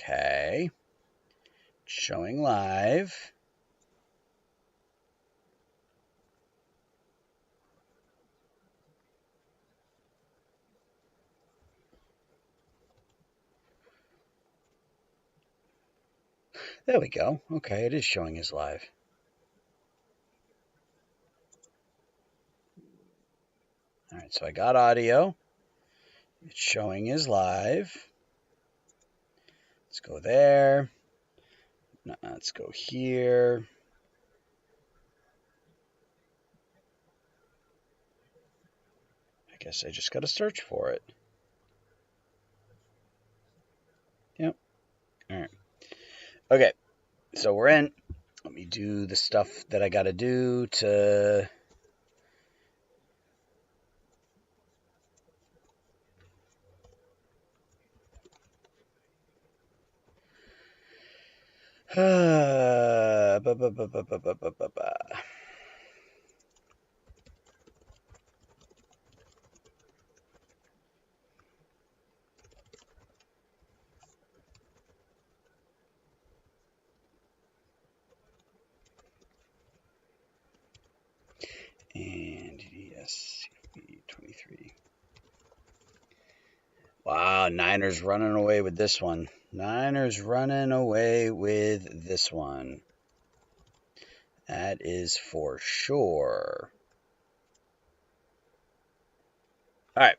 Okay. Showing live. There we go. Okay, it is showing as live. All right, so I got audio. It's showing as live. Let's go there. Let's go here. I guess I just got to search for it. Yep. All right. Okay, so we're in. Let me do the stuff that I got to do to... ba, ba, ba, ba, ba, ba, ba, ba. And yes, 23. Wow, Niners running away with this one. Niners running away with this one. That is for sure. All right.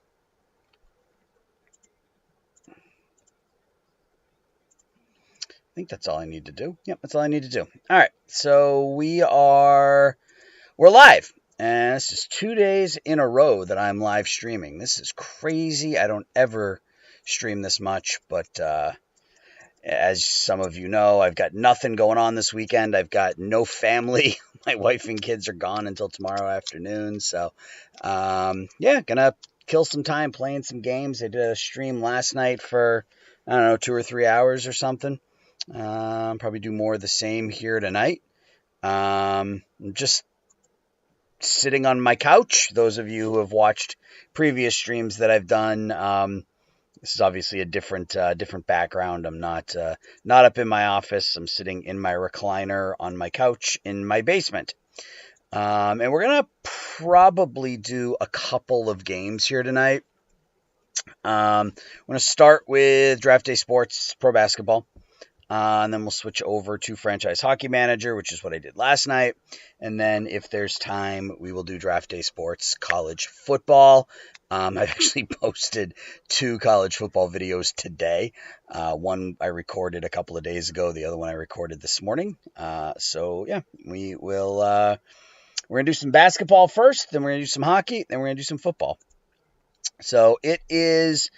I think that's all I need to do. Yep, that's all I need to do. All right. So we're live. And this is 2 days in a row that I'm live streaming. This is crazy. I don't ever stream this much, but as some of you know, I've got nothing going on this weekend. I've got no family. My wife and kids are gone until tomorrow afternoon. So, gonna kill some time playing some games. I did a stream last night for, I don't know, 2 or 3 hours or something. Probably do more of the same here tonight. Just sitting on my couch. Those of you who have watched previous streams that I've done, this is obviously a different background. I'm not up in my office. I'm sitting in my recliner on my couch in my basement. And we're gonna probably do a couple of games here tonight. I'm gonna start with Draft Day Sports Pro Basketball. And then we'll switch over to Franchise Hockey Manager, which is what I did last night. And then if there's time, we will do Draft Day Sports College Football. I've actually posted 2 college football videos today. One I recorded a couple of days ago. The other one I recorded this morning. We will. We're going to do some basketball first. Then we're going to do some hockey. Then we're going to do some football. So it is...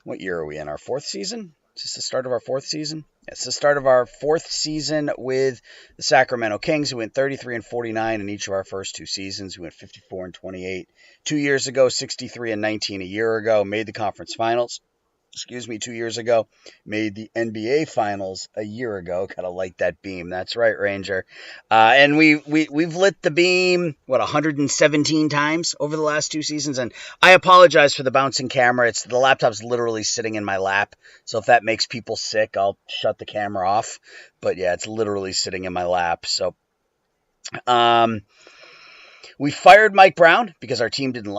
What year are we in? Our 4th season? Is this the start of our 4th season? It's the start of our 4th season with the Sacramento Kings, who went 33-49 in each of our first 2 seasons. We went 54-28 2 years ago, 63-19 a year ago, made the conference finals. 2 years ago, made the NBA Finals a year ago. Gotta light that beam. That's right, Ranger. And we've lit the beam, 117 times over the last 2 seasons. And I apologize for the bouncing camera. The laptop's literally sitting in my lap. So if that makes people sick, I'll shut the camera off. But yeah, it's literally sitting in my lap. So, we fired Mike Brown because our team didn't.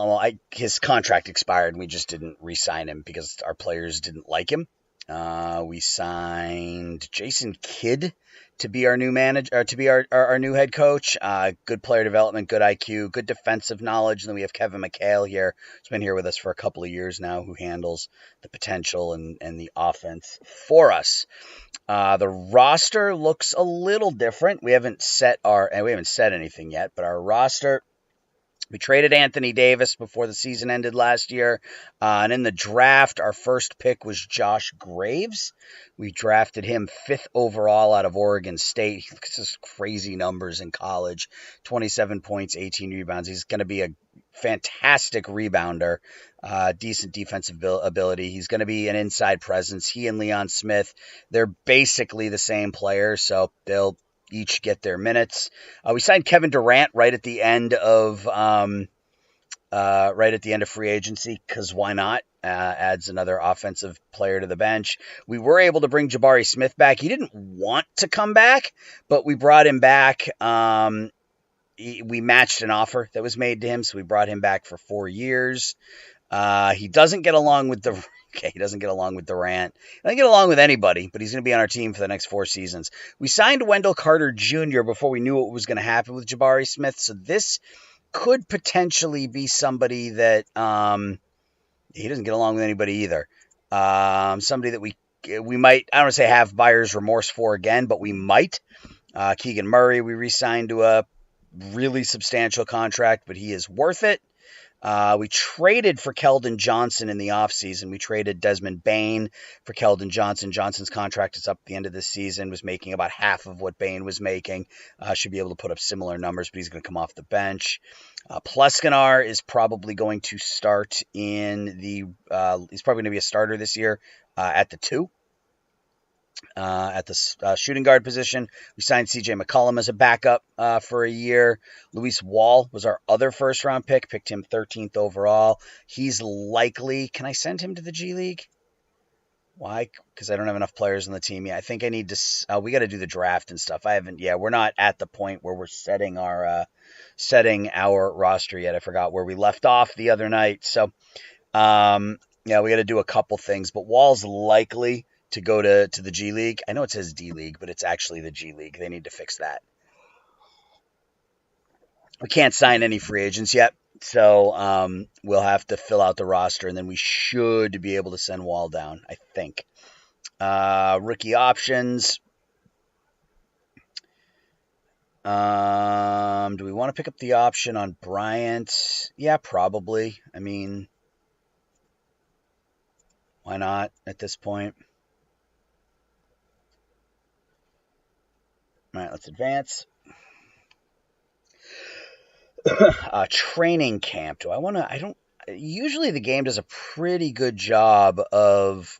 His contract expired, and we just didn't re-sign him because our players didn't like him. We signed Jason Kidd to be our new manager, or to be our new head coach. Good player development, good IQ, good defensive knowledge. And then we have Kevin McHale here, who's been here with us for a couple of years now, who handles the potential and the offense for us. The roster looks a little different. We haven't said anything yet, but our roster. We traded Anthony Davis before the season ended last year. And in the draft, our first pick was Josh Graves. We drafted him 5th overall out of Oregon State. He looks just crazy numbers in college. 27 points, 18 rebounds. He's going to be a fantastic rebounder, decent defensive ability. He's going to be an inside presence. He and Leon Smith, they're basically the same player, so they'll each get their minutes. We signed Kevin Durant right at the end of right at the end of free agency, because why not? Adds another offensive player to the bench. We were able to bring Jabari Smith back. He didn't want to come back, but we brought him back. We matched an offer that was made to him, so we brought him back for 4 years. He doesn't get along with the he doesn't get along with Durant. He doesn't get along with anybody, but he's going to be on our team for the next 4 seasons. We signed Wendell Carter Jr. before we knew what was going to happen with Jabari Smith, so this could potentially be somebody that he doesn't get along with anybody either. Somebody that we might, I don't want to say have buyer's remorse for again, but we might. Keegan Murray, we re-signed to a really substantial contract, but he is worth it. We traded for Keldon Johnson in the offseason. We traded Desmond Bane for Keldon Johnson. Johnson's contract is up at the end of this season, was making about half of what Bane was making. Should be able to put up similar numbers, but he's going to come off the bench. Pleskanar is probably going to start in the he's probably going to be a starter this year at the 2. At the shooting guard position, we signed C.J. McCollum as a backup for a year. Luis Wall was our other first-round pick. Picked him 13th overall. He's likely... Can I send him to the G League? Why? Because I don't have enough players on the team yet. I think I need to... we got to do the draft and stuff. We're not at the point where we're setting our roster yet. I forgot where we left off the other night. So, we got to do a couple things. But Wall's likely to go to the G League. I know it says D League, but it's actually the G League. They need to fix that. We can't sign any free agents yet, so we'll have to fill out the roster, and then we should be able to send Wall down, I think. Rookie options. Do we want to pick up the option on Bryant? Yeah, probably. I mean, why not at this point? All right, let's advance. Training camp. Do I want to? I don't. Usually the game does a pretty good job of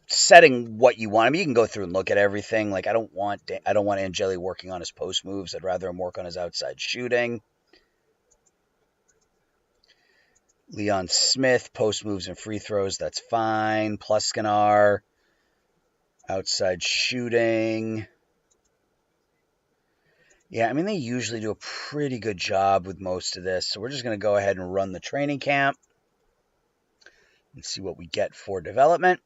setting what you want. I mean, you can go through and look at everything. Like I don't want Angeli working on his post moves. I'd rather him work on his outside shooting. Leon Smith, post moves and free throws, that's fine. Pleskanar, outside shooting. Yeah, I mean, they usually do a pretty good job with most of this. So we're just going to go ahead and run the training camp and see what we get for development.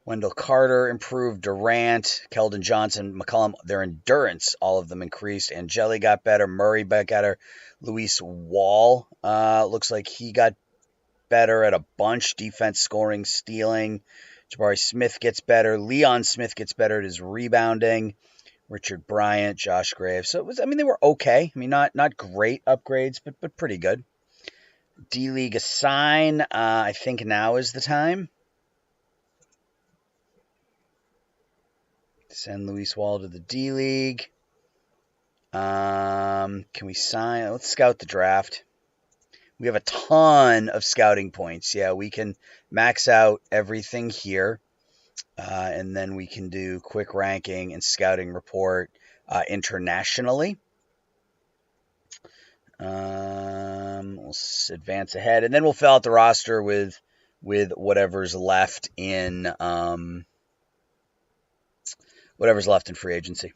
Wendell Carter improved. Durant, Keldon Johnson, McCollum, their endurance, all of them increased. Angeli got better. Murray got better. Luis Wall looks like he got better at a bunch. Defense, scoring, stealing. Jabari Smith gets better. Leon Smith gets better at his rebounding. Richard Bryant, Josh Graves. So it was, I mean, they were okay. I mean, not great upgrades, but pretty good. D-League assign. I think now is the time. Send Luis Wall to the D-League. Can we sign? Let's scout the draft. We have a ton of scouting points. Yeah, we can max out everything here. And then we can do quick ranking and scouting report internationally. We'll advance ahead. And then we'll fill out the roster with whatever's left in free agency.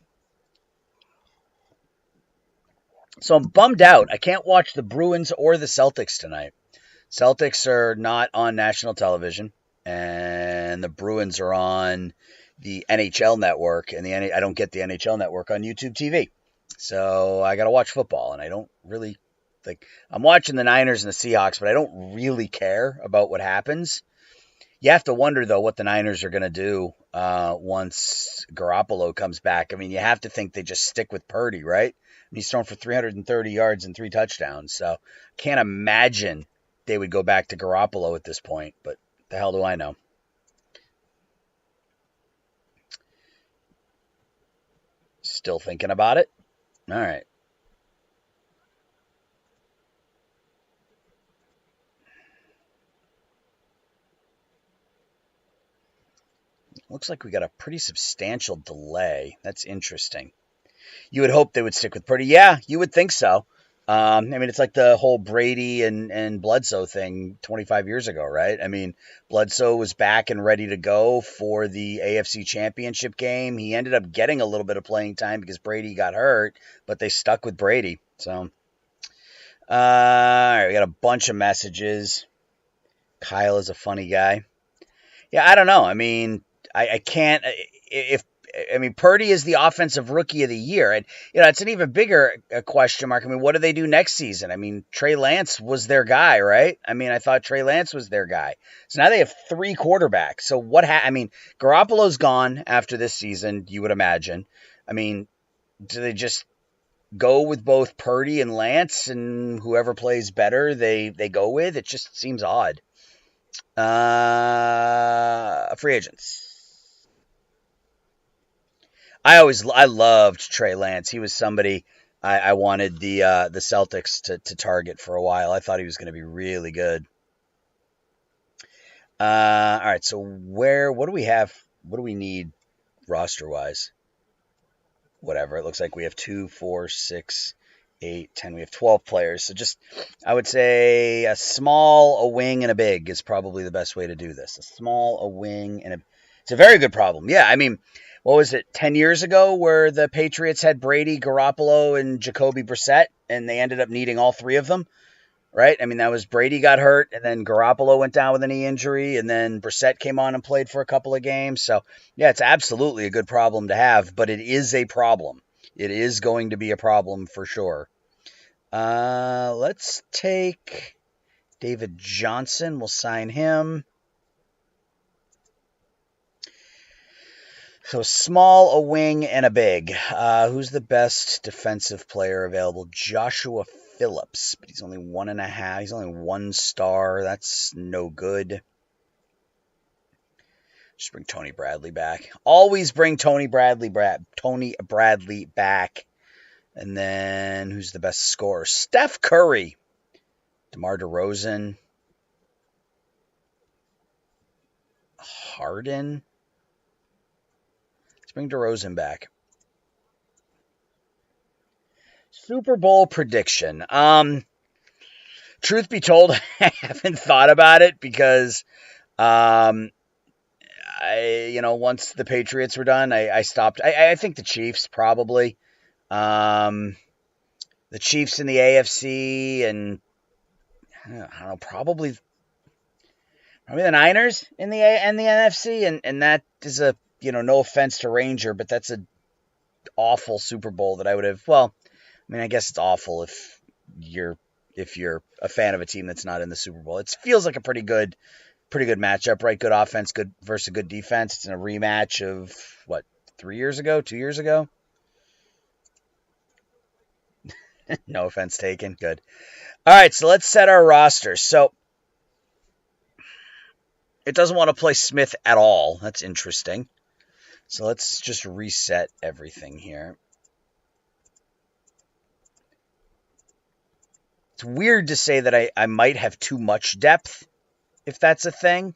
So I'm bummed out. I can't watch the Bruins or the Celtics tonight. Celtics are not on national television, and the Bruins are on the NHL network, and I don't get the NHL network on YouTube TV. So I got to watch football, and I don't really think I'm watching the Niners and the Seahawks, but I don't really care about what happens. You have to wonder, though, what the Niners are going to do once Garoppolo comes back. I mean, you have to think they just stick with Purdy, right? And he's thrown for 330 yards and 3 touchdowns. So can't imagine they would go back to Garoppolo at this point. But the hell do I know? Still thinking about it? All right. Looks like we got a pretty substantial delay. That's interesting. You would hope they would stick with Purdy. Yeah, you would think so. I mean, it's like the whole Brady and Bledsoe thing 25 years ago, right? I mean, Bledsoe was back and ready to go for the AFC Championship game. He ended up getting a little bit of playing time because Brady got hurt, but they stuck with Brady. So, all right, we got a bunch of messages. Kyle is a funny guy. Yeah, I don't know. I mean, I can't. If I mean, Purdy is the offensive rookie of the year, and it's an even bigger question mark. I mean, what do they do next season? I mean, Trey Lance was their guy, right? I mean, I thought Trey Lance was their guy. So now they have 3 quarterbacks. So what? I mean, Garoppolo's gone after this season. You would imagine. I mean, do they just go with both Purdy and Lance, and whoever plays better, they go with? It just seems odd. Free agents. I loved Trey Lance. He was somebody I wanted the Celtics to target for a while. I thought he was going to be really good. All right, so what do we have? What do we need roster wise? Whatever. It looks like we have 2, 4, 6, 8, 10. We have 12 players. So just, I would say a small, a wing, and a big is probably the best way to do this. A small, a wing, and it's a very good problem. Yeah, I mean, what was it, 10 years ago where the Patriots had Brady, Garoppolo, and Jacoby Brissett, and they ended up needing all 3 of them, right? I mean, that was Brady got hurt, and then Garoppolo went down with a knee injury, and then Brissett came on and played for a couple of games. So, yeah, it's absolutely a good problem to have, but it is a problem. It is going to be a problem for sure. Let's take David Johnson. We'll sign him. So small, a wing, and a big. Who's the best defensive player available? Joshua Phillips, but he's only 1.5. He's only 1 star. That's no good. Just bring Tony Bradley back. Always bring Tony Bradley back. And then who's the best scorer? Steph Curry. DeMar DeRozan. Harden. Let's bring DeRozan back. Super Bowl prediction. Truth be told, I haven't thought about it because, once the Patriots were done, I stopped. I think the Chiefs probably. The Chiefs in the AFC, and I don't know, probably the Niners in the NFC, and that is a no offense to Ranger, but that's a awful Super Bowl that I would have. Well, I mean, I guess it's awful if you're a fan of a team that's not in the Super Bowl. It feels like a pretty good matchup, right? Good offense, good versus a good defense. It's in a rematch of 3 years ago, 2 years ago. No offense taken. Good. All right, so let's set our roster. So it doesn't want to play Smith at all. That's interesting. So let's just reset everything here. It's weird to say that I might have too much depth, if that's a thing.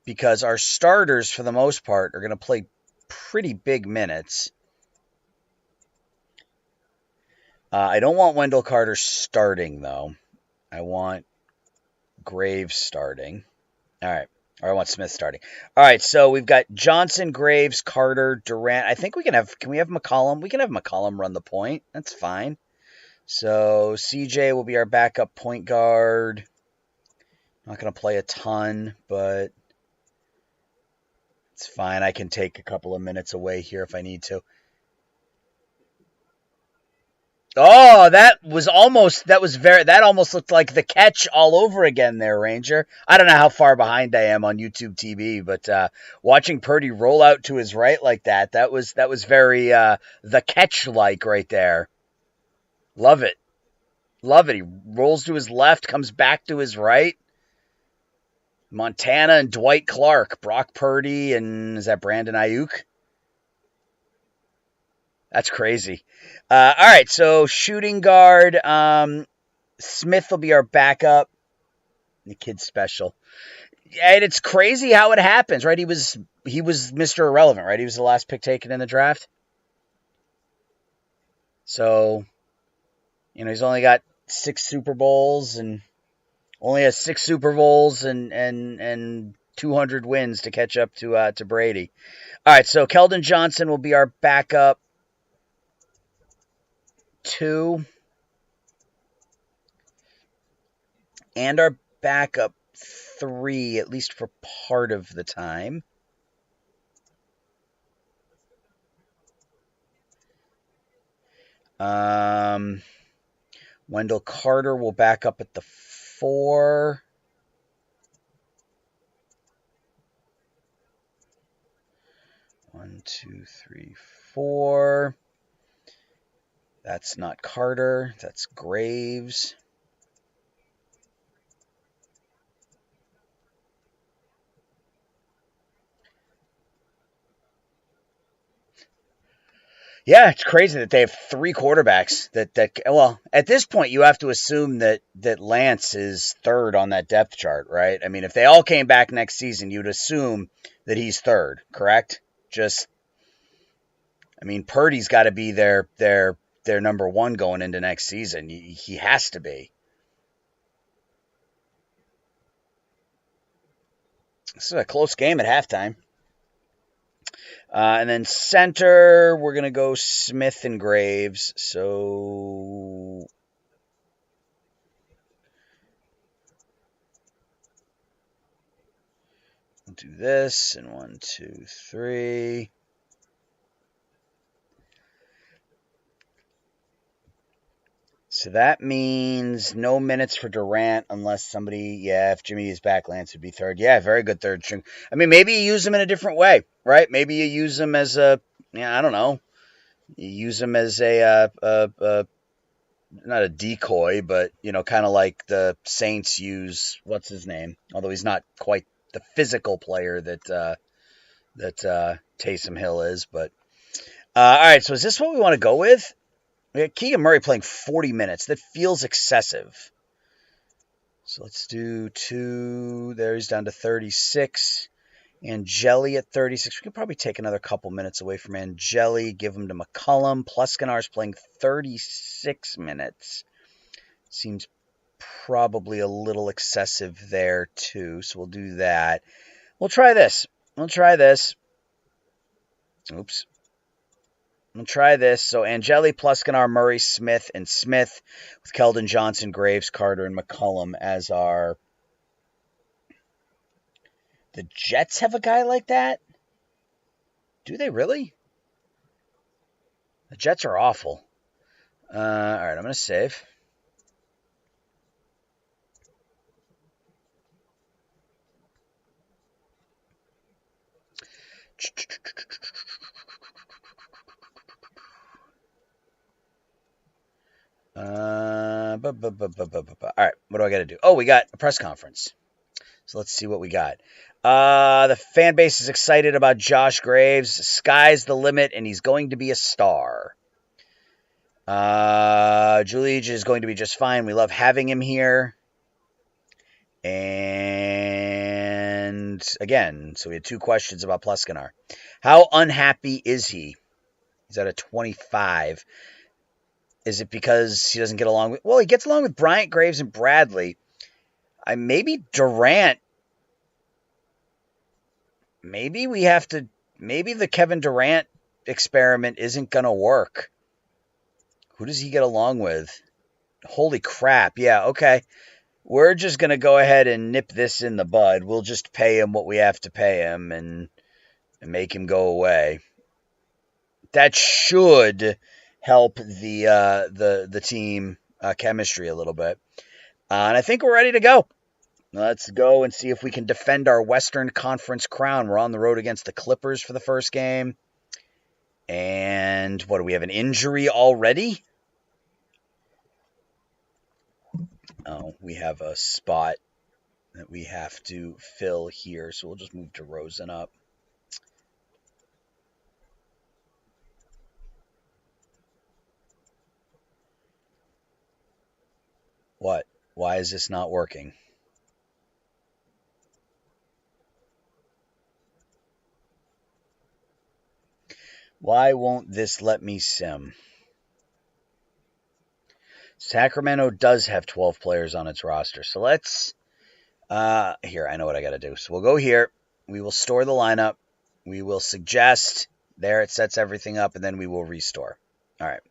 Because our starters, for the most part, are going to play pretty big minutes. I don't want Wendell Carter starting, though. I want Graves starting. All right. Or I want Smith starting. All right, so we've got Johnson, Graves, Carter, Durant. I think can we have McCollum? We can have McCollum run the point. That's fine. So CJ will be our backup point guard. Not going to play a ton, but it's fine. I can take a couple of minutes away here if I need to. Oh, that almost looked like the catch all over again there, Ranger. I don't know how far behind I am on YouTube TV, but watching Purdy roll out to his right like that was very the catch-like right there. Love it. Love it. He rolls to his left, comes back to his right. Montana and Dwight Clark, Brock Purdy, and is that Brandon Ayuk? That's crazy. All right, so shooting guard. Smith will be our backup. The kid's special. And it's crazy how it happens, right? He was Mr. Irrelevant, right? He was the last pick taken in the draft. So, he's only got 6 Super Bowls and only has 6 Super Bowls and 200 wins to catch up to Brady. All right, so Keldon Johnson will be our backup 2 and our backup 3, at least for part of the time. Wendell Carter will back up at the 4. One, 2, 3, 4. That's not Carter. That's Graves. Yeah, it's crazy that they have 3 quarterbacks that well, at this point you have to assume that Lance is third on that depth chart, right? I mean, if they all came back next season, you'd assume that he's third, correct? Purdy's got to be their number 1 going into next season. He has to be. This is a close game at halftime. And then center, we're going to go Smith and Graves. So we'll do this. And 1, 2, 3. So that means no minutes for Durant unless if Jimmy is back, Lance would be third. Yeah, very good third string. Maybe you use him in a different way, right? Maybe you use him as I don't know. You use him as not a decoy, but, kind of like the Saints use, what's his name? Although he's not quite the physical player that Taysom Hill is. But, all right, so is this what we want to go with? We got Keegan Murray playing 40 minutes. That feels excessive. So let's do 2. There, he's down to 36. Angeli at 36. We could probably take another couple minutes away from Angeli, give him to McCollum. Pluskinar's playing 36 minutes. Seems probably a little excessive there, too. So we'll do that. We'll try this. Oops. We'll try this. So Angeli, Pluskinar, Murray, Smith, and Smith with Keldon Johnson, Graves, Carter, and McCollum as our... The Jets have a guy like that? Do they really? The Jets are awful. All right, I'm going to save. All right, what do I got to do? Oh, we got a press conference. So let's see what we got. The fan base is excited about Josh Graves. Sky's the limit, and he's going to be a star. Juliege is going to be just fine. We love having him here. And again, so we had 2 questions about Pluskinar. How unhappy is he? He's at a 25. Is it because he doesn't get along with... Well, he gets along with Bryant, Graves, and Bradley. Maybe Durant... Maybe the Kevin Durant experiment isn't going to work. Who does he get along with? Holy crap. Yeah, okay. We're just going to go ahead and nip this in the bud. We'll just pay him what we have to pay him and make him go away. That should help the team chemistry a little bit. And I think we're ready to go. Let's go and see if we can defend our Western Conference crown. We're on the road against the Clippers for the first game. And what, do we have an injury already? Oh, we have a spot that we have to fill here. So we'll just move DeRozan up. What? Why is this not working? Why won't this let me sim? Sacramento does have 12 players on its roster. So let's, here, I know what I got to do. So we'll go here. We will store the lineup. We will suggest. There, it sets everything up, and then we will restore. All right.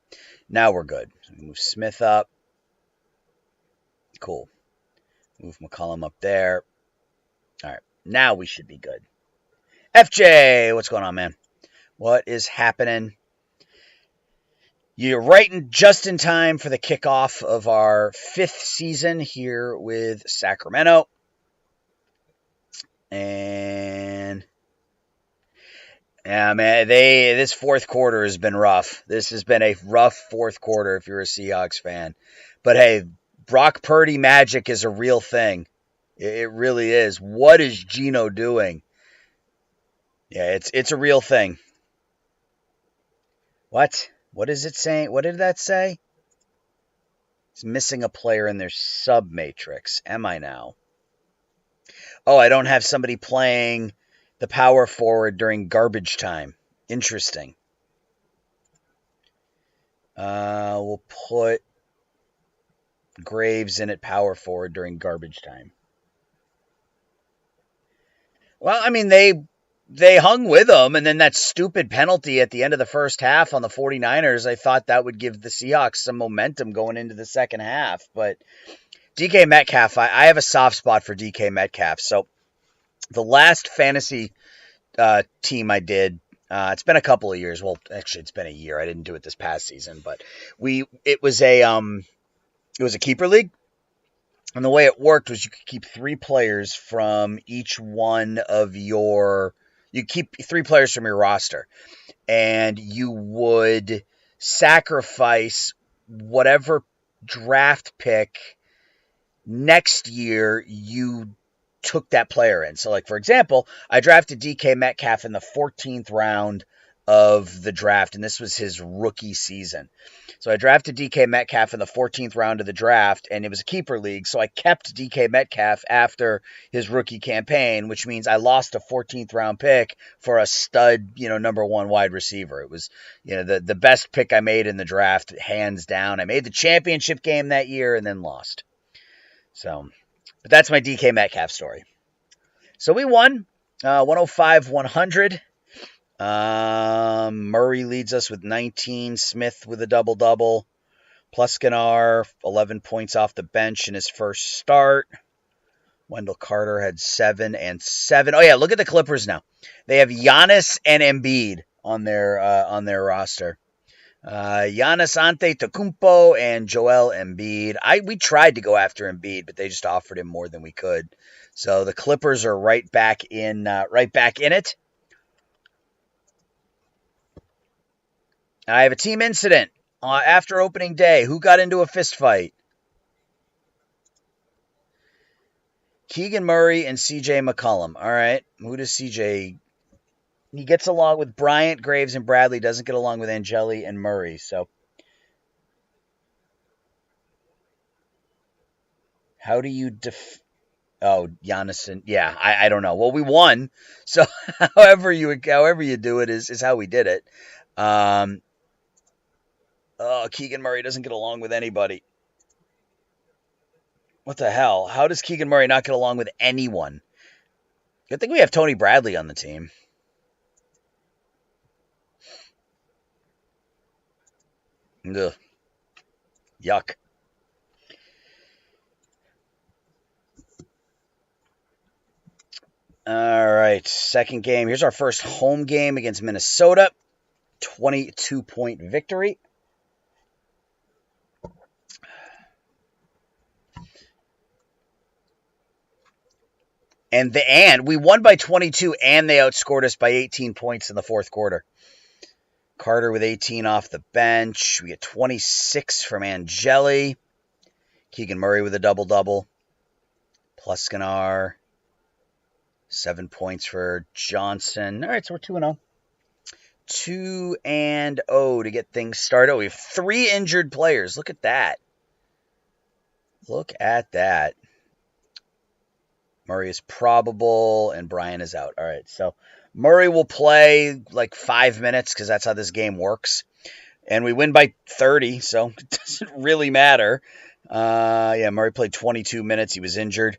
Now we're good. So we move Smith up. Cool. Move McCollum up there. All right. Now we should be good. FJ, what's going on, man? What is happening? You're right just in time for the kickoff of our 5th season here with Sacramento. And yeah, man, this fourth quarter has been rough. This has been a rough fourth quarter if you're a Seahawks fan. But hey, Brock Purdy magic is a real thing. It really is. What is Geno doing? Yeah, it's a real thing. What? What is it saying? What did that say? It's missing a player in their sub matrix. Am I now? Oh, I don't have somebody playing the power forward during garbage time. Interesting. We'll put Graves in at power forward during garbage time. Well, I mean, they hung with them, and then that stupid penalty at the end of the first half on the 49ers, I thought that would give the Seahawks some momentum going into the second half. But DK Metcalf, I have a soft spot for DK Metcalf. So the last fantasy team I did, it's been a couple of years. Well, actually, it's been a year. I didn't do it this past season, but it was a keeper league. And the way it worked was you could keep 3 players from each one of your... You keep 3 players from your roster. And you would sacrifice whatever draft pick next year you took that player in. So, like, for example, I drafted DK Metcalf in the 14th round of the draft, and this was his rookie season. So I drafted DK Metcalf in the 14th round of the draft, and it was a keeper league, so I kept DK Metcalf after his rookie campaign, which means I lost a 14th round pick for a stud, number 1 wide receiver. It was, the best pick I made in the draft, hands down. I made the championship game that year and then lost. So, but that's my DK Metcalf story. So we won 105-100. Murray leads us with 19. Smith with a double-double. Pluscanar, 11 points off the bench in his first start. Wendell Carter had 7 and 7. Oh, yeah, look at the Clippers now. They have Giannis and Embiid on their roster. Giannis Antetokounmpo and Joel Embiid. We tried to go after Embiid, but they just offered him more than we could. So the Clippers are right back in it. I have a team incident after opening day. Who got into a fist fight? Keegan Murray and CJ McCollum. All right. Who does CJ... He gets along with Bryant, Graves, and Bradley. Doesn't get along with Angeli and Murray. So, how do you Giannis and... Yeah, I don't know. Well, we won. So, however you do it is how we did it. Keegan Murray doesn't get along with anybody. What the hell? How does Keegan Murray not get along with anyone? Good thing we have Tony Bradley on the team. Ugh. Yuck. All right, second game. Here's our first home game against Minnesota. 22-point victory. And we won by 22, and they outscored us by 18 points in the fourth quarter. Carter with 18 off the bench. We get 26 from Angeli. Keegan Murray with a double-double. Pluscanar. 7 points for Johnson. All right, so we're 2-0. 2-0 to get things started. We have 3 injured players. Look at that. Look at that. Murray is probable, and Brian is out. All right, so Murray will play like 5 minutes because that's how this game works. And we win by 30, so it doesn't really matter. Yeah, Murray played 22 minutes. He was injured.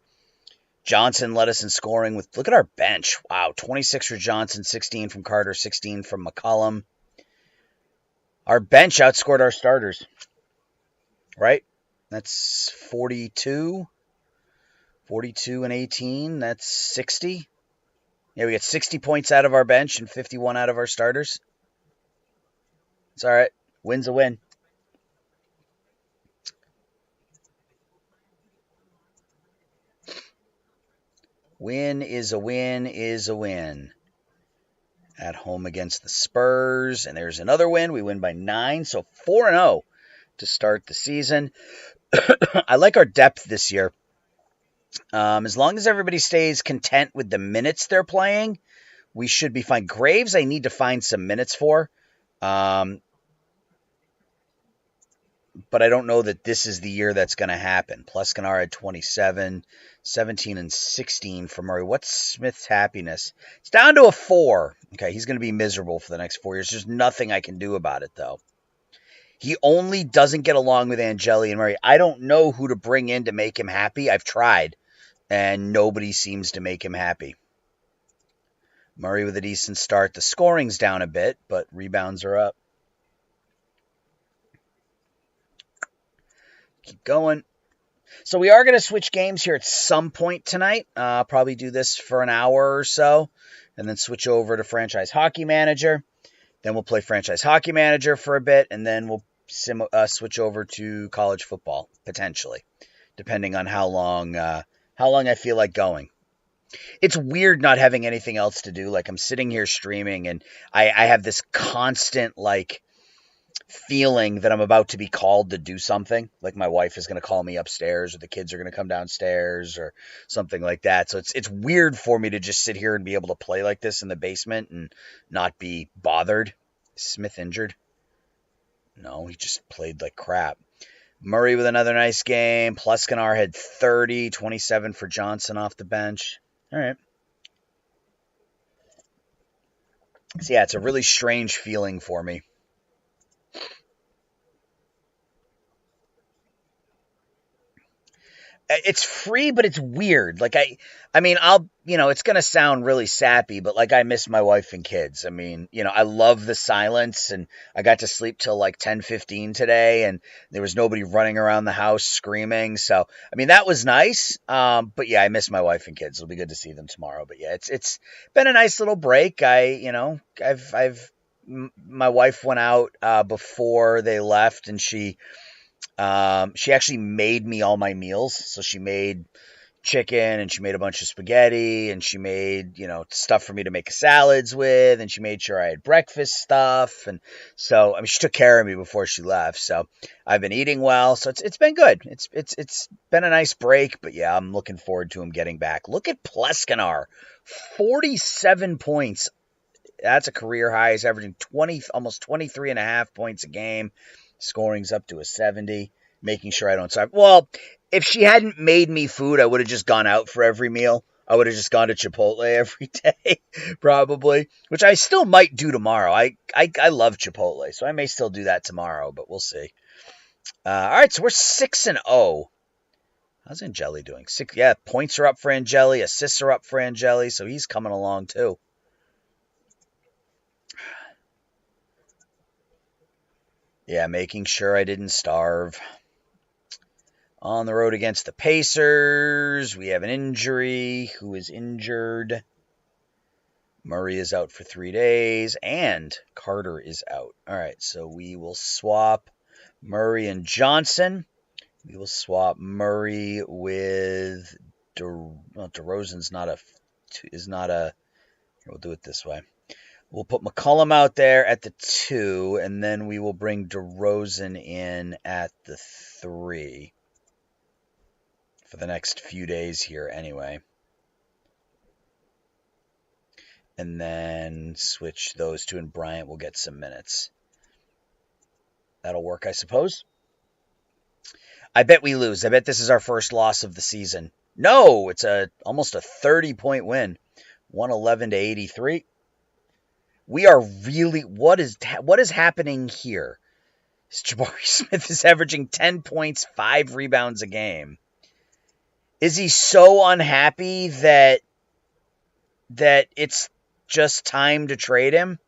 Johnson led us in scoring with, look at our bench. Wow, 26 for Johnson, 16 from Carter, 16 from McCollum. Our bench outscored our starters, right? That's 42 and 18. That's 60. Yeah, we get 60 points out of our bench and 51 out of our starters. It's all right. Win's a win. Win is a win is a win. At home against the Spurs, and there's another win. We win by 9, so 4-0 to start the season. I like our depth this year. As long as everybody stays content with the minutes they're playing, we should be fine. Graves, I need to find some minutes for. But I don't know that this is the year that's going to happen. Pleskanar had 27, 17, and 16 for Murray. What's Smith's happiness? It's down to a 4. Okay, he's going to be miserable for the next 4 years. There's nothing I can do about it, though. He only doesn't get along with Angeli and Murray. I don't know who to bring in to make him happy. I've tried, and nobody seems to make him happy. Murray with a decent start. The scoring's down a bit, but rebounds are up. Keep going. So we are going to switch games here at some point tonight. Probably do this for an hour or so, and then switch over to Franchise Hockey Manager. Then we'll play Franchise Hockey Manager for a bit, and then we'll switch over to college football, potentially, depending on how long I feel like going. It's weird not having anything else to do. Like, I'm sitting here streaming, and I have this constant, like, feeling that I'm about to be called to do something. Like my wife is going to call me upstairs, or the kids are going to come downstairs, or something like that. So it's weird for me to just sit here and be able to play like this in the basement and not be bothered. Is Smith injured? No, he just played like crap. Murray with another nice game. Pleskanar had 30, 27 for Johnson off the bench. All right. So yeah, it's a really strange feeling for me. It's free, but it's weird. Like, I mean, it's going to sound really sappy, but like, I miss my wife and kids. I mean, I love the silence, and I got to sleep till like 10:15 today, and there was nobody running around the house screaming. So, I mean, that was nice. But yeah, I miss my wife and kids. It'll be good to see them tomorrow. But yeah, it's been a nice little break. My wife went out, before they left, and she actually made me all my meals. So she made chicken, and she made a bunch of spaghetti, and she made, stuff for me to make salads with, and she made sure I had breakfast stuff. And so, I mean, she took care of me before she left. So I've been eating well. So it's been good. It's been a nice break, but yeah, I'm looking forward to him getting back. Look at Pleskanar, 47 points. That's a career high. He's averaging almost 23 and a half points a game. Scoring's up to a 70, making sure I don't starve. Well, if she hadn't made me food, I would have just gone out for every meal. I would have just gone to Chipotle every day, probably, which I still might do tomorrow. I love Chipotle, so I may still do that tomorrow, but we'll see. All right, so we're 6-0. How's Angeli doing? Yeah, points are up for Angeli, assists are up for Angeli, so he's coming along too. Yeah, making sure I didn't starve. On the road against the Pacers, we have an injury. Who is injured? Murray is out for 3 days, and Carter is out. All right, so we will swap Murray and Johnson. We will swap Murray with DeRozan's is not a. We'll do it this way. We'll put McCollum out there at the 2, and then we will bring DeRozan in at the 3 for the next few days here anyway. And then switch those two, and Bryant will get some minutes. That'll work, I suppose. I bet we lose. I bet this is our first loss of the season. No, it's almost a 30-point win. 111 to 83. We are really, what is happening here? Jabari Smith is averaging 10 points, 5 rebounds a game. Is he so unhappy that it's just time to trade him?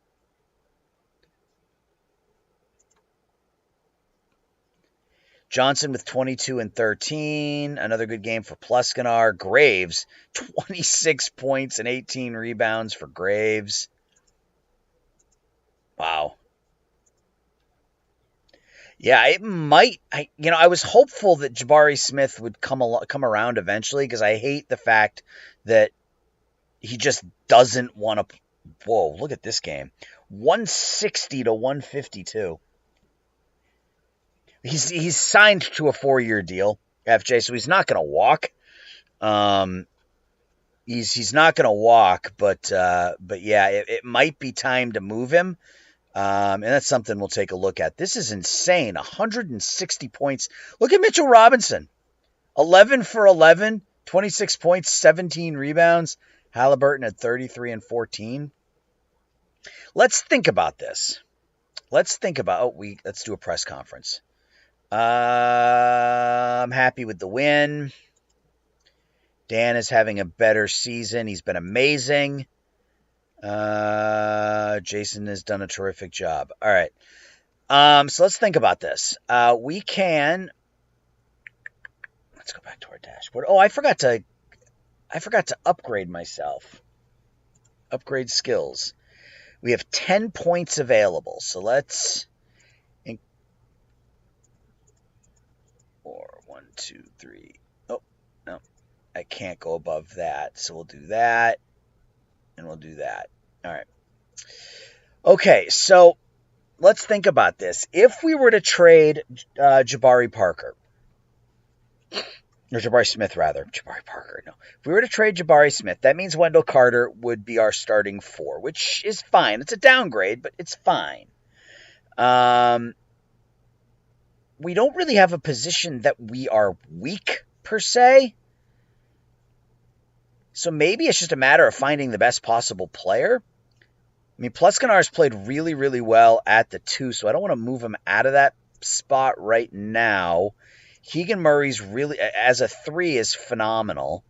Johnson with 22 and 13. Another good game for Pleskanar. Graves, 26 points and 18 rebounds for Graves. Wow. Yeah, it might. I was hopeful that Jabari Smith would come around eventually, because I hate the fact that he just doesn't want to. Whoa, look at this game. 160 to 152. He's signed to a 4-year deal, FJ, so he's not going to walk. He's not going to walk, but yeah, it might be time to move him. And that's something we'll take a look at. This is insane. 160 points. Look at Mitchell Robinson. 11 for 11, 26 points, 17 rebounds. Halliburton at 33 and 14. Let's think about this. Let's do a press conference. I'm happy with the win. Dan is having a better season. He's been amazing. Jason has done a terrific job. All right. So let's think about this. Let's go back to our dashboard. Oh, I forgot to upgrade myself. Upgrade skills. We have 10 points available. So let's 4, 1, 2, 3. Oh, no. I can't go above that. So we'll do that. And we'll do that. All right. Okay, so let's think about this. If we were to trade Jabari Parker, or Jabari Smith, rather. Jabari Parker, no. If we were to trade Jabari Smith, that means Wendell Carter would be our starting 4, which is fine. It's a downgrade, but it's fine. We don't really have a position that we are weak, per se. So maybe it's just a matter of finding the best possible player. I mean, Pleskanar's played really, really well at the 2, so I don't want to move him out of that spot right now. Keegan Murray's really, as a 3, is phenomenal.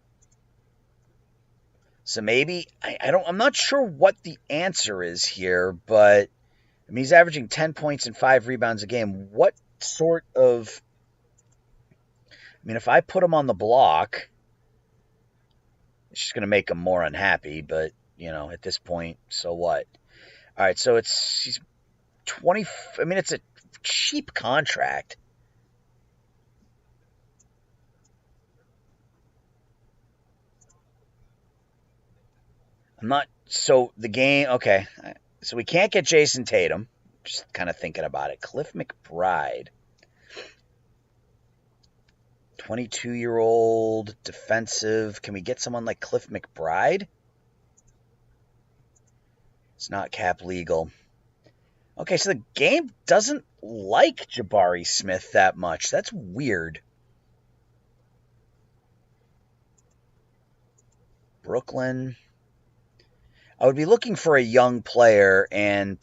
So maybe, I'm not sure what the answer is here, but I mean, he's averaging 10 points and 5 rebounds a game. What sort of, I mean, if I put him on the block, it's just going to make him more unhappy, but, at this point, so what? All right, so he's 20, I mean, it's a cheap contract. Okay. So we can't get Jason Tatum. Just kind of thinking about it. Cliff McBride. 22-year-old defensive. Can we get someone like Cliff McBride? It's not cap legal. Okay, so the game doesn't like Jabari Smith that much. That's weird. Brooklyn. I would be looking for a young player and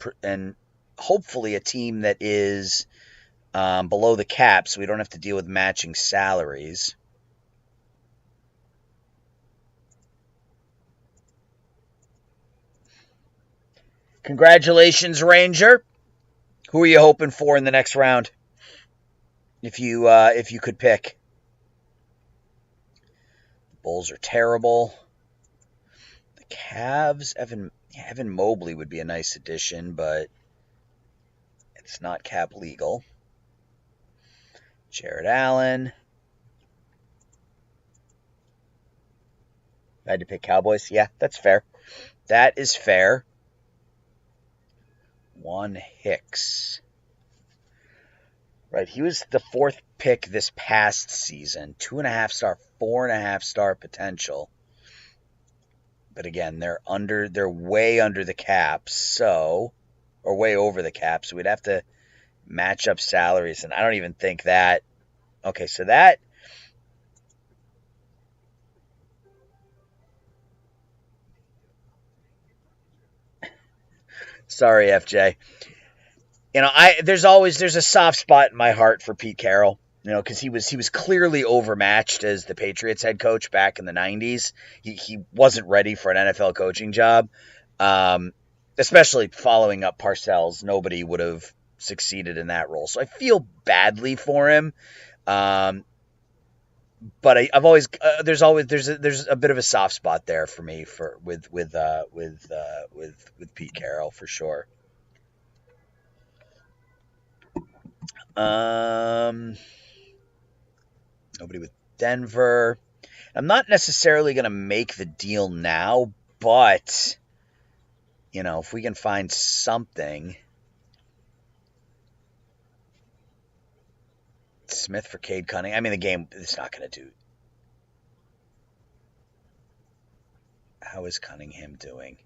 hopefully a team that is below the cap, so we don't have to deal with matching salaries. Congratulations, Ranger. Who are you hoping for in the next round? If you could pick. The Bulls are terrible. The Cavs, Evan Mobley would be a nice addition, but it's not cap legal. Jared Allen. I had to pick Cowboys. Yeah, that's fair. That is fair. Juan Hicks. Right, he was the 4th pick this past season. 2.5 star, 4.5 star potential. But again, they're way under the cap, or way over the cap, so we'd have to match up salaries, and I don't even think that. Okay, so that. Sorry, FJ. There's a soft spot in my heart for Pete Carroll. Because he was clearly overmatched as the Patriots head coach back in the '90s. He wasn't ready for an NFL coaching job, especially following up Parcells. Nobody would have succeeded in that role. So I feel badly for him. But I've always there's a bit of a soft spot there for me with Pete Carroll for sure. Nobody with Denver. I'm not necessarily going to make the deal now, but if we can find something. Smith for Cade Cunningham. I mean, the game is not going to do. How is Cunningham doing?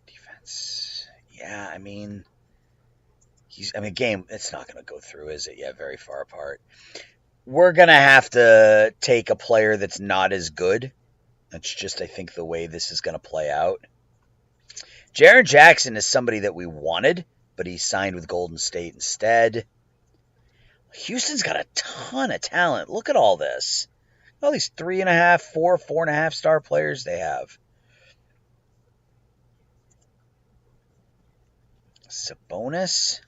Defense. Yeah, I mean, game, it's not going to go through, is it? Yeah, very far apart. We're going to have to take a player that's not as good. That's just, I think, the way this is going to play out. Jaren Jackson is somebody that we wanted, but he signed with Golden State instead. Houston's got a ton of talent. Look at all this. All these 3.5, 4.5 star players they have. Sabonis.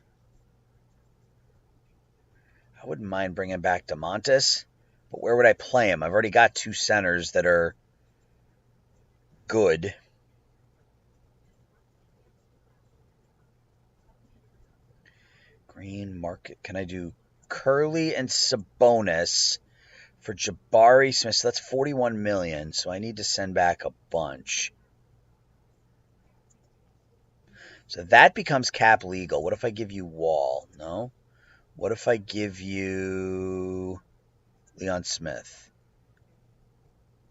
I wouldn't mind bringing back DeMontis, but where would I play him? I've already got 2 centers that are good. Green market. Can I do Curley and Sabonis for Jabari Smith? So that's $41 million. So I need to send back a bunch. So that becomes cap legal. What if I give you Wall? No. What if I give you Leon Smith?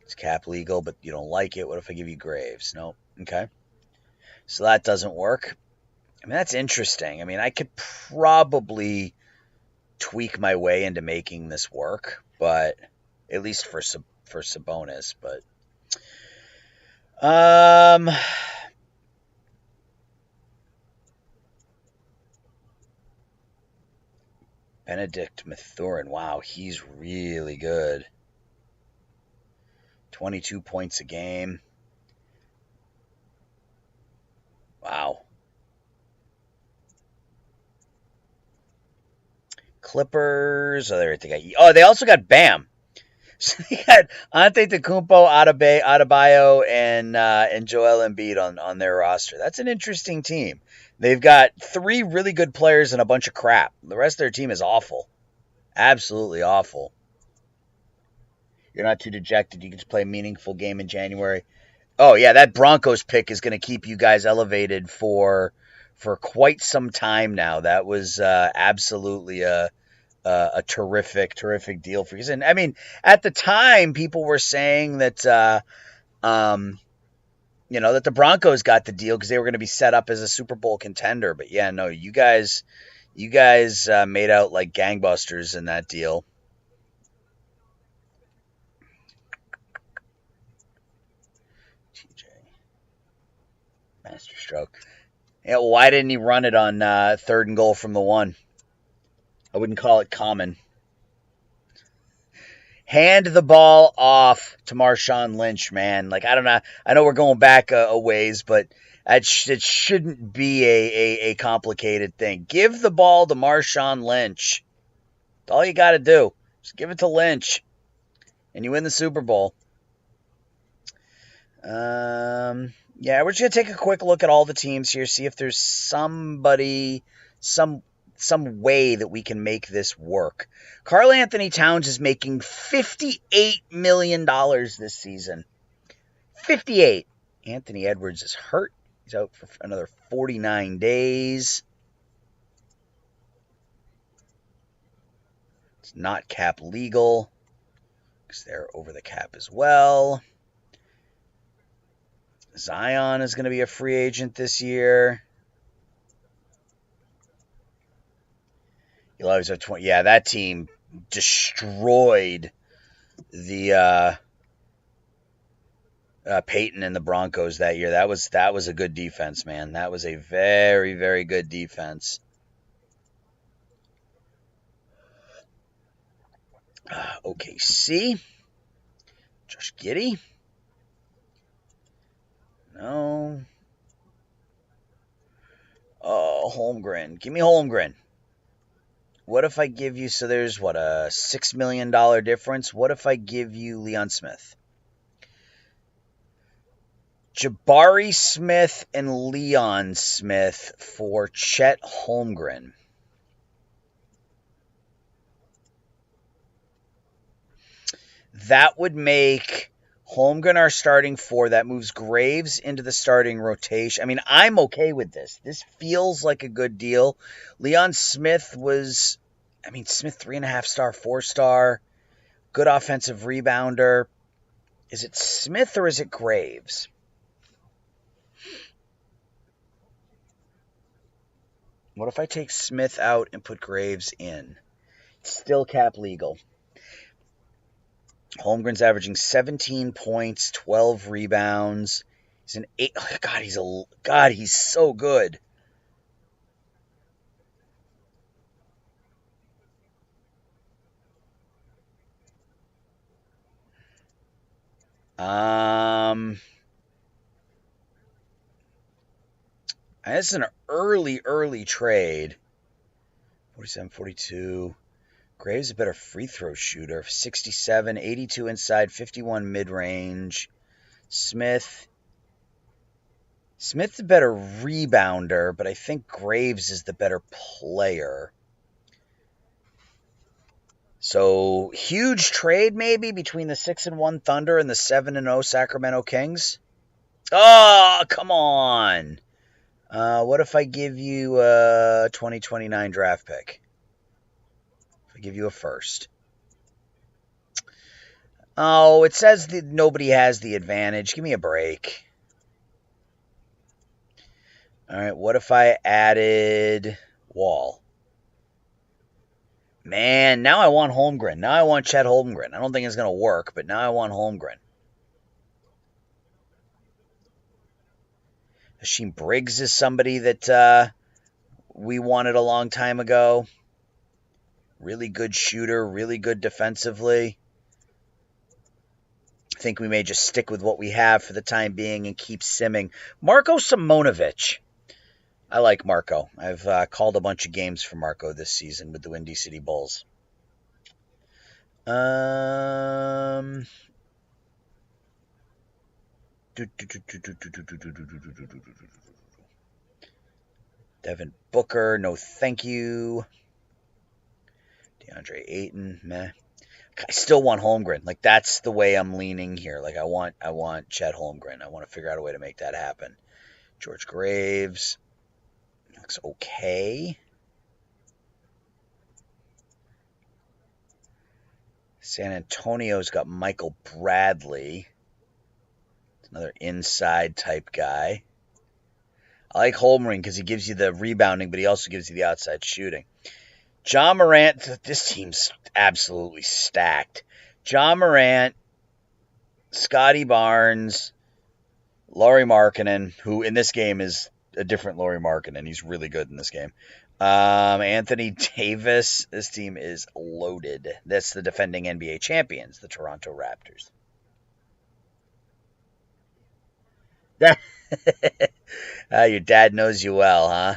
It's cap legal, but you don't like it. What if I give you Graves? No. Okay. So that doesn't work. I mean, that's interesting. I mean, I could probably tweak my way into making this work, but at least for Sabonis. But Benedict Mathurin. Wow, he's really good. 22 points a game. Wow. Clippers. They also got Bam. So they got Antetokounmpo, Adebayo, and Joel Embiid on their roster. That's an interesting team. They've got 3 really good players and a bunch of crap. The rest of their team is awful. Absolutely awful. You're not too dejected. You can just play a meaningful game in January. Oh, yeah, that Broncos pick is going to keep you guys elevated for quite some time now. That was absolutely a terrific deal for you. And I mean, at the time, people were saying that, that the Broncos got the deal because they were going to be set up as a Super Bowl contender. But yeah, no, you guys made out like gangbusters in that deal. TJ, master stroke. Yeah, why didn't he run it on 3rd and goal from the 1? I wouldn't call it common. Hand the ball off to Marshawn Lynch, man. Like, I don't know. I know we're going back a ways, but it shouldn't be a complicated thing. Give the ball to Marshawn Lynch. That's all you got to do. Just give it to Lynch, and you win the Super Bowl. Yeah, we're just going to take a quick look at all the teams here, see if there's somebody, some way that we can make this work. Karl-Anthony Towns is making $58 million this season. 58. Anthony Edwards is hurt. He's out for another 49 days. It's not cap legal because they're over the cap as well. Zion is going to be a free agent this year. He'll always have 20. Yeah, that team destroyed the Peyton and the Broncos that year. That was a good defense, man. That was a very, very good defense. OKC. Josh Giddey. No. Oh, Holmgren. Give me Holmgren. What if I give you, so there's what, a $6 million difference? What if I give you Leon Smith? Jabari Smith and Leon Smith for Chet Holmgren. That would make Holmgren our starting four. That moves Graves into the starting rotation. I mean, I'm okay with this. This feels like a good deal. Leon Smith was, Smith 3.5 star, 4-star, good offensive rebounder. Is it Smith or is it Graves? What if I take Smith out and put Graves in? Still cap legal. Holmgren's averaging 17 points, 12 rebounds. He's an 8. Oh, God, he's so good. This is an early trade. 47, 42. Graves is a better free throw shooter. 67, 82 inside, 51 mid-range. Smith's a better rebounder, but I think Graves is the better player. So, huge trade maybe between the 6-1 Thunder and the 7-0 Sacramento Kings. Oh, come on. What if I give you a 2029 draft pick? If I give you a first. Oh, it says that nobody has the advantage. Give me a break. All right, what if I added Wall? Man, now I want Holmgren. Now I want Chet Holmgren. I don't think it's going to work, but now I want Holmgren. Hasheem Briggs is somebody that we wanted a long time ago. Really good shooter, really good defensively. I think we may just stick with what we have for the time being and keep simming. Marko Simonovic. I like Marco. I've called a bunch of games for Marco this season with the Windy City Bulls. Devin Booker, no thank you. DeAndre Ayton, meh. I still want Holmgren. Like, that's the way I'm leaning here. Like, I want Chet Holmgren. I want to figure out a way to make that happen. George Graves looks okay. San Antonio's got Michael Bradley. It's another inside type guy. I like Holmgren because he gives you the rebounding, but he also gives you the outside shooting. Ja Morant, this team's absolutely stacked. Ja Morant, Scotty Barnes, Lauri Markkanen, who in this game is a different Lauri Markkanen. He's really good in this game. Anthony Davis. This team is loaded. That's the defending NBA champions, the Toronto Raptors. Your dad knows you well, huh?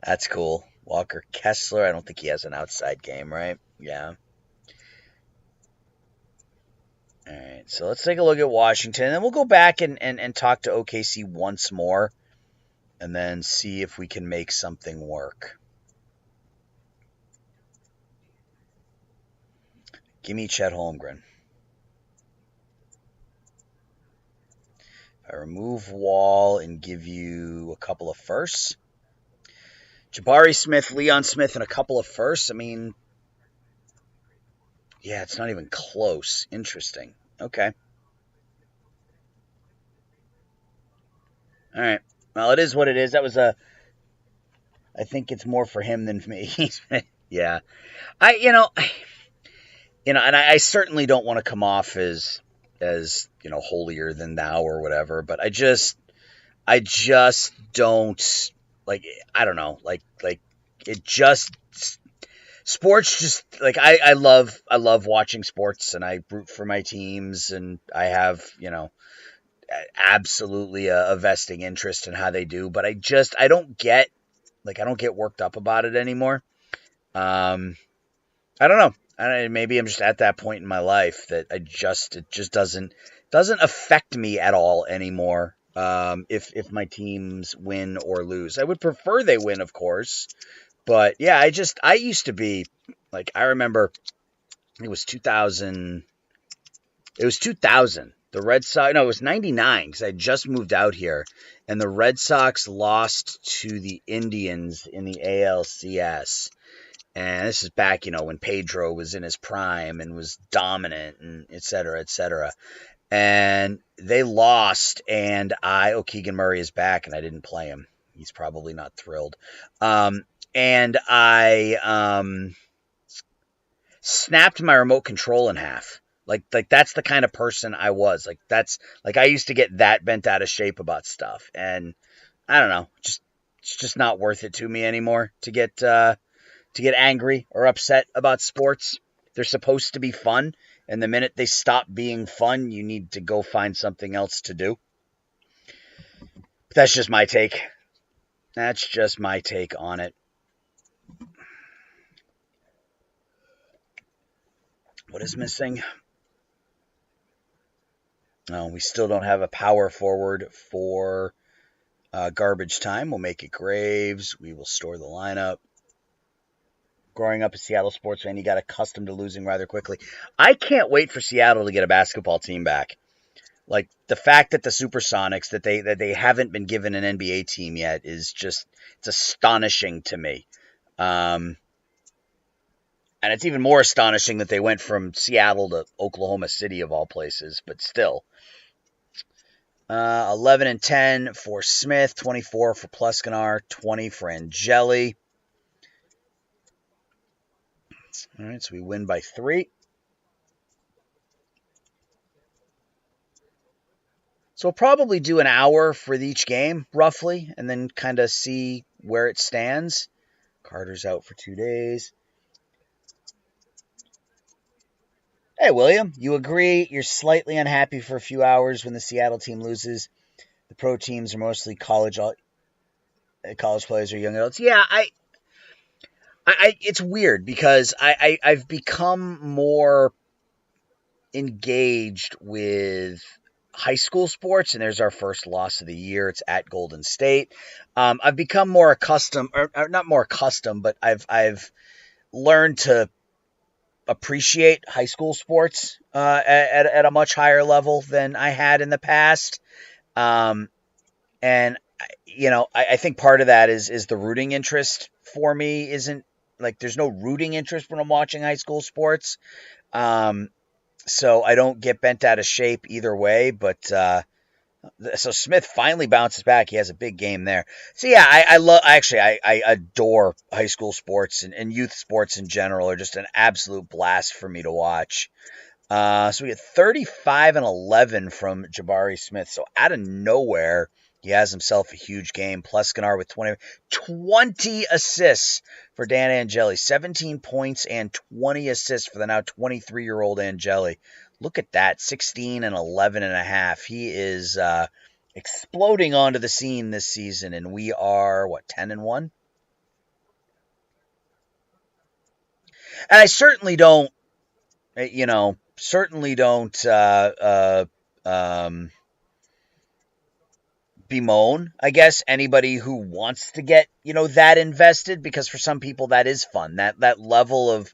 That's cool. Walker Kessler. I don't think he has an outside game, right? Yeah. All right, so let's take a look at Washington, and then we'll go back and talk to OKC once more, and then see if we can make something work. Give me Chet Holmgren. If I remove Wall and give you a couple of firsts, Jabari Smith, Leon Smith, and a couple of firsts. I mean, yeah, it's not even close. Interesting. Okay. All right. Well, it is what it is. That was I think it's more for him than for me. Yeah. And I certainly don't want to come off as as holier than thou or whatever, but I just don't like. I don't know, like it just sports just like I love watching sports, and I root for my teams, and I have absolutely a vesting interest in how they do, but I don't get worked up about it anymore. I don't know. Maybe I'm just at that point in my life that it just doesn't affect me at all anymore. If my teams win or lose, I would prefer they win, of course. But yeah, I used to be like, I remember it was 2000. It was 2000. The Red Sox, no, it was 99 because I just moved out here, and the Red Sox lost to the Indians in the ALCS. And this is back, when Pedro was in his prime and was dominant, and et cetera, et cetera. And they lost, and Keegan Murray is back, and I didn't play him. He's probably not thrilled. And I snapped my remote control in half. Like that's the kind of person I was. I used to get that bent out of shape about stuff, and I don't know, it's just not worth it to me anymore to get angry or upset about sports. They're supposed to be fun, and the minute they stop being fun, you need to go find something else to do. But that's just my take. That's just my take on it. What is missing? No, we still don't have a power forward for garbage time. We'll make it Graves. We will store the lineup. Growing up a Seattle sports fan, you got accustomed to losing rather quickly. I can't wait for Seattle to get a basketball team back. Like, the fact that the Supersonics, that they haven't been given an NBA team yet, is just, it's astonishing to me. And it's even more astonishing that they went from Seattle to Oklahoma City, of all places, but still. 11 and 10 for Smith, 24 for Pleskanar, 20 for Angeli. All right, so we win by 3. So we'll probably do an hour for each game, roughly, and then kind of see where it stands. Carter's out for 2 days. Hey, William, you agree you're slightly unhappy for a few hours when the Seattle team loses? The pro teams are mostly college players or young adults. Yeah, it's weird because I've become more engaged with high school sports, and there's our first loss of the year. It's at Golden State. I've become more accustomed, or not more accustomed, but I've learned to appreciate high school sports at a much higher level than I had in the past. And I think part of that is the rooting interest for me isn't like, there's no rooting interest when I'm watching high school sports. So I don't get bent out of shape either way, but so Smith finally bounces back. He has a big game there. So yeah, I adore high school sports, and youth sports in general are just an absolute blast for me to watch. So we get 35 and 11 from Jabari Smith. So out of nowhere, he has himself a huge game. Pleskanar with 20 assists for Dan Angeli. 17 points and 20 assists for the now 23-year-old Angeli. Look at that, 16 and 11 and a half. He is exploding onto the scene this season, and we are, 10 and 1? And I certainly don't, bemoan, I guess, anybody who wants to get, that invested, because for some people that is fun. That level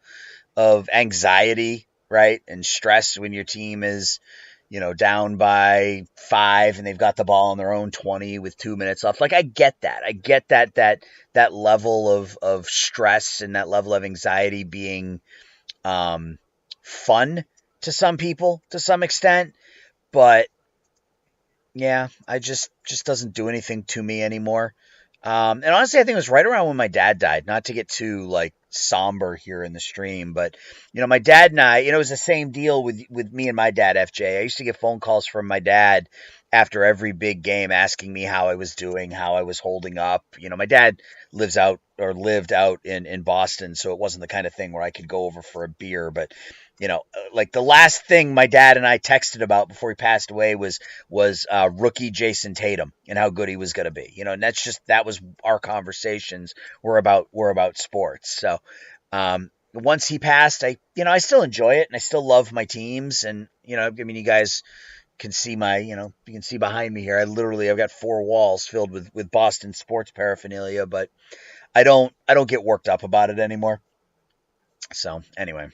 of anxiety, right, and stress when your team is, down by 5 and they've got the ball on their own 20 with 2 minutes left. Like, I get that. I get that level of stress and that level of anxiety being fun to some people to some extent, but yeah, I just doesn't do anything to me anymore. And honestly, I think it was right around when my dad died. Not to get too like somber here in the stream, but my dad and I, it was the same deal with me and my dad, FJ. I used to get phone calls from my dad after every big game asking me how I was doing, how I was holding up. My dad lived out in Boston, so it wasn't the kind of thing where I could go over for a beer, but like the last thing my dad and I texted about before he passed away was rookie Jason Tatum and how good he was going to be. And that was our conversations were about sports. So once he passed, I still enjoy it and I still love my teams. And you guys can see you can see behind me here. I've got 4 walls filled with Boston sports paraphernalia, but I don't get worked up about it anymore. So anyway.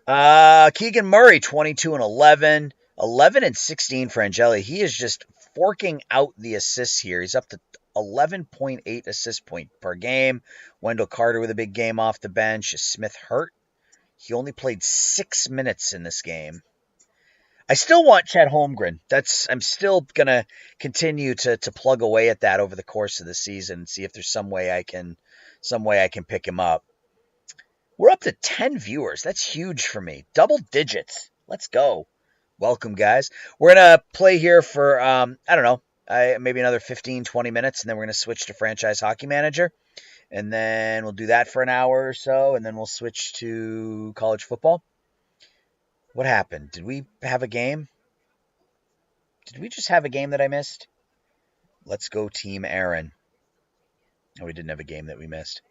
Keegan Murray, 22 and 11. 11 and 16 for Angeli. He is just forking out the assists here. He's up to 11.8 assist point per game. Wendell Carter with a big game off the bench. Is Smith hurt? He only played 6 minutes in this game. I still want Chet Holmgren. I'm still gonna continue to plug away at that over the course of the season and see if there's some way I can pick him up. We're up to 10 viewers. That's huge for me. Double digits. Let's go. Welcome, guys. We're going to play here for, I don't know, maybe another 15, 20 minutes, and then we're going to switch to Franchise Hockey Manager. And then we'll do that for an hour or so, and then we'll switch to college football. What happened? Did we have a game? Did we just have a game that I missed? Let's go Team Aaron. Oh, we didn't have a game that we missed.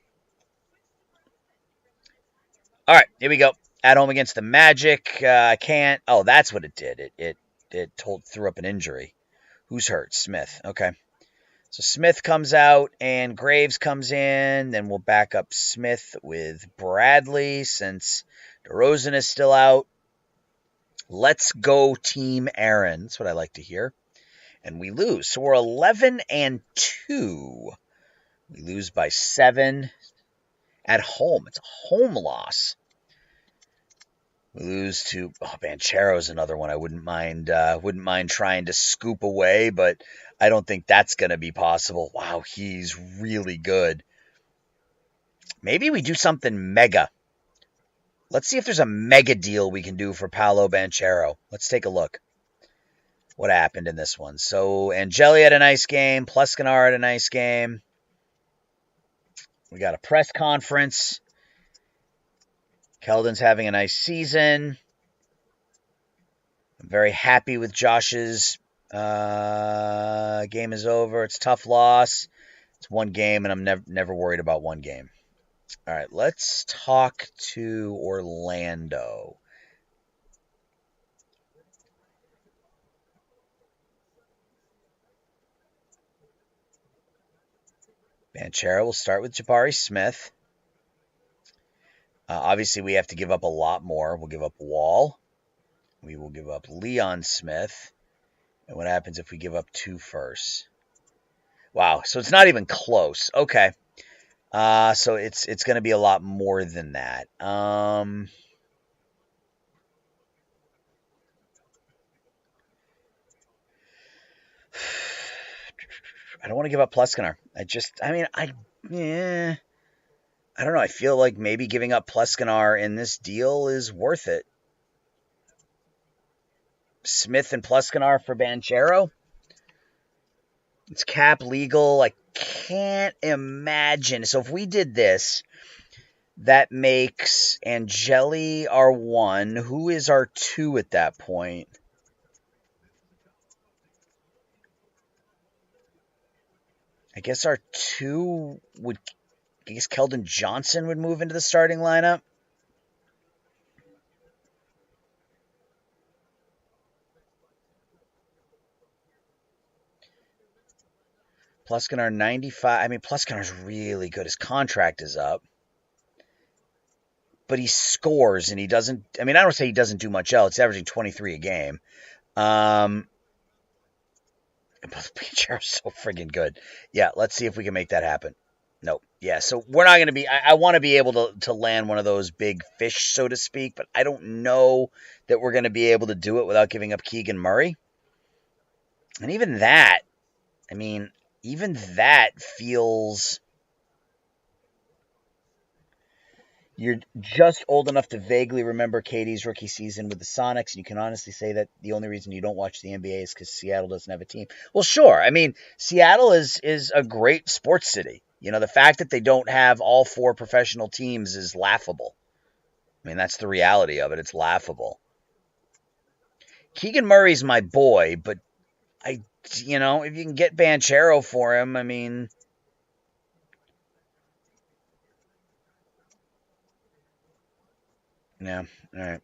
All right, here we go. At home against the Magic. I can't. Oh, that's what it did. It threw up an injury. Who's hurt? Smith. Okay. So Smith comes out and Graves comes in. Then we'll back up Smith with Bradley since DeRozan is still out. Let's go Team Aaron. That's what I like to hear. And we lose. So we're 11 and 2. We lose by 7 at home. It's a home loss. We lose to Banchero's another one I wouldn't mind trying to scoop away, but I don't think that's going to be possible. Wow, he's really good. Maybe we do something mega. Let's see if there's a mega deal we can do for Paolo Banchero. Let's take a look. What happened in this one? So Angeli had a nice game. Pleskanar had a nice game. We got a press conference. Keldon's having a nice season. I'm very happy with Josh's game is over. It's a tough loss. It's one game, and I'm never worried about one game. All right, let's talk to Orlando. Banchero will start with Jabari Smith. Obviously, we have to give up a lot more. We'll give up Wall. We will give up Leon Smith. And what happens if we give up 2 firsts? Wow, so it's not even close. Okay. So it's going to be a lot more than that. I don't want to give up Pleskanar. I don't know. I feel like maybe giving up Pleskanar in this deal is worth it. Smith and Pleskanar for Banchero. It's cap legal. I can't imagine. So if we did this, that makes Angeli our 1. Who is our 2 at that point? I guess our 2 would... I guess Keldon Johnson would move into the starting lineup. Pleskanar 95. Pleskanar's really good. His contract is up. But he scores and he doesn't... I don't say he doesn't do much else. He's averaging 23 a game. Banchero's so friggin' good. Yeah, let's see if we can make that happen. Nope. Yeah, so we're not going to be... I want to be able to land one of those big fish, so to speak, but I don't know that we're going to be able to do it without giving up Keegan Murray. And even that, even that feels... You're just old enough to vaguely remember KD's rookie season with the Sonics, and you can honestly say that the only reason you don't watch the NBA is because Seattle doesn't have a team. Well, sure. I mean, Seattle is a great sports city. You know, the fact that they don't have all 4 professional teams is laughable. I mean, that's the reality of it. It's laughable. Keegan Murray's my boy, but if you can get Banchero for him, I mean... Yeah, all right.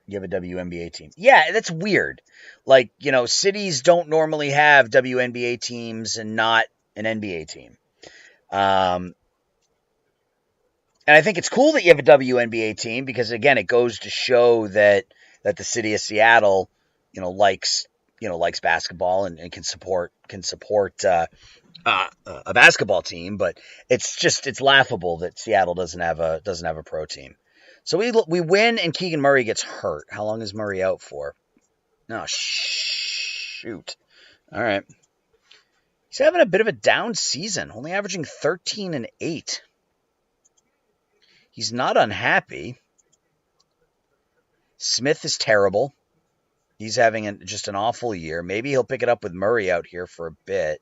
You have a WNBA team. Yeah, that's weird. Like, cities don't normally have WNBA teams and not an NBA team. And I think it's cool that you have a WNBA team because, again, it goes to show that the city of Seattle, likes basketball and can support a basketball team. But it's laughable that Seattle doesn't have a pro team. So we win and Keegan Murray gets hurt. How long is Murray out for? Oh, shoot. All right. He's having a bit of a down season, only averaging 13 and 8. He's not unhappy. Smith is terrible. He's having just an awful year. Maybe he'll pick it up with Murray out here for a bit.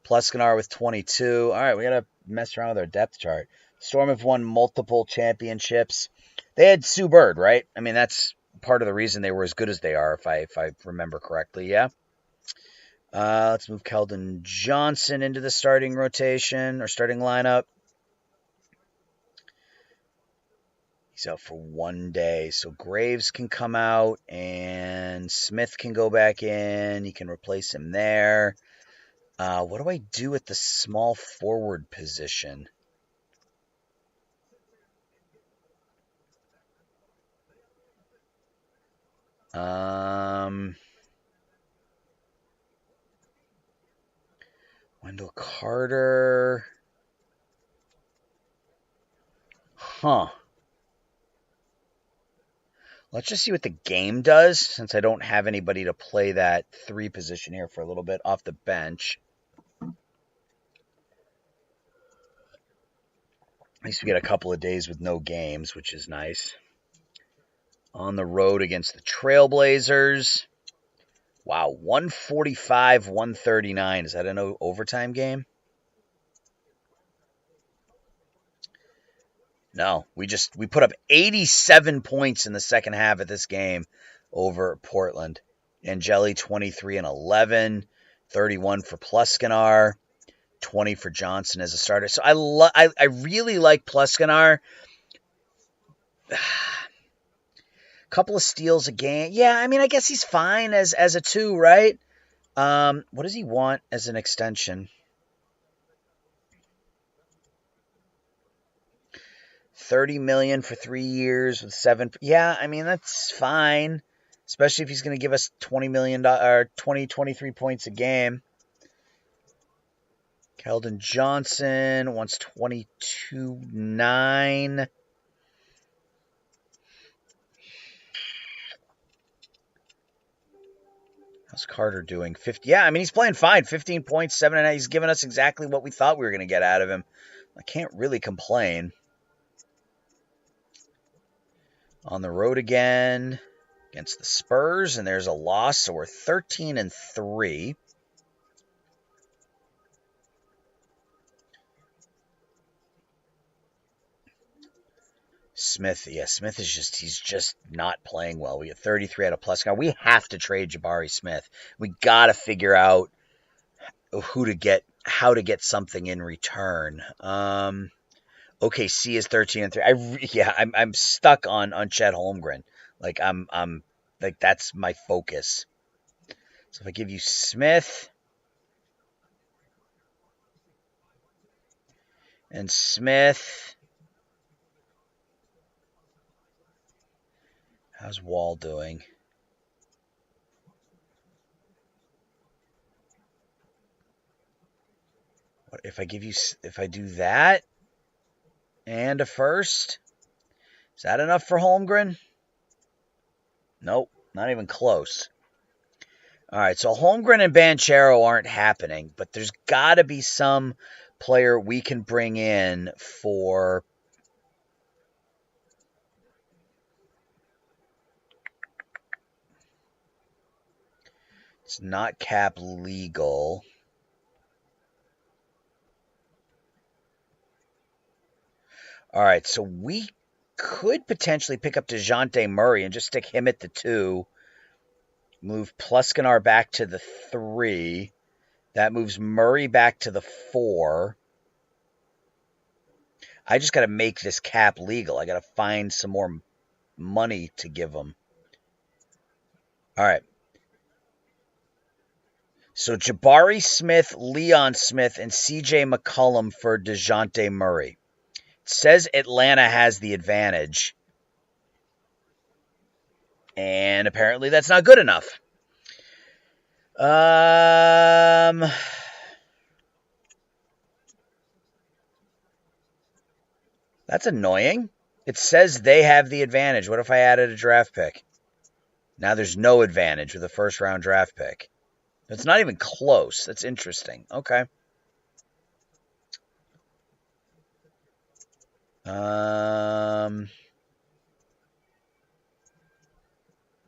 Pleskanar with 22. All right, we got to mess around with our depth chart. Storm have won multiple championships. They had Sue Bird, right? I mean, that's part of the reason they were as good as they are, if I remember correctly, yeah? Let's move Keldon Johnson into the starting rotation or starting lineup. He's out for 1 day, so Graves can come out and Smith can go back in. You can replace him there. What do I do at the small forward position? Wendell Carter. Huh. Let's just see what the game does, since I don't have anybody to play that 3 position here for a little bit off the bench. At least we get a couple of days with no games, which is nice. On the road against the Trailblazers. Wow, 145, 139. Is that an overtime game? No, we put up 87 points in the second half of this game over Portland. Angeli 23 and 11, 31 for Pleskanar, 20 for Johnson as a starter. So I really like Pleskanar. Couple of steals a game. Yeah, I mean, I guess he's fine as a 2, right? What does he want as an extension? $30 million for 3 years with 7. Yeah, I mean, that's fine, especially if he's going to give us $20 million or 23 points a game. Keldon Johnson wants 22.9. How's Carter doing? 50. Yeah, I mean, he's playing fine. 15 points, 7 and 8. He's giving us exactly what we thought we were going to get out of him. I can't really complain. On the road again against the Spurs, and there's a loss, so we're 13 and 3. Smith, yeah, Smith is he's just not playing well. We get 33 out of Pleskanar. We have to trade Jabari Smith. We got to figure out how to get something in return. OKC is 13 and 3. I'm stuck on Chet Holmgren. Like I'm like that's my focus. So if I give you Smith and Smith. How's Wall doing? What if I do that and a first? Is that enough for Holmgren? Nope, not even close. All right, so Holmgren and Banchero aren't happening, but there's got to be some player we can bring in for... It's not cap legal. All right, so we could potentially pick up DeJounte Murray and just stick him at the 2. Move Pleskanar back to the 3. That moves Murray back to the 4. I just got to make this cap legal. I got to find some more money to give them. All right. So Jabari Smith, Leon Smith, and CJ McCollum for DeJounte Murray. It says Atlanta has the advantage. And apparently that's not good enough. That's annoying. It says they have the advantage. What if I added a draft pick? Now there's no advantage with a first-round draft pick. It's not even close. That's interesting. Okay. I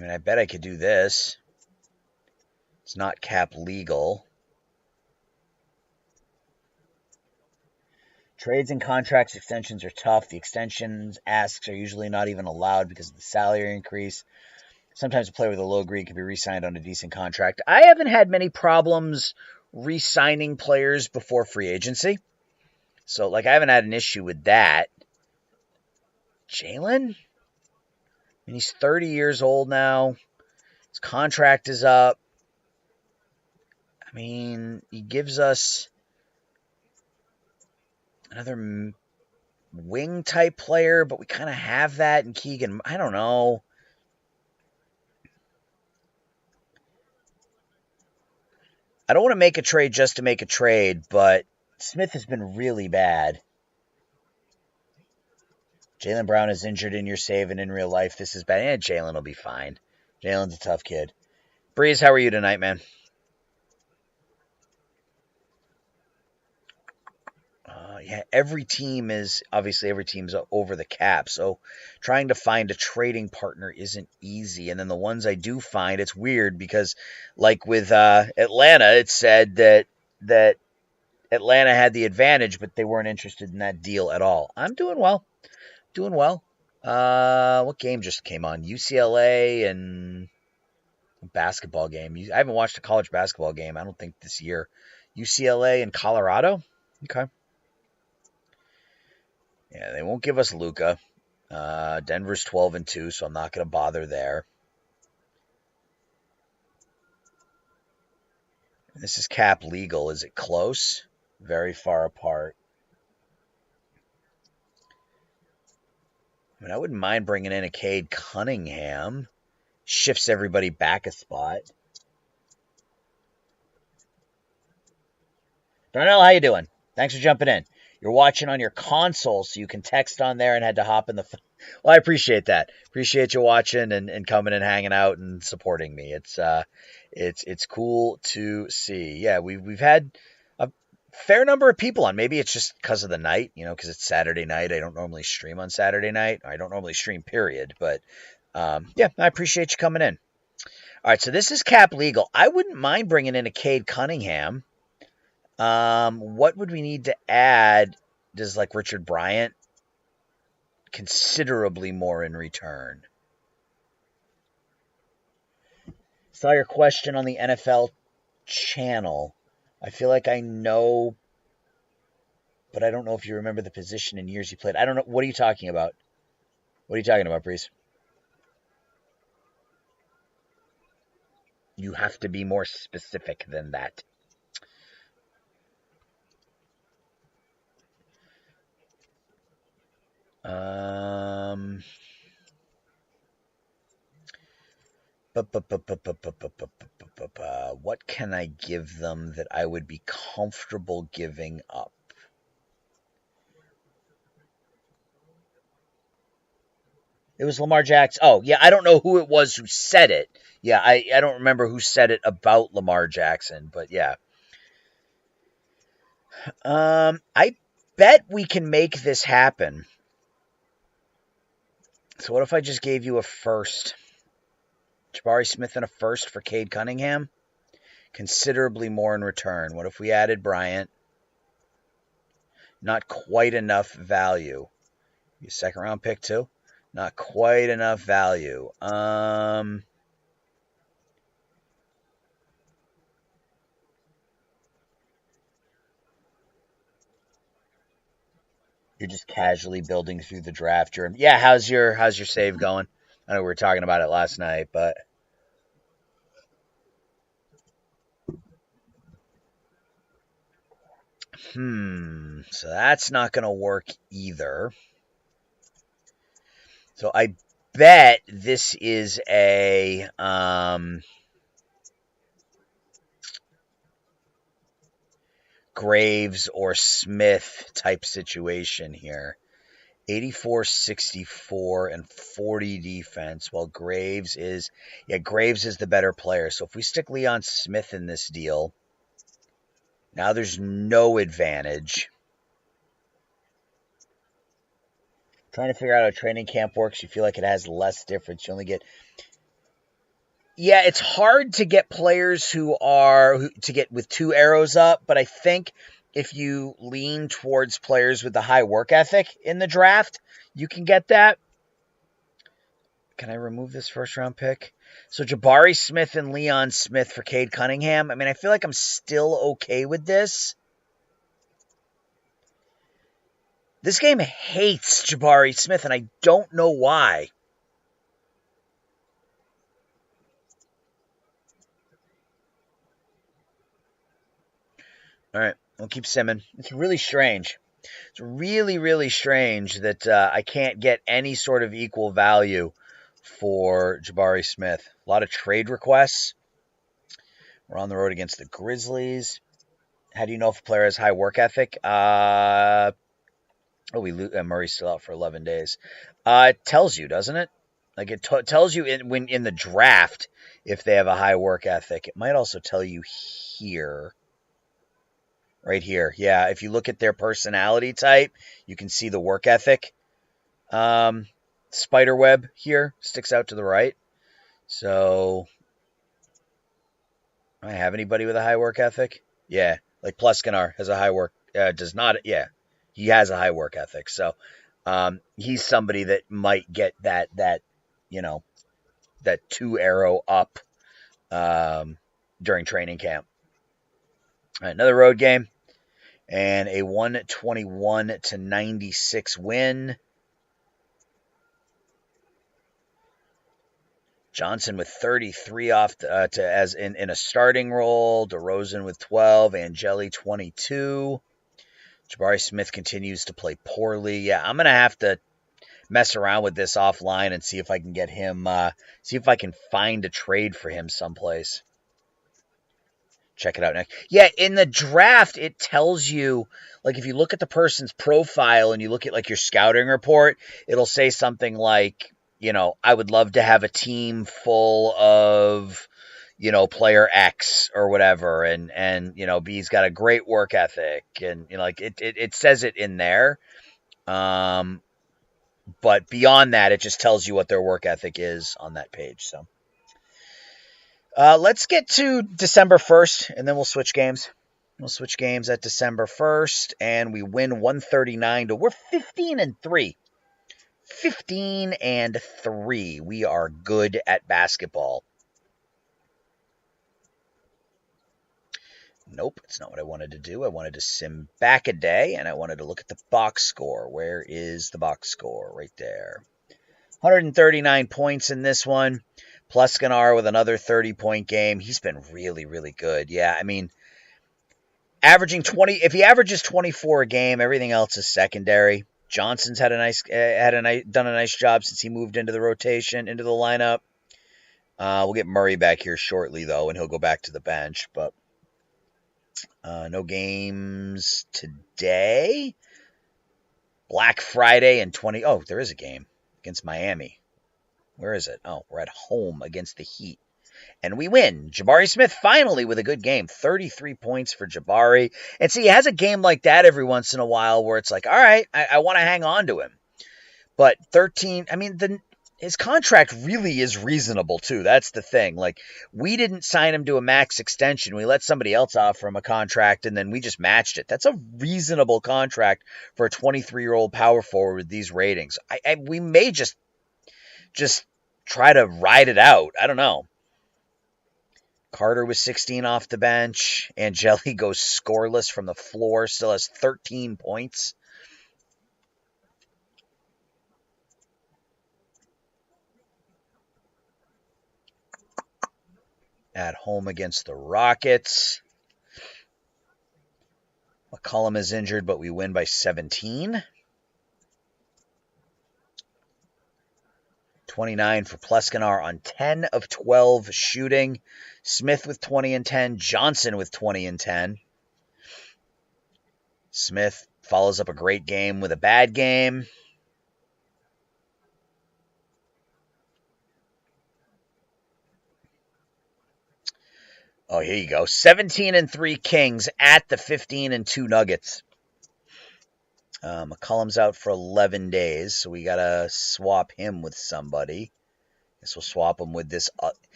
mean, I bet I could do this. It's not cap legal. Trades and contracts extensions are tough. The extensions asks are usually not even allowed because of the salary increase. Sometimes a player with a low grade can be re-signed on a decent contract. I haven't had many problems re-signing players before free agency. So, I haven't had an issue with that. Jalen? I mean, he's 30 years old now. His contract is up. I mean, he gives us another wing-type player, but we kind of have that in Keegan. I don't know. I don't want to make a trade just to make a trade, but Smith has been really bad. Jaylen Brown is injured in your save, and in real life, this is bad. Jaylen will be fine. Jaylen's a tough kid. Breeze, how are you tonight, man? Yeah, every team's over the cap, so trying to find a trading partner isn't easy. And then the ones I do find, it's weird because, like with Atlanta, it said that Atlanta had the advantage, but they weren't interested in that deal at all. I'm doing well. What game just came on? UCLA and basketball game. I haven't watched a college basketball game, I don't think, this year. UCLA and Colorado? Okay. Yeah, they won't give us Luka. Denver's 12-2, so I'm not going to bother there. This is cap legal. Is it close? Very far apart. I mean, I wouldn't mind bringing in a Cade Cunningham. Shifts everybody back a spot. Darnell, how you doing? Thanks for jumping in. You're watching on your console, so you can text on there and had to hop in the... Well, I appreciate that. Appreciate you watching and coming and hanging out and supporting me. It's cool to see. Yeah, we've had a fair number of people on. Maybe it's just because of the night, because it's Saturday night. I don't normally stream on Saturday night. I don't normally stream, period. But, yeah, I appreciate you coming in. All right, so this is cap legal. I wouldn't mind bringing in a Cade Cunningham. What would we need to add? Does Richard Bryant considerably more in return? Saw your question on the NFL channel. I feel like I know, but I don't know if you remember the position and years you played. I don't know. What are you talking about? What are you talking about, Breeze? You have to be more specific than that. What can I give them that I would be comfortable giving up? It was Lamar Jackson. Oh, yeah, I don't know who it was who said it. Yeah, I don't remember who said it about Lamar Jackson, but yeah. I bet we can make this happen. So what if I just gave you a first? Jabari Smith and a first for Cade Cunningham? Considerably more in return. What if we added Bryant? Not quite enough value. Your second round pick too? Not quite enough value. You're just casually building through the draft. Yeah. How's your save going? I know we were talking about it last night, but so that's not going to work either. So I bet this is a Graves or Smith type situation here. 84, 64, and 40 defense, while Graves is the better player. So if we stick Leon Smith in this deal, now there's no advantage. Trying to figure out how training camp works, you feel like it has less difference. You only get it's hard to get players to get with 2 arrows up, but I think if you lean towards players with the high work ethic in the draft, you can get that. Can I remove this first round pick? So Jabari Smith and Leon Smith for Cade Cunningham. I mean, I feel like I'm still okay with this. This game hates Jabari Smith, and I don't know why. All right, we'll keep simming. It's really strange. It's really, really strange that I can't get any sort of equal value for Jabari Smith. A lot of trade requests. We're on the road against the Grizzlies. How do you know if a player has high work ethic? Murray's still out for 11 days. It tells you, doesn't it? Like it tells you in the draft if they have a high work ethic. It might also tell you here. Right here. Yeah, if you look at their personality type, you can see the work ethic. Spiderweb here sticks out to the right. So, do I have anybody with a high work ethic? Yeah, like Pleskanar has a high work, does not, yeah, he has a high work ethic. So, he's somebody that might get that 2 arrow up, during training camp. All right, another road game. And a 121-96 win. Johnson with 33 off as in a starting role. DeRozan with 12. Angeli 22. Jabari Smith continues to play poorly. Yeah, I'm gonna have to mess around with this offline and see if I can get him. See if I can find a trade for him someplace. Check it out next. Yeah, in the draft, it tells you, like, if you look at the person's profile and you look at, like, your scouting report, it'll say something like, I would love to have a team full of, player X or whatever, and B's got a great work ethic, and, like, it says it in there. But beyond that, it just tells you what their work ethic is on that page, so. Let's get to December 1st, and then we'll switch games. We'll switch games at December 1st, and we win 139 to we're 15-3. 15-3. We are good at basketball. Nope, it's not what I wanted to do. I wanted to sim back a day, and I wanted to look at the box score. Where is the box score? Right there. 139 points in this one. Pleskanar with another 30-point game. He's been really, really good. Yeah, I mean, averaging 20. If he averages 24 a game, everything else is secondary. Johnson's done a nice job since he moved into the rotation, into the lineup. We'll get Murray back here shortly, though, and he'll go back to the bench. But no games today. Black Friday and 20. Oh, there is a game against Miami. Where is it? Oh, we're at home against the Heat. and we win. Jabari Smith finally with a good game. 33 points for Jabari. And see, he has a game like that every once in a while where it's like, all right, I want to hang on to him. But 13, I mean, his contract really is reasonable, too. That's the thing. Like, we didn't sign him to a max extension. We let somebody else offer him a contract, and then we just matched it. That's a reasonable contract for a 23-year-old power forward with these ratings. We may just try to ride it out. I don't know. Carter was 16 off the bench. Angeli goes scoreless from the floor, still has 13 points. At home against the Rockets. McCollum is injured, but we win by 17. 29 for Pleskanar on 10 of 12 shooting. Smith with 20 and 10. Johnson with 20 and 10. Smith follows up a great game with a bad game. Oh, here you go. 17 and 3 Kings at the 15 and 2 Nuggets. McCollum's out for 11 days, so we got to swap him with somebody. Guess we'll swap him with this.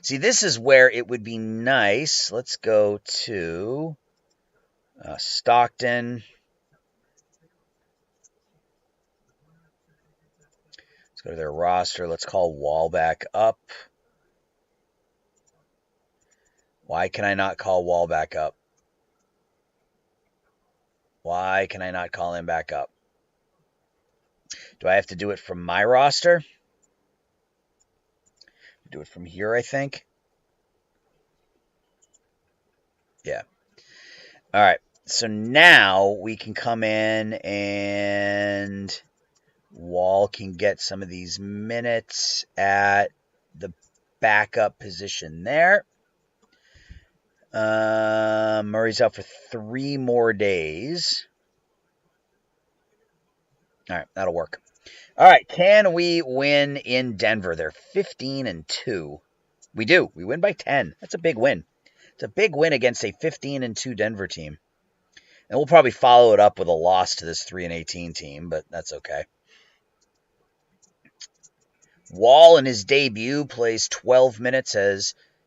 See, this is where it would be nice. Let's go to Stockton. Let's go to their roster. Let's call Wall back up. Why can I not call Wall back up? Why can I not call him back up? Do I have to do it from my roster? Do it from here, I think. Yeah. All right. So now we can come in and Wall can get some of these minutes at the backup position there. Murray's out for 3 more days. All right, that'll work. All right, can we win in Denver? They're 15 and 2. We do. We win by 10. That's a big win. It's a big win against a 15 and 2 Denver team. And we'll probably follow it up with a loss to this 3 and 18 team, but that's okay. Wall in his debut plays 12 minutes,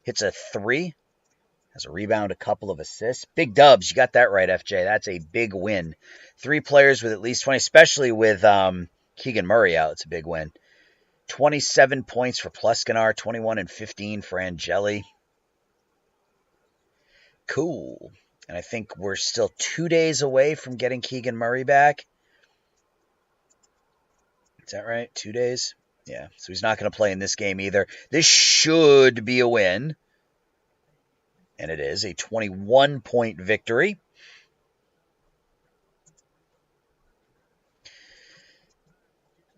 hits a 3. Has a rebound, a couple of assists. Big dubs. You got that right, FJ. That's a big win. 3 players with at least 20, especially with Keegan Murray out. It's a big win. 27 points for Pleskanar, 21 and 15 for Angeli. Cool. And I think we're still 2 days away from getting Keegan Murray back. Is that right? 2 days? Yeah. So he's not going to play in this game either. This should be a win. And it is a 21-point victory.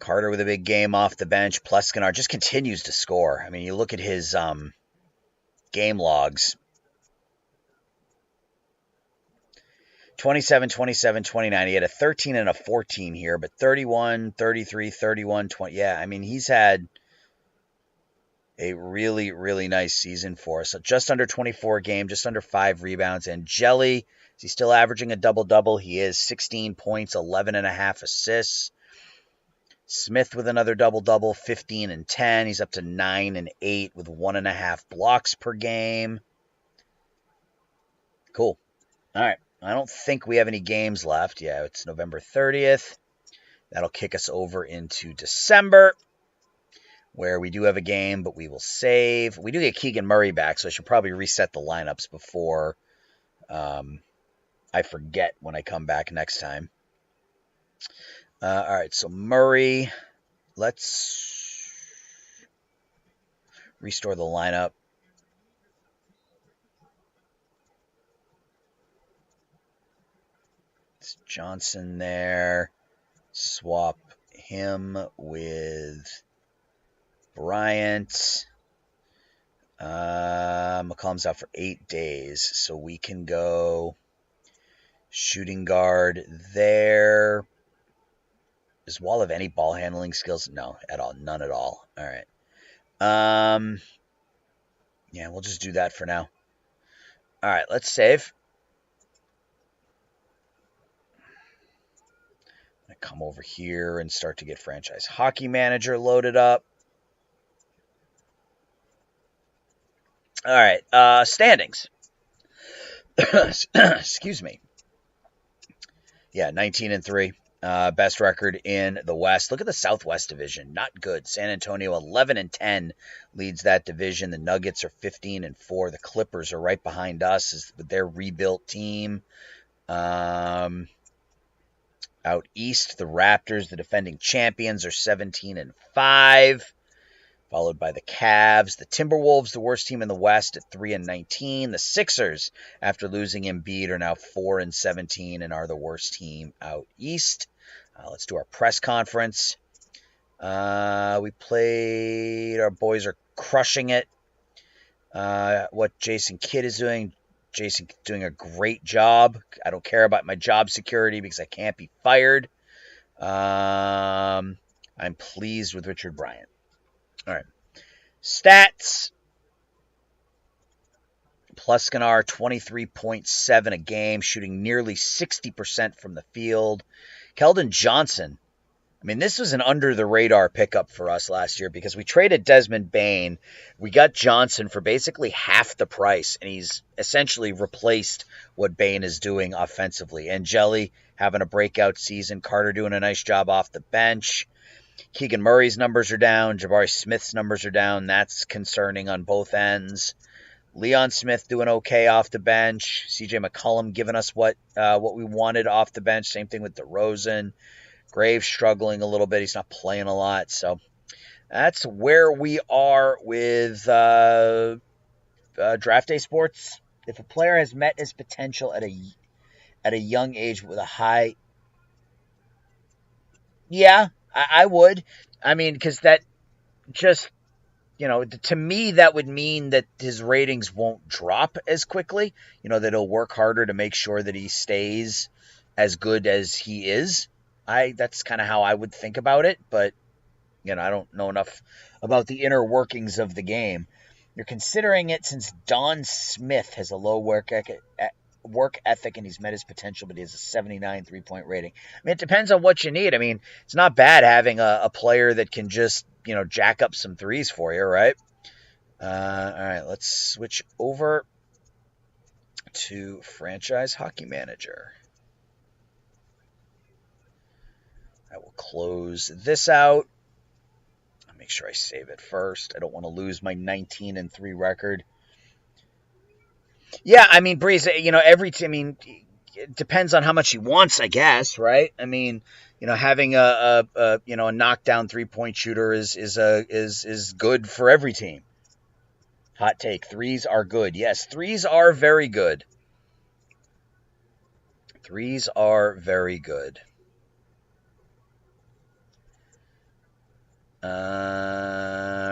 Carter with a big game off the bench. Pleskanar just continues to score. I mean, you look at his game logs. 27, 27, 29. He had a 13 and a 14 here, but 31, 33, 31, 20. Yeah, I mean, he's had a really, really nice season for us. So just under 24 games, just under 5 rebounds. And Jelly, is he still averaging a double-double? He is 16 points, 11 and a half assists. Smith with another double-double, 15 and 10. He's up to 9 and 8 with 1.5 blocks per game. Cool. All right. I don't think we have any games left. Yeah, it's November 30th. That'll kick us over into December, where we do have a game, but we will save. We do get Keegan Murray back, so I should probably reset the lineups before I forget when I come back next time. All right, so Murray, let's restore the lineup. It's Johnson there. Swap him with Bryant. McCollum's out for 8 days, so we can go shooting guard there. Does Wall have any ball handling skills? No, at all. None at all. All right. Yeah, we'll just do that for now. All right, let's save. I come over here and start to get Franchise Hockey Manager loaded up. All right, standings. Excuse me. Yeah, 19-3. Best record in the West. Look at the Southwest Division. Not good. San Antonio 11-10 leads that division. The Nuggets are 15-4. The Clippers are right behind us with their rebuilt team. Out east, the Raptors, the defending champions, are 17-5. Followed by the Cavs. The Timberwolves, the worst team in the West, at 3-19. The Sixers, after losing Embiid, are now 4-17 and are the worst team out east. Let's do our press conference. We played. Our boys are crushing it. What Jason Kidd is doing. Jason doing a great job. I don't care about my job security because I can't be fired. I'm pleased with Richard Bryant. All right. Stats. Pluskanar, 23.7 a game, shooting nearly 60% from the field. Keldon Johnson. I mean, this was an under-the-radar pickup for us last year because we traded Desmond Bane. We got Johnson for basically half the price, and he's essentially replaced what Bane is doing offensively. Angeli having a breakout season. Carter doing a nice job off the bench. Keegan Murray's numbers are down. Jabari Smith's numbers are down. That's concerning on both ends. Leon Smith doing okay off the bench. CJ McCollum giving us what we wanted off the bench. Same thing with DeRozan. Graves struggling a little bit. He's not playing a lot. So that's where we are with draft day sports. If a player has met his potential at a young age with a high... Yeah, I would. I mean, because that just... to me, that would mean that his ratings won't drop as quickly. That he'll work harder to make sure that he stays as good as he is. That's kind of how I would think about it, but, I don't know enough about the inner workings of the game. You're considering it since Don Smith has a low work ethic and he's met his potential, but he has a 79 three-point rating. I mean, it depends on what you need. I mean, it's not bad having a player that can just, jack up some threes for you, right? All right, let's switch over to Franchise Hockey Manager. I will close this out. I'll make sure I save it first. I don't want to lose my 19-3 record. Yeah, I mean, Breeze, it depends on how much he wants, I guess, right? I mean, having a knockdown 3-point shooter is good for every team. Hot take. Threes are good. Yes, threes are very good. Threes are very good. All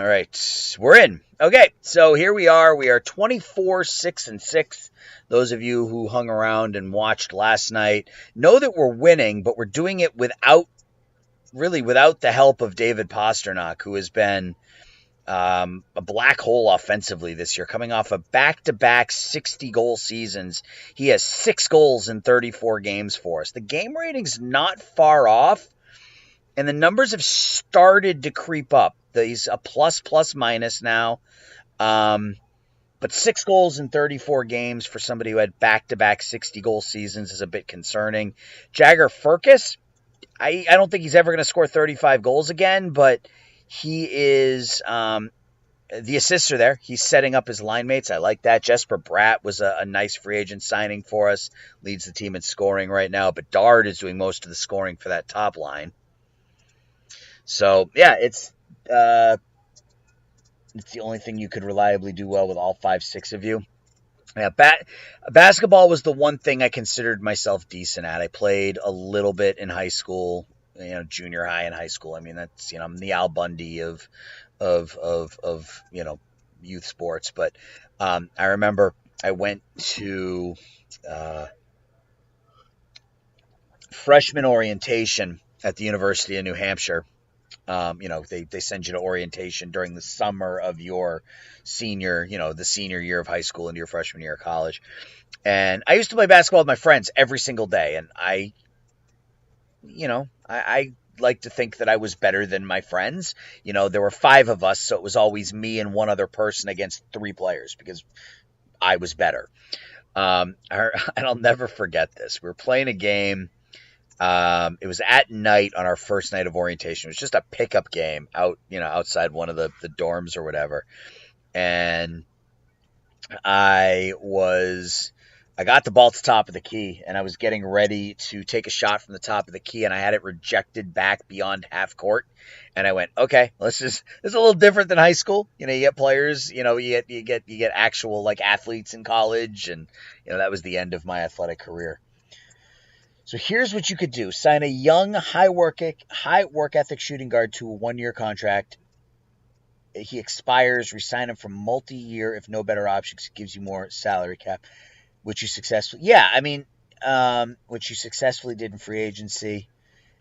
right, we're in. Okay, so here we are. We are 24-6-6. Those of you who hung around and watched last night know that we're winning, but we're doing it without the help of David Pastrnak, who has been a black hole offensively this year, coming off of back-to-back 60-goal seasons. He has 6 goals in 34 games for us. The game rating's not far off, and the numbers have started to creep up. He's a plus-minus now. But 6 goals in 34 games for somebody who had back-to-back 60-goal seasons is a bit concerning. Jagger Firkus, I don't think he's ever going to score 35 goals again, but he is the assists are there. He's setting up his line mates. I like that. Jesper Bratt was a nice free agent signing for us. Leads the team in scoring right now. But Dard is doing most of the scoring for that top line. So, yeah, it's the only thing you could reliably do well with all 5-6 of you. Yeah, basketball was the one thing I considered myself decent at. I played a little bit in high school, junior high and high school. I mean, that's, I'm the Al Bundy of youth sports. But I remember I went to freshman orientation at the University of New Hampshire. They send you to orientation during the summer of your senior, the senior year of high school into your freshman year of college. And I used to play basketball with my friends every single day. And I like to think that I was better than my friends. There were 5 of us, so it was always me and one other person against 3 players because I was better. And I'll never forget this. We were playing a game. It was at night on our first night of orientation. It was just a pickup game outside one of the dorms or whatever. And I got the ball to the top of the key, and I was getting ready to take a shot from the top of the key, and I had it rejected back beyond half court. And I went, okay, this is a little different than high school. You get players, you get actual like athletes in college, and that was the end of my athletic career. So here's what you could do: sign a young, high work ethic shooting guard to a 1-year contract. He expires. Resign him for multi-year if no better options. Gives you more salary cap. Which you successfully did in free agency.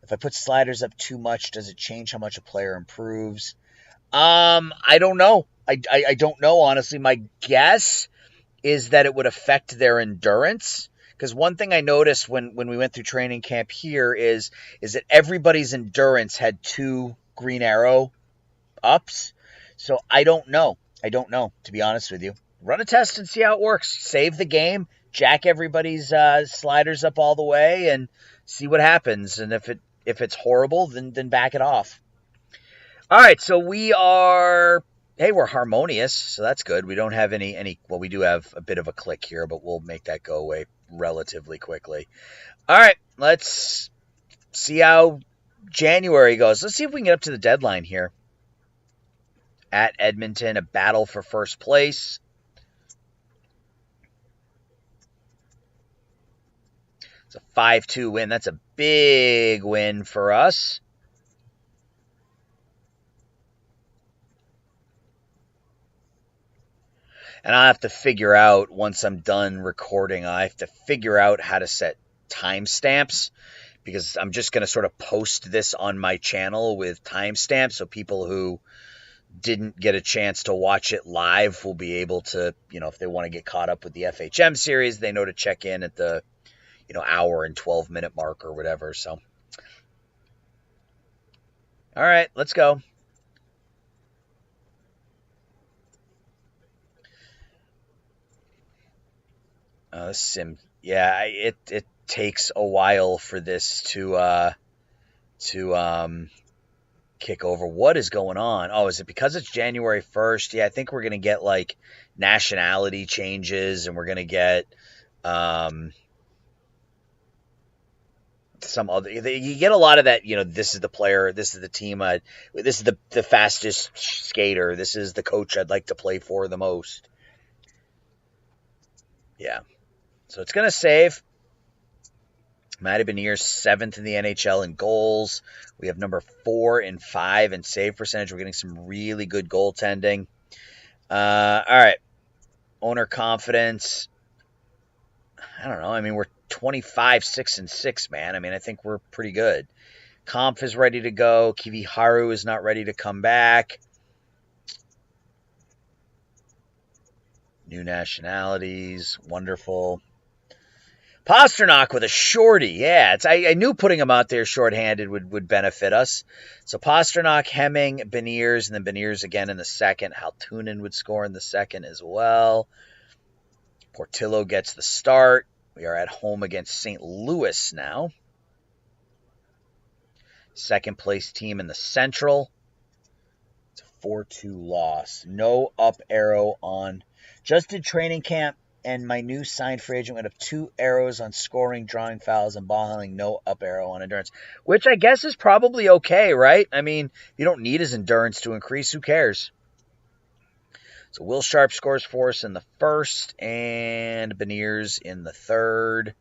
If I put sliders up too much, does it change how much a player improves? I don't know. I don't know, honestly. My guess is that it would affect their endurance. Because one thing I noticed when we went through training camp here is that everybody's endurance had 2 green arrow ups. So I don't know, to be honest with you. Run a test and see how it works. Save the game, jack everybody's sliders up all the way, and see what happens. And if it's horrible, then back it off. All right, so we're harmonious, so that's good. We don't have any. Well, we do have a bit of a click here, but we'll make that go away relatively quickly. All right, let's see how January goes. Let's see if we can get up to the deadline here. At Edmonton, a battle for first place. It's a 5-2 win. That's a big win for us. And I have to figure out, once I'm done recording, I have to figure out how to set timestamps, because I'm just going to sort of post this on my channel with timestamps, so people who didn't get a chance to watch it live will be able to, if they want to get caught up with the FHM series, they know to check in at the hour and 12-minute mark or whatever. So, all right, let's go. It takes a while for this to kick over. What is going on? Oh, is it because it's January 1st? Yeah, I think we're going to get like nationality changes, and we're going to get some other. You get a lot of that. This is the player. This is the team. This is the fastest skater. This is the coach I'd like to play for the most. Yeah. So it's going to save. Matty Beniers 7th in the NHL in goals. We have number 4 and 5 in save percentage. We're getting some really good goaltending. All right. Owner confidence. I don't know. I mean, we're 25, 6 and 6, man. I mean, I think we're pretty good. Kampf is ready to go. Kiviharu is not ready to come back. New nationalities. Wonderful. Pastrnak with a shorty. Yeah, I knew putting him out there shorthanded would benefit us. So Pastrnak, Hemming, Beniers, and then Beniers again in the second. Haltunen would score in the second as well. Portillo gets the start. We are at home against St. Louis now. Second place team in the Central. It's a 4-2 loss. No up arrow on. Just did training camp, and my new signed free agent went up 2 arrows on scoring, drawing fouls, and ball handling. No up arrow on endurance, which I guess is probably okay, right? I mean, you don't need his endurance to increase. Who cares? So Will Sharp scores for us in the first, and Beniers in the third.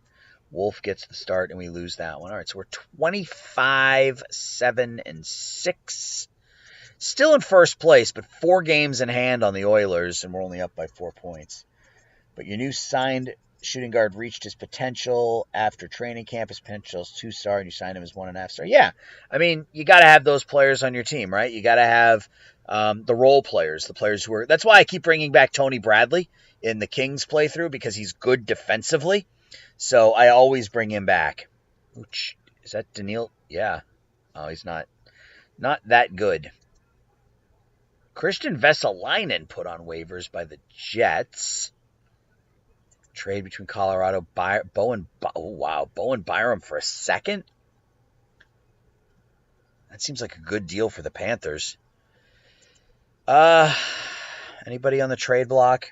Wolf gets the start, and we lose that one. All right, so we're 25, 7, and 6. Still in first place, but 4 games in hand on the Oilers, and we're only up by 4 points. But your new signed shooting guard reached his potential after training camp. His potential is 2-star, and you signed him as 1.5-star. Yeah, I mean, you got to have those players on your team, right? You got to have the role players, the players who are. That's why I keep bringing back Tony Bradley in the Kings playthrough, because he's good defensively. So I always bring him back. Ooch, is that Daniil? Yeah. Oh, he's not that good. Christian Vesalainen put on waivers by the Jets. Trade between Colorado, Bowen Byram for a second? That seems like a good deal for the Panthers. Anybody on the trade block?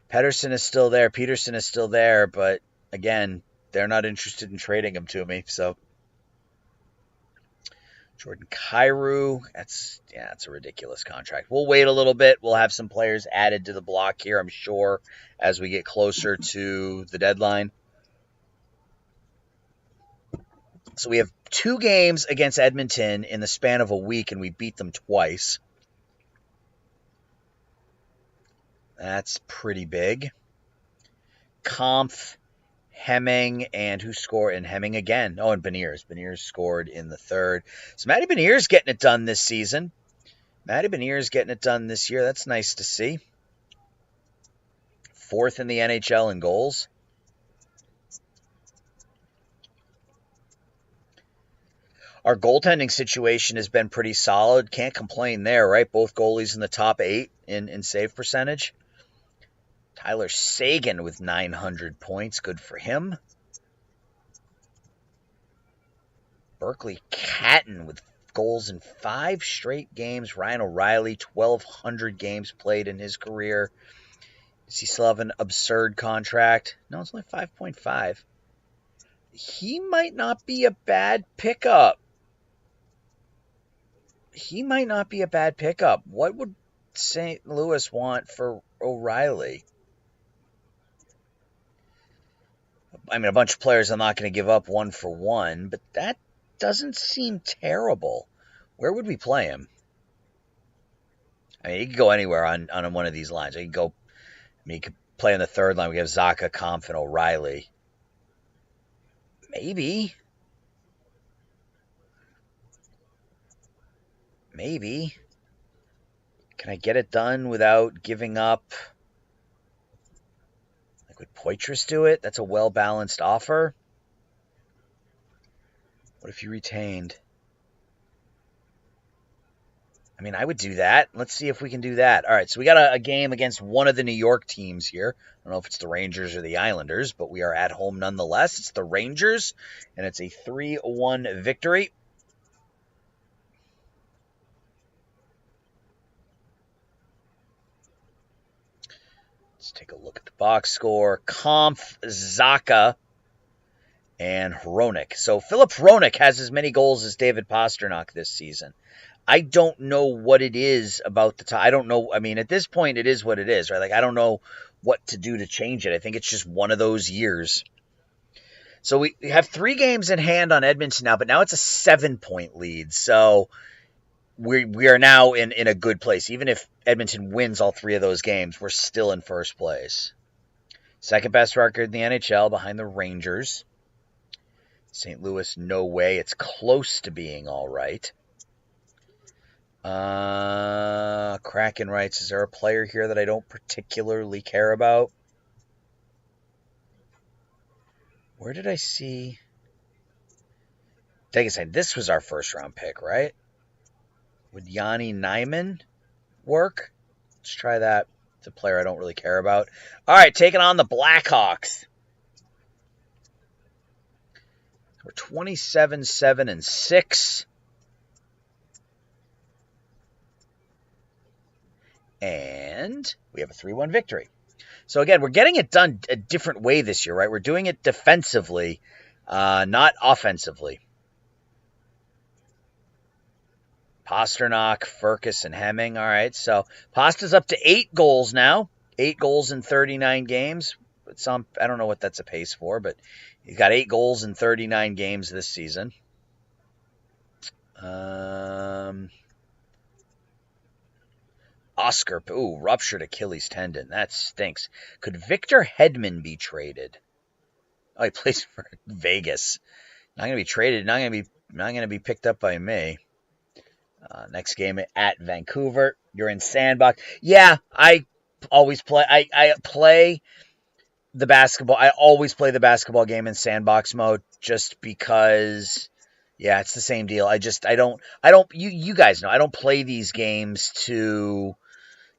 Peterson is still there, but again, they're not interested in trading him to me, so Jordan Kyrou, that's a ridiculous contract. We'll wait a little bit. We'll have some players added to the block here, I'm sure, as we get closer to the deadline. So we have 2 games against Edmonton in the span of a week, and we beat them twice. That's pretty big. Kampf, Hemming, and who scored? And Hemming again. Oh, and Beniers. Beniers scored in the third. So Matty Beniers getting it done this season. Matty Beniers getting it done this year. That's nice to see. 4th in the NHL in goals. Our goaltending situation has been pretty solid. Can't complain there, right? Both goalies in the top 8 in save percentage. Tyler Seguin with 900 points. Good for him. Berkeley Catton with goals in 5 straight games. Ryan O'Reilly, 1,200 games played in his career. Does he still have an absurd contract? No, it's only 5.5. He might not be a bad pickup. What would St. Louis want for O'Reilly? I mean, a bunch of players I'm not going to give up 1 for 1, but that doesn't seem terrible. Where would we play him? I mean, he could go anywhere on one of these lines. He could play on the third line. We have Zacha, Kampf, and O'Reilly. Maybe. Can I get it done without giving up? Like, would Poitras do it? That's a well-balanced offer. What if you retained? I mean, I would do that. Let's see if we can do that. All right, so we got a game against one of the New York teams here. I don't know if it's the Rangers or the Islanders, but we are at home nonetheless. It's the Rangers, and it's a 3-1 victory. Let's take a look at the box score. Kampf, Zacha, and Hronek. So Philip Hronek has as many goals as David Pastrnak this season. I don't know what it is about the top. I don't know. I mean, at this point, it is what it is, right? Like, I don't know what to do to change it. I think it's just one of those years. So we have 3 games in hand on Edmonton now, but now it's a 7-point lead. So we are now in a good place. Even if Edmonton wins all 3 of those games, we're still in first place. Second best record in the NHL behind the Rangers. St. Louis, no way. It's close to being all right. Kraken writes, is there a player here that I don't particularly care about? Where did I see? Take a second. This was our first round pick, right? Would Yanni Nyman work? Let's try that. It's a player I don't really care about. All right, taking on the Blackhawks. We're 27-7-6. And we have a 3-1 victory. So again, we're getting it done a different way this year, right? We're doing it defensively, not offensively. Pastrnak, Furcus, and Hemming. All right, so Pasta's up to 8 goals now. 8 goals in 39 games. I don't know what that's a pace for, but he's got 8 goals in 39 games this season. Oscar, ooh, ruptured Achilles tendon. That stinks. Could Victor Hedman be traded? Oh, he plays for Vegas. Not going to be traded. Not going to be picked up by me. Next game at Vancouver. You're in Sandbox. Yeah, I always play. I play the basketball. I always play the basketball game in Sandbox mode just because. Yeah, it's the same deal. I don't. You guys know I don't play these games to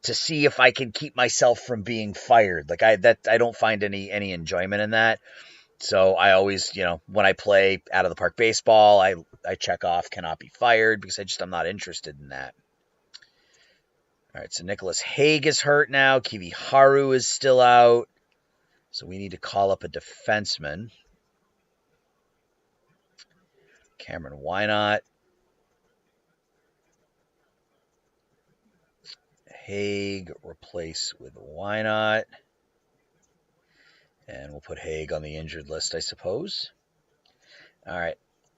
see if I can keep myself from being fired. Like I don't find any enjoyment in that. So I always, when I play out of the park baseball, I check off cannot be fired because I'm not interested in that. All right, so Nicholas Hague is hurt now. Kiwi Haru is still out. So we need to call up a defenseman. Cameron Wynot. Hague replace with Wynot. And we'll put Hague on the injured list, I suppose. All right.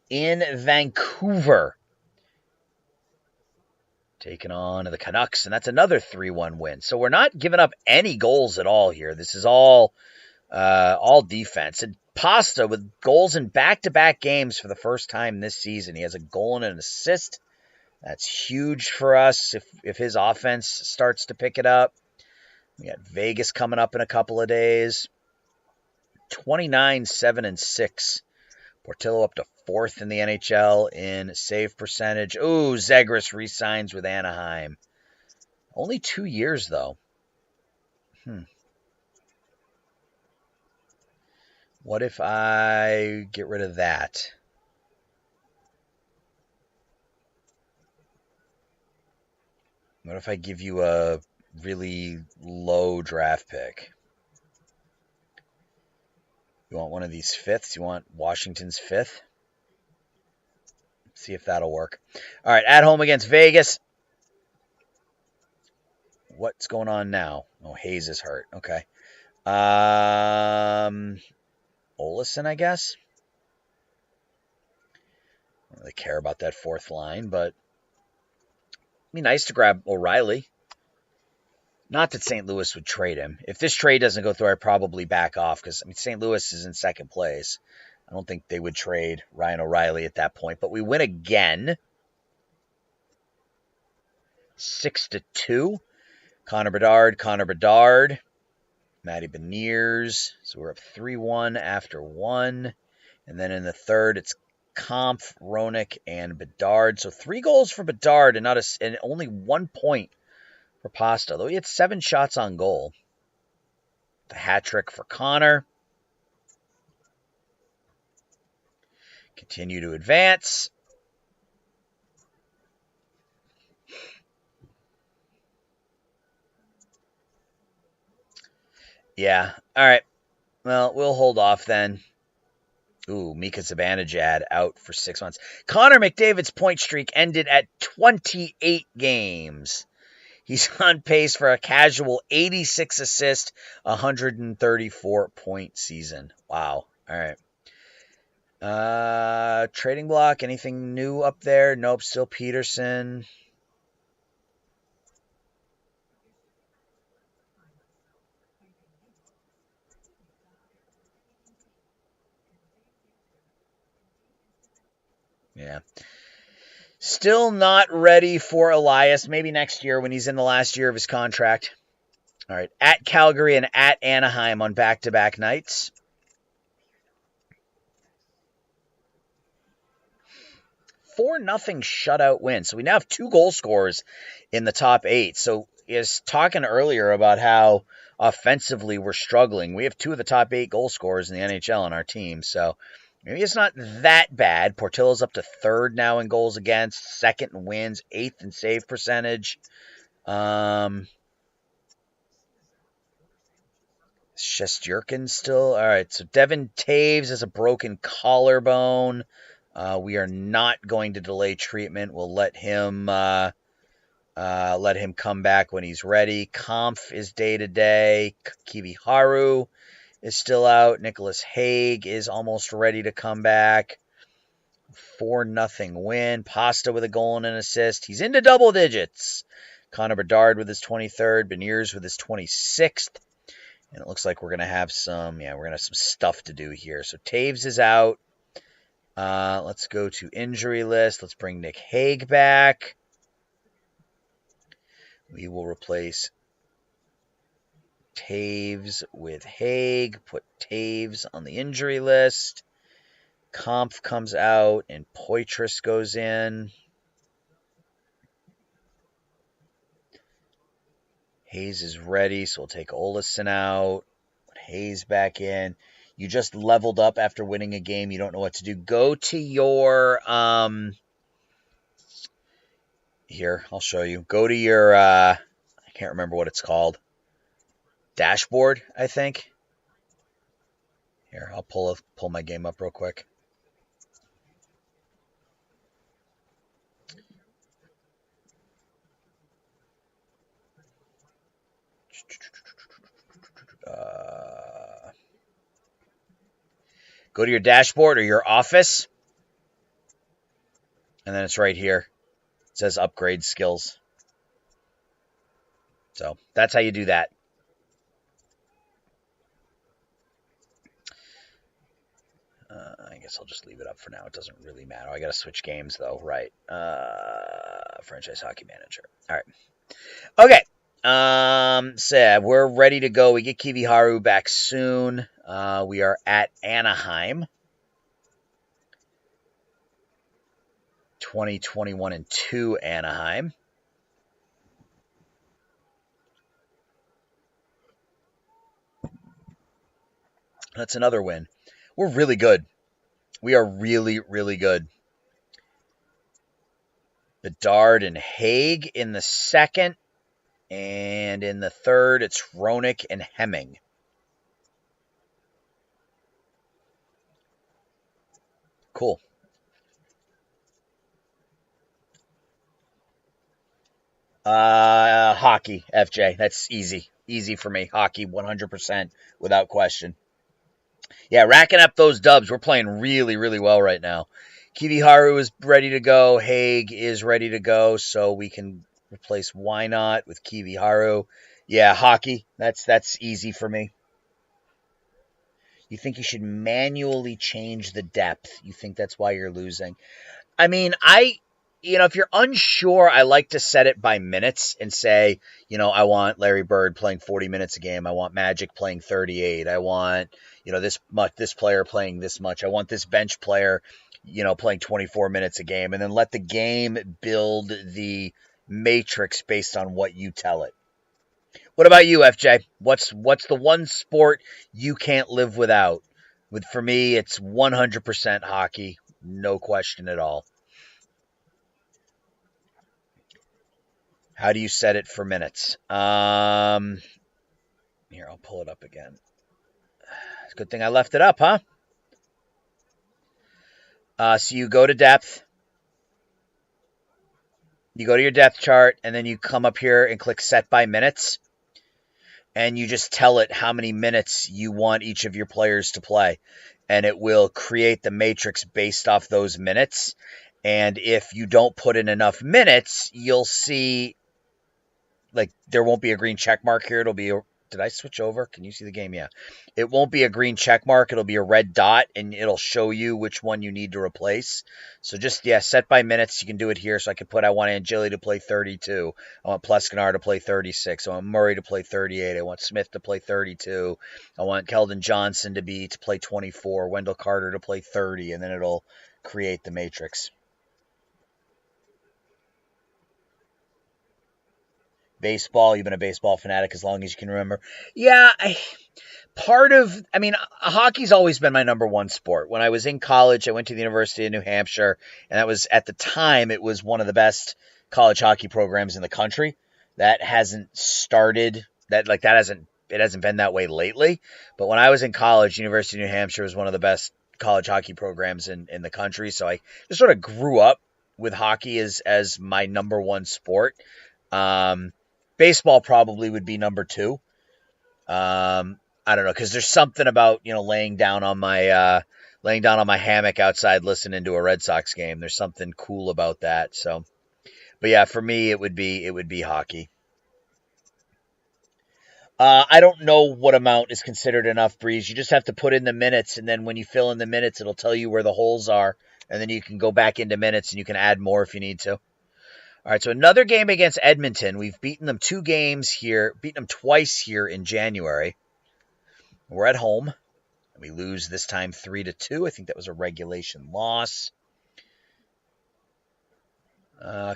In Vancouver, taking on the Canucks, and that's another 3-1 win. So we're not giving up any goals at all here. This is all defense. And Pasta with goals in back-to-back games for the first time this season. He has a goal and an assist. That's huge for us if his offense starts to pick it up. We got Vegas coming up in a couple of days. 29, 7, and 6. Portillo up to 4th in the NHL in save percentage. Ooh, Zegras re-signs with Anaheim. Only 2 years, though. What if I get rid of that? What if I give you a really low draft pick? You want one of these 5ths? You want Washington's 5th? See if that'll work. All right, at home against Vegas. What's going on now? Oh, Hayes is hurt. Okay. Olesen, I guess. I don't really care about that 4th line, but it'd be nice to grab O'Reilly. Not that St. Louis would trade him. If this trade doesn't go through, I'd probably back off because St. Louis is in 2nd place. I don't think they would trade Ryan O'Reilly at that point. But we win again. 6-2. Connor Bedard. Matty Beniers. So we're up 3-1 after 1. And then in the third, it's Kampf, Roenick, and Bedard. So 3 goals for Bedard and only 1 point for Pasta, though he had 7 shots on goal. The hat trick for Connor. Continue to advance. Yeah, all right. Well, we'll hold off then. Ooh, Mika Zibanejad out for 6 months. Connor McDavid's point streak ended at 28 games. He's on pace for a casual 86 assist, 134 point season. Wow. All right. Trading block, anything new up there? Nope, still Peterson. Yeah. Still not ready for Elias. Maybe next year when he's in the last year of his contract. All right. At Calgary and at Anaheim on back-to-back nights. 4-0 shutout win. So we now have 2 goal scorers in the top 8. So is talking earlier about how offensively we're struggling. We have 2 of the top 8 goal scorers in the NHL on our team. So maybe it's not that bad. Portillo's up to 3rd now in goals against, 2nd in wins, 8th in save percentage. Shesterkin still. All right, so Devin Taves has a broken collarbone. We are not going to delay treatment. We'll let him come back when he's ready. Kampf is day-to-day. Kiwi Haru is still out. Nicholas Hague is almost ready to come back. 4-0 win. Pasta with a goal and an assist. He's into double digits. Connor Bedard with his 23rd. Beniers with his 26th. And it looks like we're going to have some stuff to do here. So Taves is out. Let's go to injury list. Let's bring Nick Hague back. We will replace Taves with Hague. Put Taves on the injury list. Kampf comes out and Poitras goes in. Hayes is ready, so we'll take Olesen out. Put Hayes back in. You just leveled up after winning a game. You don't know what to do. Go to your here, I'll show you. Go to your I can't remember what it's called. Dashboard, I think. Here, I'll pull my game up real quick. Go to your dashboard or your office, and then it's right here. It says upgrade skills. So that's how you do that. I guess I'll just leave it up for now. It doesn't really matter. I got to switch games, though. Right. Franchise Hockey Manager. All right. Okay. So we're ready to go. We get Kiviharu back soon. We are at Anaheim. 2021-2 Anaheim. That's another win. We're really good. We are really, really good. Bedard and Hague in the second. And in the third, it's Roenick and Hemming. Cool. Hockey, FJ. That's easy. Easy for me. Hockey, 100%, without question. Yeah, racking up those dubs. We're playing really, really well right now. Kiviharu is ready to go. Hague is ready to go, so we can replace Why Not with Kiviharu. Yeah, hockey. That's easy for me. You think you should manually change the depth. You think that's why you're losing. I mean, if you're unsure, I like to set it by minutes and say, I want Larry Bird playing 40 minutes a game. I want Magic playing 38. I want, this player playing this much. I want this bench player, playing 24 minutes a game, and then let the game build the matrix based on what you tell it. What about you, FJ? What's the one sport you can't live without? For me, it's 100% hockey. No question at all. How do you set it for minutes? Here, I'll pull it up again. It's a good thing I left it up, huh? So you go to depth. You go to your depth chart, and then you come up here and click set by minutes. And you just tell it how many minutes you want each of your players to play. And it will create the matrix based off those minutes. And if you don't put in enough minutes, you'll see, there won't be a green check mark here. It'll be did I switch over? Can you see the game? Yeah. It won't be a green check mark. It'll be a red dot, and it'll show you which one you need to replace. So just, set by minutes. You can do it here. So I want Angeli to play 32. I want Pleskanar to play 36. I want Murray to play 38. I want Smith to play 32. I want Keldon Johnson to play 24. Wendell Carter to play 30, and then it'll create the matrix. Baseball, you've been a baseball fanatic as long as you can remember. Yeah, hockey's always been my number one sport. When I was in college, I went to the University of New Hampshire, and that was, at the time, it was one of the best college hockey programs in the country. That hasn't started, it hasn't been that way lately. But when I was in college, University of New Hampshire was one of the best college hockey programs in the country. So I just sort of grew up with hockey as my number one sport. Baseball probably would be number two. I don't know, because there's something about, laying down on my hammock outside listening to a Red Sox game. There's something cool about that. So, But yeah, for me, it would be hockey. I don't know what amount is considered enough, Breeze. You just have to put in the minutes, and then when you fill in the minutes, it'll tell you where the holes are, and then you can go back into minutes and you can add more if you need to. All right, so another game against Edmonton. We've beaten them 2 games here, beaten them twice here in January. We're at home. We lose this time 3-2. I think that was a regulation loss.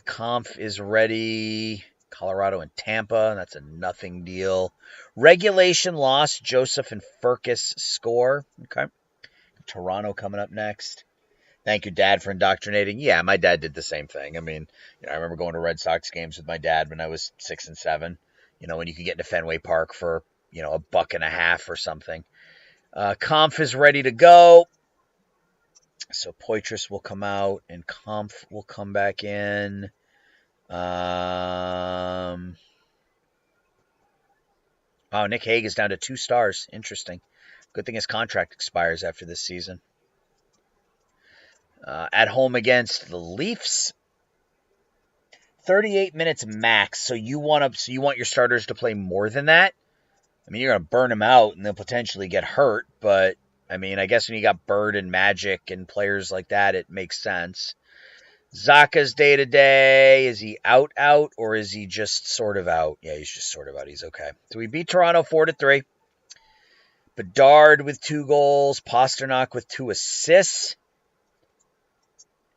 Conf is ready. Colorado and Tampa. That's a nothing deal. Regulation loss. Joseph and Furcus score. Okay. Toronto coming up next. Thank you, Dad, for indoctrinating. Yeah, my dad did the same thing. I mean, I remember going to Red Sox games with my dad when I was 6 and 7. When you could get into Fenway Park for, $1.50 or something. Conf is ready to go. So Poitras will come out and Conf will come back in. Oh, Nick Hague is down to 2 stars. Interesting. Good thing his contract expires after this season. At home against the Leafs. 38 minutes max. So you want your starters to play more than that? I mean, you're going to burn them out and they'll potentially get hurt, but I mean, I guess when you got Bird and Magic and players like that, it makes sense. Zaka's day-to-day, is he out, or is he just sort of out? Yeah, he's just sort of out. He's okay. So we beat Toronto 4-3. Bedard with 2 goals. Pasternak with 2 assists.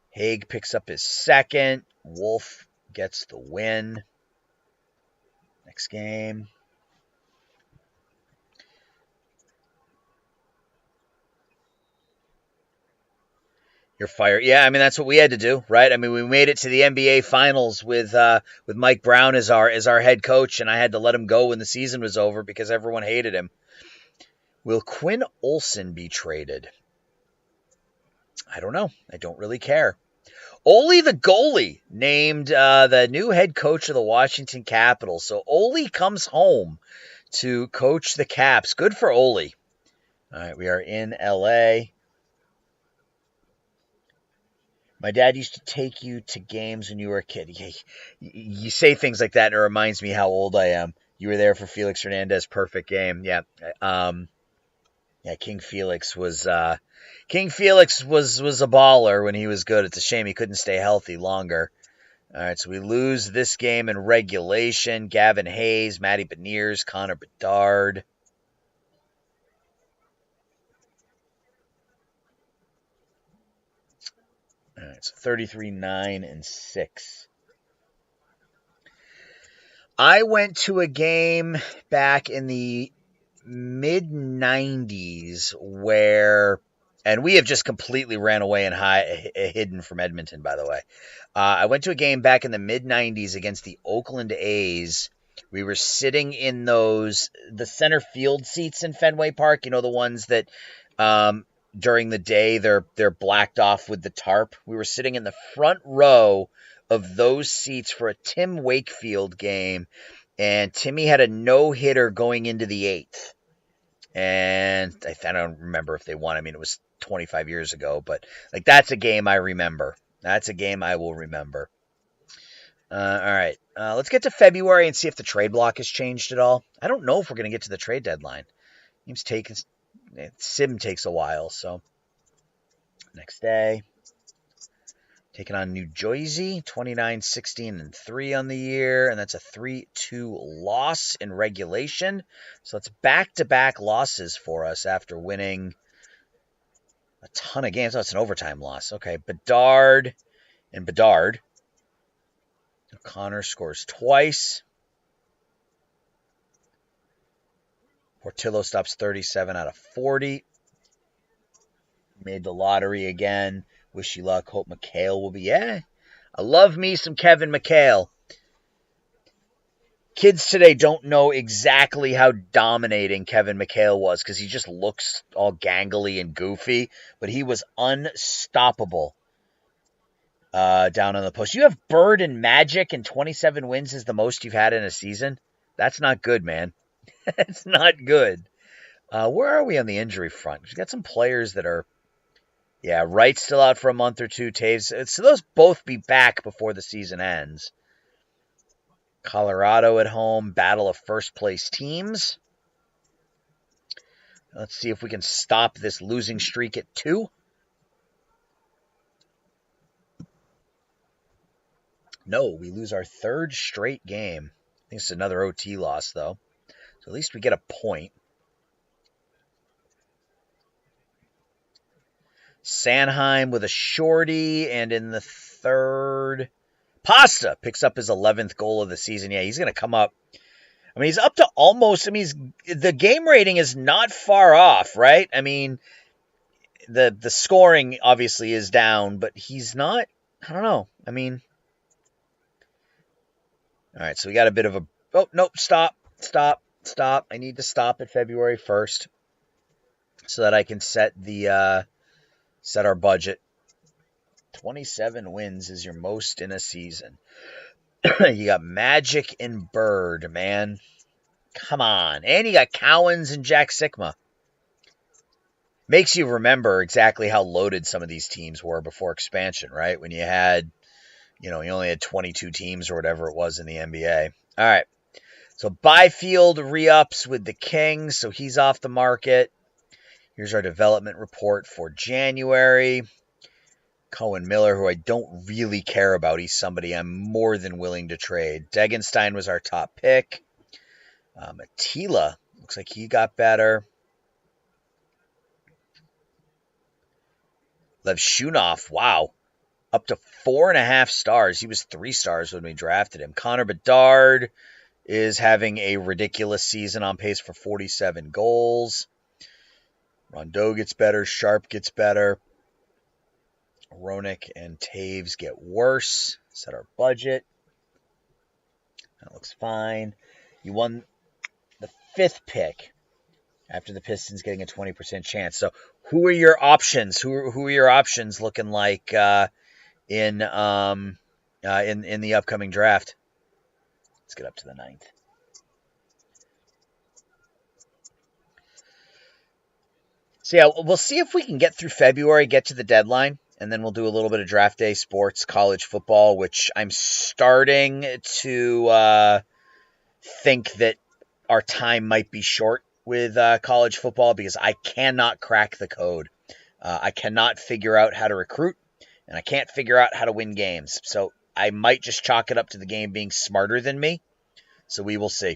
Hague picks up his second. Wolf gets the win. Next game. You're fired. Yeah, I mean that's what we had to do, right? I mean we made it to the NBA Finals with Mike Brown as our head coach, and I had to let him go when the season was over because everyone hated him. Will Quinn Olson be traded? I don't know. I don't really care. Ole the goalie named the new head coach of the Washington Capitals. So Ole comes home to coach the Caps. Good for Ole. All right, we are in LA. My dad used to take you to games when you were a kid. You say things like that, and it reminds me how old I am. You were there for Felix Hernandez's perfect game. Yeah. King Felix was a baller when he was good. It's a shame he couldn't stay healthy longer. All right, so we lose this game in regulation. Gavin Hayes, Matty Beniers, Connor Bedard. All right, so 33-9-6. I went to a game back in the mid-90s where, and we have just completely ran away and hidden from Edmonton, by the way. I went to a game back in the mid-90s against the Oakland A's. We were sitting in the center field seats in Fenway Park, the ones that during the day they're blacked off with the tarp. We were sitting in the front row of those seats for a Tim Wakefield game, and Timmy had a no-hitter going into the 8th. And I don't remember if they won. I mean, it was 25 years ago, but that's a game I remember. That's a game I will remember. All right, let's get to February and see if the trade block has changed at all. I don't know if we're going to get to the trade deadline. Sim takes a while, so next day. Taking on New Jersey, 29-16-3 on the year, and that's a 3-2 loss in regulation. So it's back-to-back losses for us after winning a ton of games. Oh, it's an overtime loss. Okay, Bedard. O'Connor scores twice. Portillo stops 37 out of 40. Made the lottery again. Wish you luck. Hope McHale will be. Yeah, I love me some Kevin McHale. Kids today don't know exactly how dominating Kevin McHale was because he just looks all gangly and goofy, but he was unstoppable down on the post. You have Bird and Magic, and 27 wins is the most you've had in a season. That's not good, man. That's not good. Where are we on the injury front? We've got some players that are... Yeah, Wright's still out for a month or two. Taves. So those both be back before the season ends. Colorado at home, battle of first-place teams. Let's see if we can stop this losing streak at 2. No, we lose our 3rd straight game. I think it's another OT loss, though. So at least we get a point. Sanheim with a shorty, and in the 3rd, Pasta picks up his 11th goal of the season. Yeah, he's going to come up. I mean, he's up to almost, the game rating is not far off, right? I mean, the scoring obviously is down, but he's not, I don't know. I mean, all right, so we got a bit of a, oh, nope, stop. I need to stop at February 1st so that I can set our budget. 27 wins is your most in a season. You got Magic and Bird, man. Come on. And you got Cowens and Jack Sikma. Makes you remember exactly how loaded some of these teams were before expansion, right? When you had, you only had 22 teams or whatever it was in the NBA. All right. So Byfield re-ups with the Kings, so he's off the market. Here's our development report for January. Cohen Miller, who I don't really care about. He's somebody I'm more than willing to trade. Degenstein was our top pick. Attila, looks like he got better. Levshunov, wow. Up to 4.5 stars. He was 3 stars when we drafted him. Connor Bedard is having a ridiculous season, on pace for 47 goals. Rondeau gets better. Sharp gets better. Ronick and Taves get worse. Set our budget. That looks fine. You won the 5th pick after the Pistons getting a 20% chance. So who are your options? Who are your options looking like in the upcoming draft? Let's get up to the 9th. So yeah, we'll see if we can get through February, get to the deadline. And then we'll do a little bit of draft day sports, college football, which I'm starting to think that our time might be short with college football because I cannot crack the code. I cannot figure out how to recruit, and I can't figure out how to win games. So I might just chalk it up to the game being smarter than me. So we will see.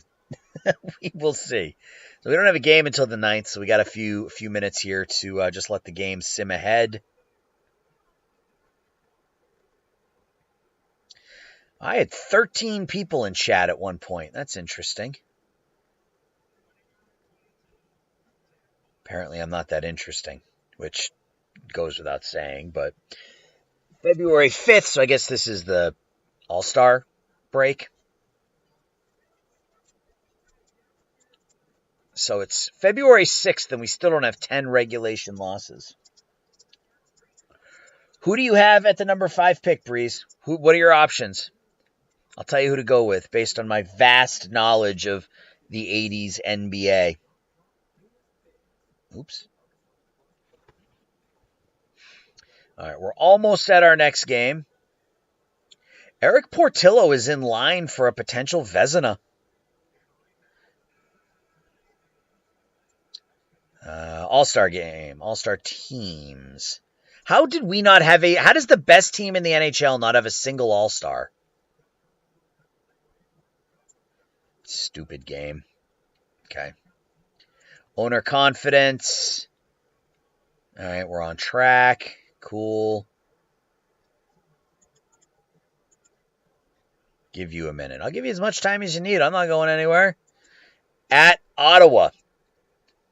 We will see. So we don't have a game until the 9th, so we got a few minutes here to just let the game sim ahead. I had 13 people in chat at one point. That's interesting. Apparently I'm not that interesting, which goes without saying, but February 5th, so I guess this is the All-Star break. So it's February 6th, and we still don't have 10 regulation losses. Who do you have at the number 5 pick, Breeze? What are your options? I'll tell you who to go with based on my vast knowledge of the 80s NBA. Oops. All right, we're almost at our next game. Eric Portillo is in line for a potential Vezina. All-Star game, All-Star teams. How does the best team in the NHL not have a single All-Star? Stupid game. Okay. Owner confidence. All right, we're on track. Cool. Give you a minute. I'll give you as much time as you need. I'm not going anywhere. At Ottawa.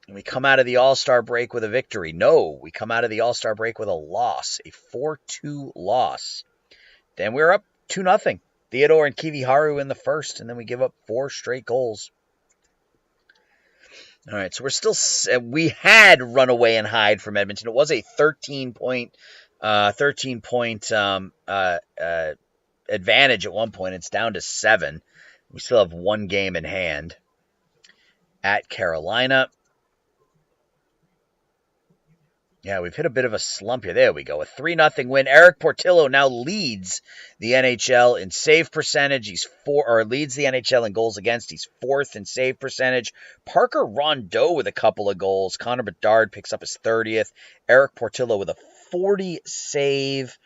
And we come out of the All-Star break with a victory. No, we come out of the All-Star break with a loss. A 4-2 loss. Then we're up 2-0. Theodore and Kiviharu in the first, and then we give up 4 straight goals. All right, so we had run away and hide from Edmonton. It was a 13-point advantage at one point. It's down to 7. We still have 1 game in hand. At Carolina. Yeah, we've hit a bit of a slump here. There we go. A 3-0 win. Eric Portillo now leads the NHL in save percentage. Leads the NHL in goals against. He's 4th in save percentage. Parker Rondeau with a couple of goals. Connor Bedard picks up his 30th. Eric Portillo with a 40 save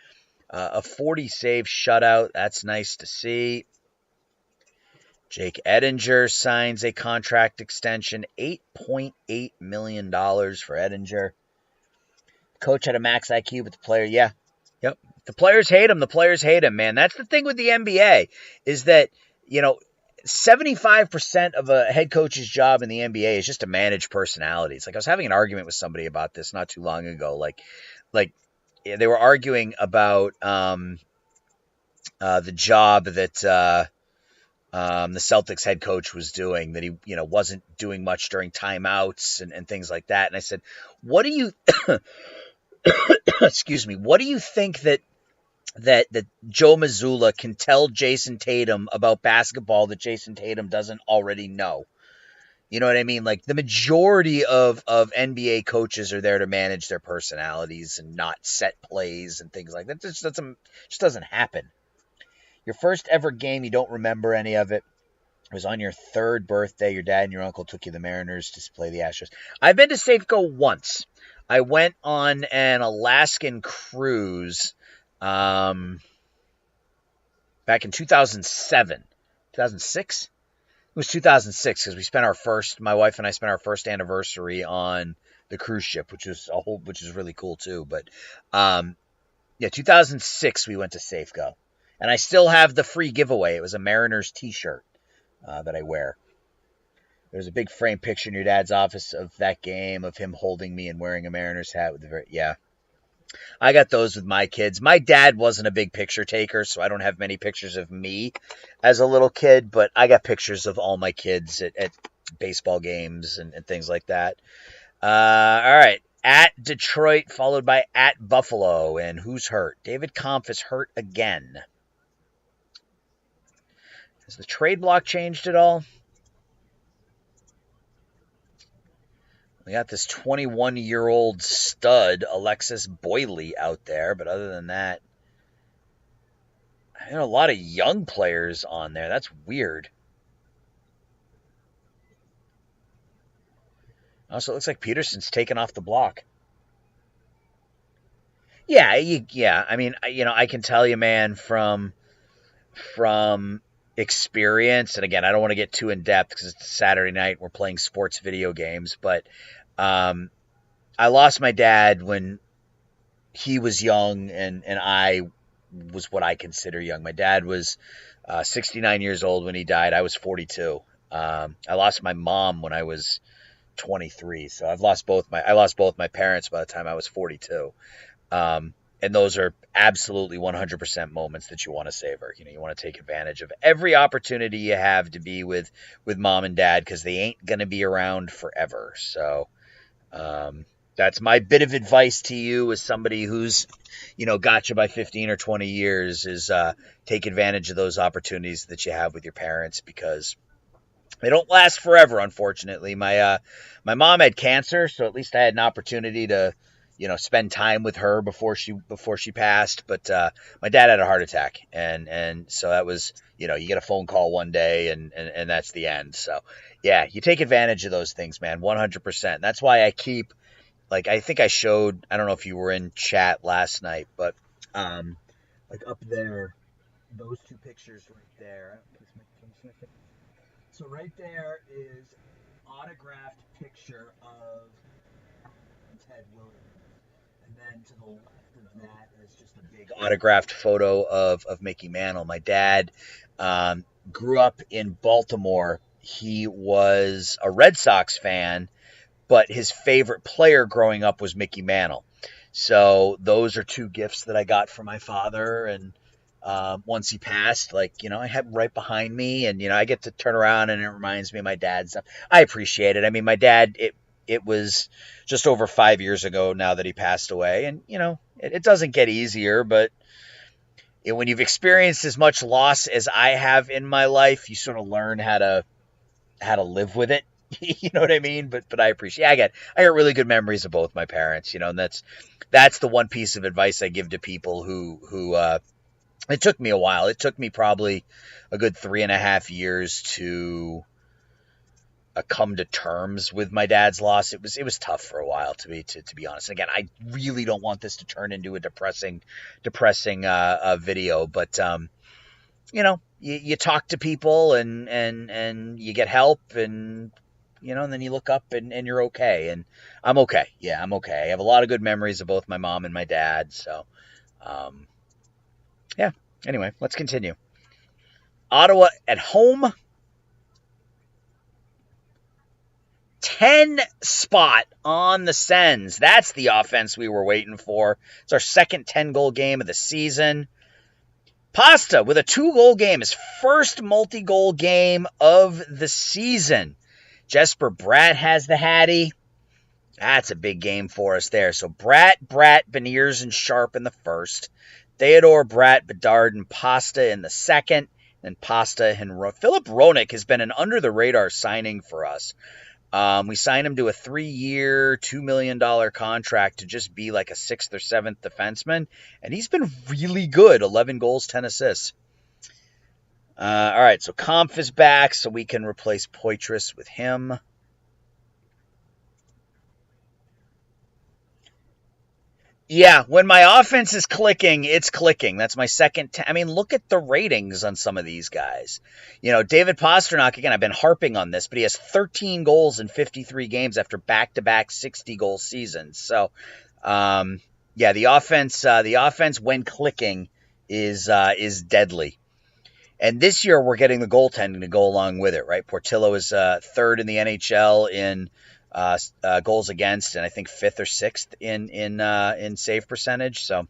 shutout. That's nice to see. Jake Ettinger signs a contract extension, $8.8 million for Ettinger. Coach had a max IQ, but the player, yep. The players hate him, man. That's the thing with the NBA, is that, 75% of a head coach's job in the NBA is just to manage personalities. Like, I was having an argument with somebody about this not too long ago. Like they were arguing about the job that the Celtics head coach was doing, that he, wasn't doing much during timeouts and things like that. And I said, what do you... excuse me. What do you think that Joe Mazzulla can tell Jason Tatum about basketball that Jason Tatum doesn't already know? You know what I mean? Like, the majority of NBA coaches are there to manage their personalities and not set plays and things like that. Just doesn't happen. Your first ever game, you don't remember any of it. It was on your 3rd birthday. Your dad and your uncle took you to the Mariners to play the Astros. I've been to Safeco once. I went on an Alaskan cruise back in 2007. 2006? It was 2006 because my wife and I spent our first anniversary on the cruise ship, which is really cool too. But 2006 we went to Safeco. And I still have the free giveaway. It was a Mariners t-shirt that I wear. There's a big frame picture in your dad's office of that game, of him holding me and wearing a Mariners hat with I got those with my kids. My dad wasn't a big picture taker, so I don't have many pictures of me as a little kid, but I got pictures of all my kids at baseball games and things like that. All right. At Detroit, followed by at Buffalo. And who's hurt? David Kampf is hurt again. Has the trade block changed at all? We got this 21-year-old stud, Alexis Boyle, out there. But other than that, there are a lot of young players on there. That's weird. Also, it looks like Peterson's taken off the block. Yeah. I mean, I can tell you, man, from experience, and again, I don't want to get too in depth because it's Saturday night, we're playing sports video games, but I lost my dad when he was young, and I was what I consider young. My dad was 69 years old when he died. I was 42. I lost my mom when I was 23, so I lost both my parents by the time I was 42. And those are absolutely 100% moments that you want to savor. You want to take advantage of every opportunity you have to be with mom and dad, because they ain't going to be around forever. So that's my bit of advice to you as somebody who's, got you by 15 or 20 years, is take advantage of those opportunities that you have with your parents, because they don't last forever, unfortunately. My mom had cancer, so at least I had an opportunity to spend time with her before she passed. But my dad had a heart attack, and so that was, you get a phone call one day, and that's the end. So yeah, you take advantage of those things, man, 100%. That's why I keep, I think I showed, I don't know if you were in chat last night, but up there, those two pictures right there. So right there is autographed picture of Ted Williams. And then to the left of that is just a big autographed photo of Mickey Mantle. My dad grew up in Baltimore. He was a Red Sox fan, but his favorite player growing up was Mickey Mantle. So those are two gifts that I got from my father. And once he passed, I had right behind me, and, I get to turn around and it reminds me of my dad's stuff. I appreciate it. I mean, my dad, it was just over 5 years ago now that he passed away. And, it doesn't get easier, but when you've experienced as much loss as I have in my life, you sort of learn how to live with it. You know what I mean? But I appreciate. I got really good memories of both my parents. And that's the one piece of advice I give to people who. It took me a while. It took me probably a good 3.5 years to come to terms with my dad's loss. It was tough for a while to be honest. And again, I really don't want this to turn into a depressing video, but you talk to people and you get help, and and then you look up and you're okay. And I'm okay. Yeah, I'm okay. I have a lot of good memories of both my mom and my dad. So, yeah. Anyway, let's continue. Ottawa at home. 10 spot on the Sens. That's the offense we were waiting for. It's our second 10-goal game of the season. Pasta with a 2-goal game, his first multi-goal game of the season. Jesper Bratt has the Hattie. That's a big game for us there. So Bratt, Beniers, and Sharp in the first. Theodore, Bratt, Bedard, and Pasta in the second. And Pasta and Philip Roenick has been an under-the-radar signing for us. We signed him to a 3-year, $2 million contract to just be like a 6th or 7th defenseman, and he's been really good. 11 goals, 10 assists. All right, so Kampf is back, so we can replace Poitras with him. Yeah, when my offense is clicking, it's clicking. That's my second. Look at the ratings on some of these guys. David Pastrnak, again, I've been harping on this, but he has 13 goals in 53 games after back-to-back 60-goal seasons. So, yeah, the offense when clicking is deadly. And this year we're getting the goaltending to go along with it, right? Portillo is third in the NHL in goals against, and I think 5th or 6th in save percentage. So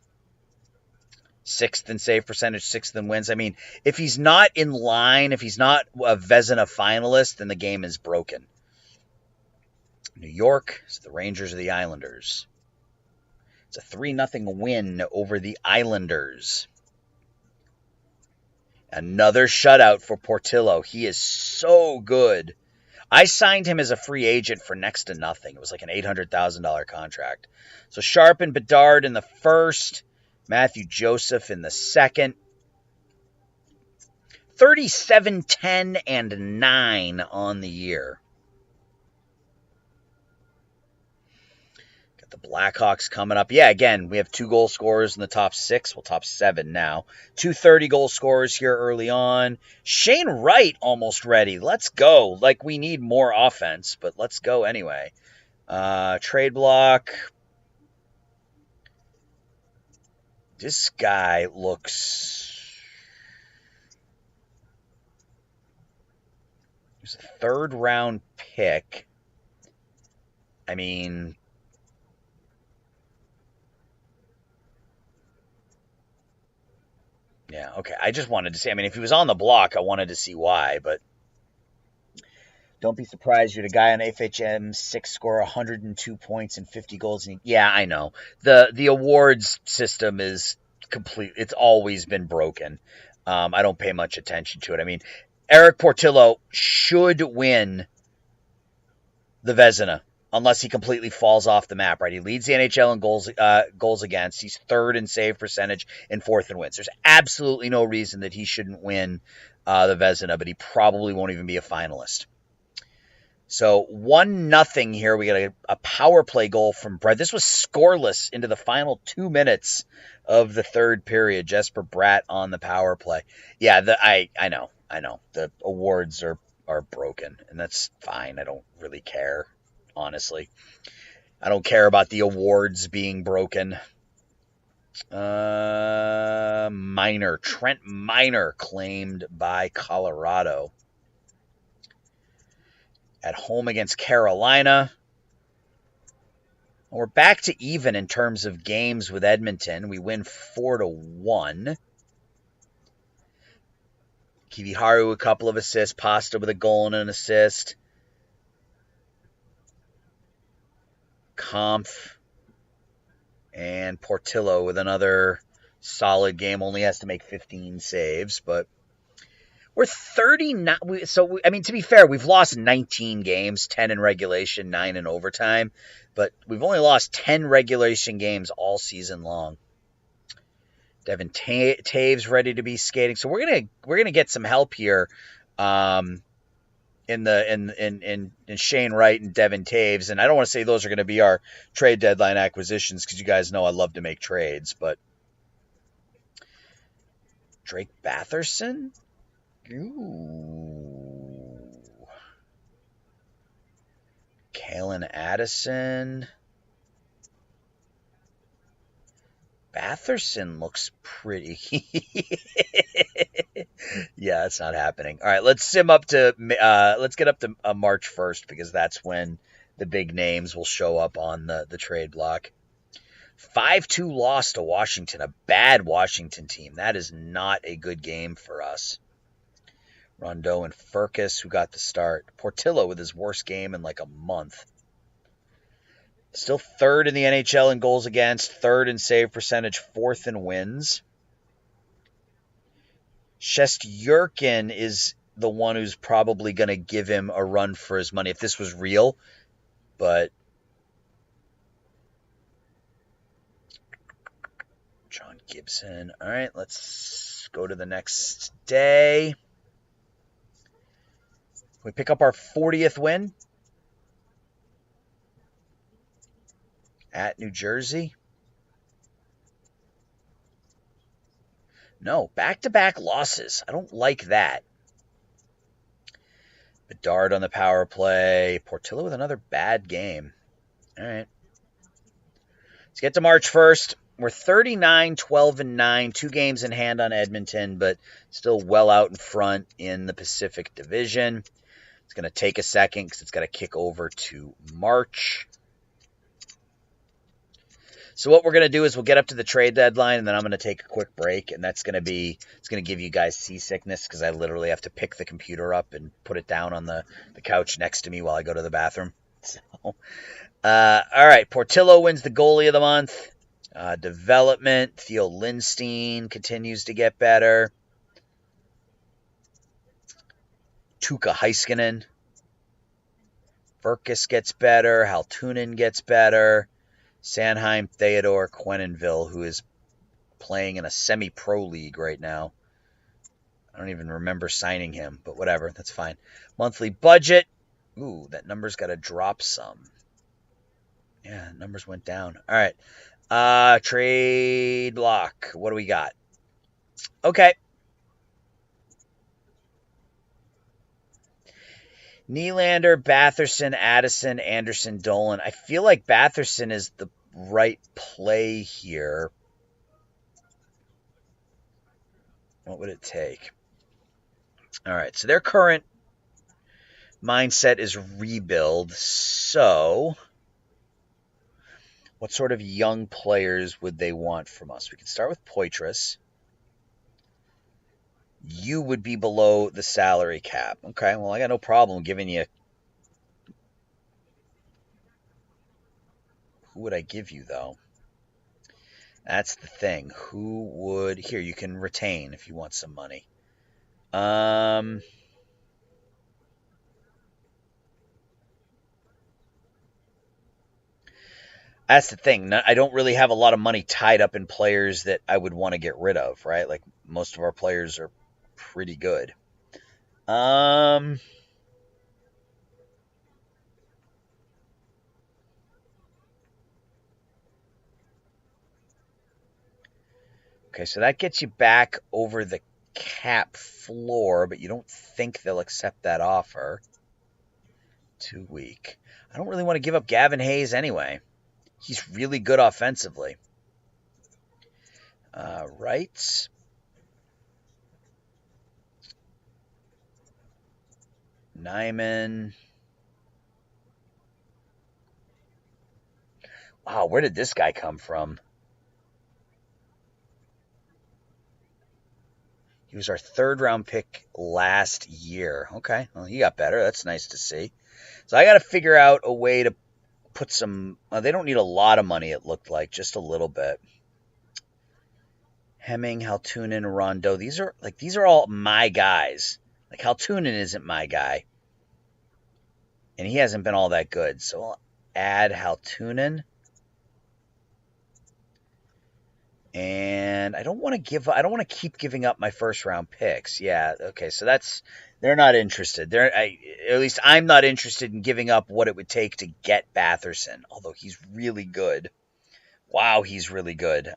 6th in save percentage, 6th in wins. If he's not in line, if he's not a Vezina finalist, then the game is broken. New York is the Rangers or the Islanders. It's a 3-0 win over the Islanders. Another shutout for Portillo. He is so good. I signed him as a free agent for next to nothing. It was like an $800,000 contract. So Sharp and Bedard in the first. Matthew Joseph in the second. 37, 10, and 9 on the year. Got the Blackhawks coming up. Yeah, again, we have 2 goal scorers in the top 6. Well, top 7 now. 2 30-goal scorers here early on. Shane Wright almost ready. Let's go. We need more offense, but let's go anyway. Trade block. This guy looks... He's a 3rd-round pick. Yeah, okay. I just wanted to see. If he was on the block, I wanted to see why, but don't be surprised. You're the guy on FHM 6 score 102 points and 50 goals. Yeah, I know. The awards system is complete. It's always been broken. I don't pay much attention to it. Eric Portillo should win the Vezina unless he completely falls off the map, right? He leads the NHL in goals against. He's 3rd in save percentage and 4th in wins. There's absolutely no reason that he shouldn't win the Vezina, but he probably won't even be a finalist. So 1-0 here. We got a power play goal from Bratt. This was scoreless into the final 2 minutes of the 3rd period. Jesper Bratt on the power play. Yeah, I know. The awards are broken, and that's fine. I don't really care. Honestly, I don't care about the awards being broken. Trent Miner claimed by Colorado. At home against Carolina. We're back to even in terms of games with Edmonton. We win 4-1. Kiviharu, a couple of assists. Pasta with a goal and an assist. Kampf and Portillo with another solid game. Only has to make 15 saves, but We're 39. I mean, to be fair, we've lost 19 games, 10 in regulation, 9 in overtime, but we've only lost 10 regulation games all season long. Devin Taves ready to be skating, so we're gonna get some help here, in Shane Wright and Devin Taves, and I don't want to say those are going to be our trade deadline acquisitions because you guys know I love to make trades, but Drake Batherson, ooh, Kalen Addison. Batherson looks pretty. Yeah, it's not happening. All right, let's get up to March 1st because that's when the big names will show up on the trade block. 5-2 loss to Washington, a bad Washington team. That is not a good game for us. Rondeau and Furcus, who got the start. Portillo with his worst game in like a month. Still third in the NHL in goals against, third in save percentage, fourth in wins. Shesterkin is the one who's probably going to give him a run for his money if this was real. But John Gibson. All right, let's go to the next day. We pick up our 40th win at New Jersey. No, back-to-back losses. I don't like that. Bedard on the power play. Portillo with another bad game. All right. Let's get to March 1st. We're 39, 12, and 9. 2 games in hand on Edmonton, but still well out in front in the Pacific Division. It's going to take a second because it's got to kick over to March. So what we're going to do is we'll get up to the trade deadline, and then I'm going to take a quick break, and it's going to give you guys seasickness because I literally have to pick the computer up and put it down on the couch next to me while I go to the bathroom. So, all right, Portillo wins the goalie of the month. Development, Theo Lindstein continues to get better. Tuukka Heiskanen. Furcus gets better. Haltunen gets better. Sanheim, Theodore, Quenneville, who is playing in a semi-pro league right now. I don't even remember signing him, but whatever, that's fine. Monthly budget. Ooh, that number's got to drop some. Yeah, numbers went down. All right. Trade block. What do we got? Okay. Nylander, Batherson, Addison, Anderson, Dolan. I feel like Batherson is the right play here. What would it take? All right, so their current mindset is rebuild. So what sort of young players would they want from us? We can start with Poitras. You would be below the salary cap. Okay, well, I got no problem giving you... Who would I give you, though? That's the thing. Who would... Here, you can retain if you want some money. That's the thing. I don't really have a lot of money tied up in players that I would want to get rid of, right? Like, most of our players are pretty good. Okay, so that gets you back over the cap floor, but you don't think they'll accept that offer. Too weak. I don't really want to give up Gavin Hayes anyway. He's really good offensively. Right. Nyman. Wow, where did this guy come from? He was our 3rd-round pick last year. Okay, well, he got better. That's nice to see. So I got to figure out a way to put some... they don't need a lot of money, it looked like. Just a little bit. Hemming, Haltunen, Rondeau. These are all my guys. Like, Haltunen isn't my guy. And he hasn't been all that good. So I'll add Haltunen. And I don't want to keep giving up my first round picks. Yeah, okay, so they're not interested. At least I'm not interested in giving up what it would take to get Batherson, although he's really good. Wow, he's really good.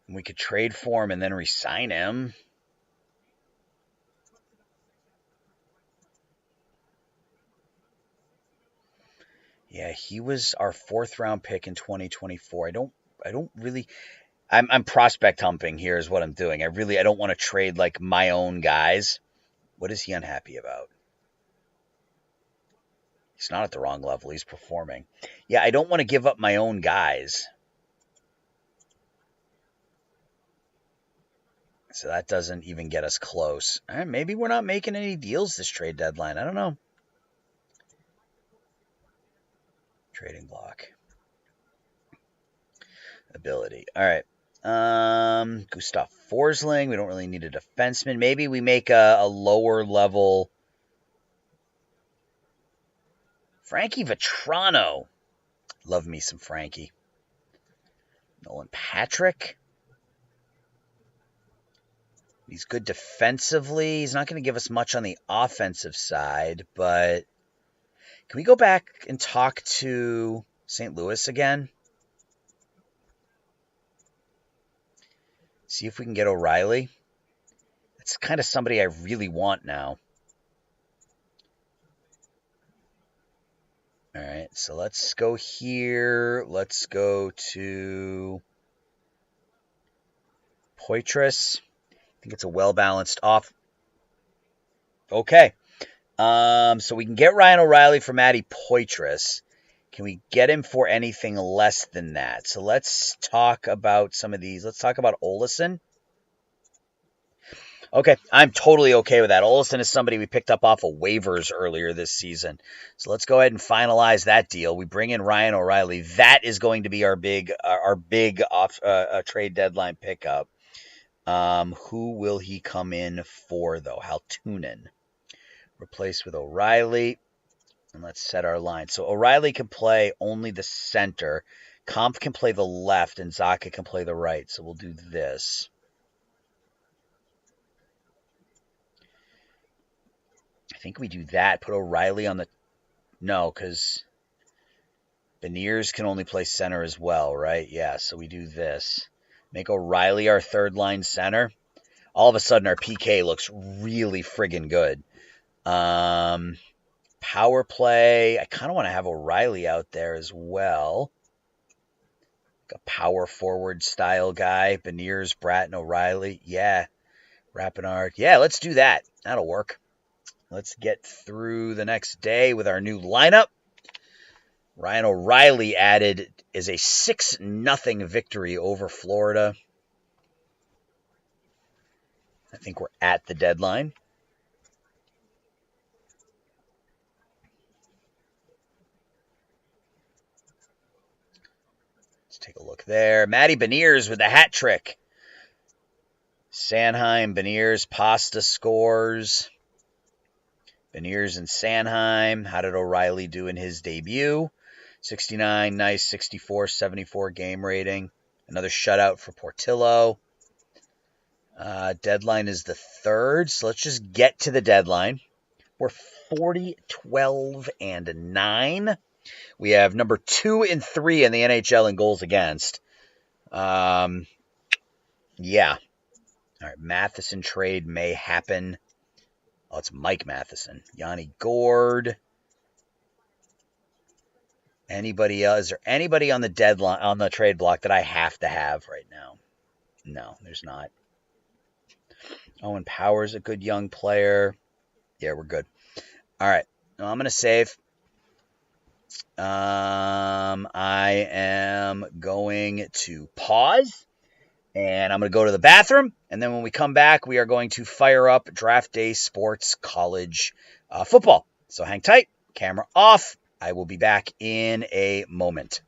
We could trade for him and then re-sign him. Yeah, he was our 4th round pick in 2024. I'm prospect humping here is what I'm doing. I don't want to trade like my own guys. What is he unhappy about? He's not at the wrong level. He's performing. Yeah, I don't want to give up my own guys. So that doesn't even get us close. Maybe we're not making any deals this trade deadline. I don't know. Trading block. Ability. All right. Gustav Forsling. We don't really need a defenseman. Maybe we make a lower level Frankie Vetrano. Love me some Frankie. Nolan Patrick. He's good defensively. He's not going to give us much on the offensive side, but can we go back and talk to St. Louis again? See if we can get O'Reilly. That's kind of somebody I really want now. All right, so let's go here. Let's go to Poitras. I think it's a well-balanced off. Okay. So we can get Ryan O'Reilly for Matty Poitras. Can we get him for anything less than that? So let's talk about some of these. Let's talk about Olesen. Okay, I'm totally okay with that. Olesen is somebody we picked up off of waivers earlier this season. So let's go ahead and finalize that deal. We bring in Ryan O'Reilly. That is going to be our big off trade deadline pickup. Who will he come in for, though? Haltunen. Replace with O'Reilly. And let's set our line. So O'Reilly can play only the center. Kampf can play the left, and Zacha can play the right. So we'll do this. I think we do that. Put O'Reilly on the... No, because Beniers can only play center as well, right? Yeah, so we do this. Make O'Reilly our third-line center. All of a sudden, our PK looks really friggin' good. Power play. I kind of want to have O'Reilly out there as well. Like a power forward style guy. Beniers, Bratton, O'Reilly. Yeah. Rapinard. Yeah, let's do that. That'll work. Let's get through the next day with our new lineup. Ryan O'Reilly added is a 6-0 victory over Florida. I think we're at the deadline. Let's take a look there. Matty Beniers with the hat trick. Sanheim, Beniers, Pasta scores. Beniers and Sanheim. How did O'Reilly do in his debut? 69, nice. 64, 74 game rating. Another shutout for Portillo. Deadline is the 3rd, so let's just get to the deadline. We're 40, 12, and 9. We have number 2 and 3 in the NHL in goals against. Yeah. All right, Matheson trade may happen. Oh, it's Mike Matheson. Yanni Gourde. Anybody else? Is there anybody on the deadline, on the trade block that I have to have right now? No, there's not. Owen Power's a good young player. Yeah, we're good. All right. Well, I'm going to save. I am going to pause. And I'm going to go to the bathroom. And then when we come back, we are going to fire up Draft Day Sports College football. So hang tight. Camera off. I will be back in a moment.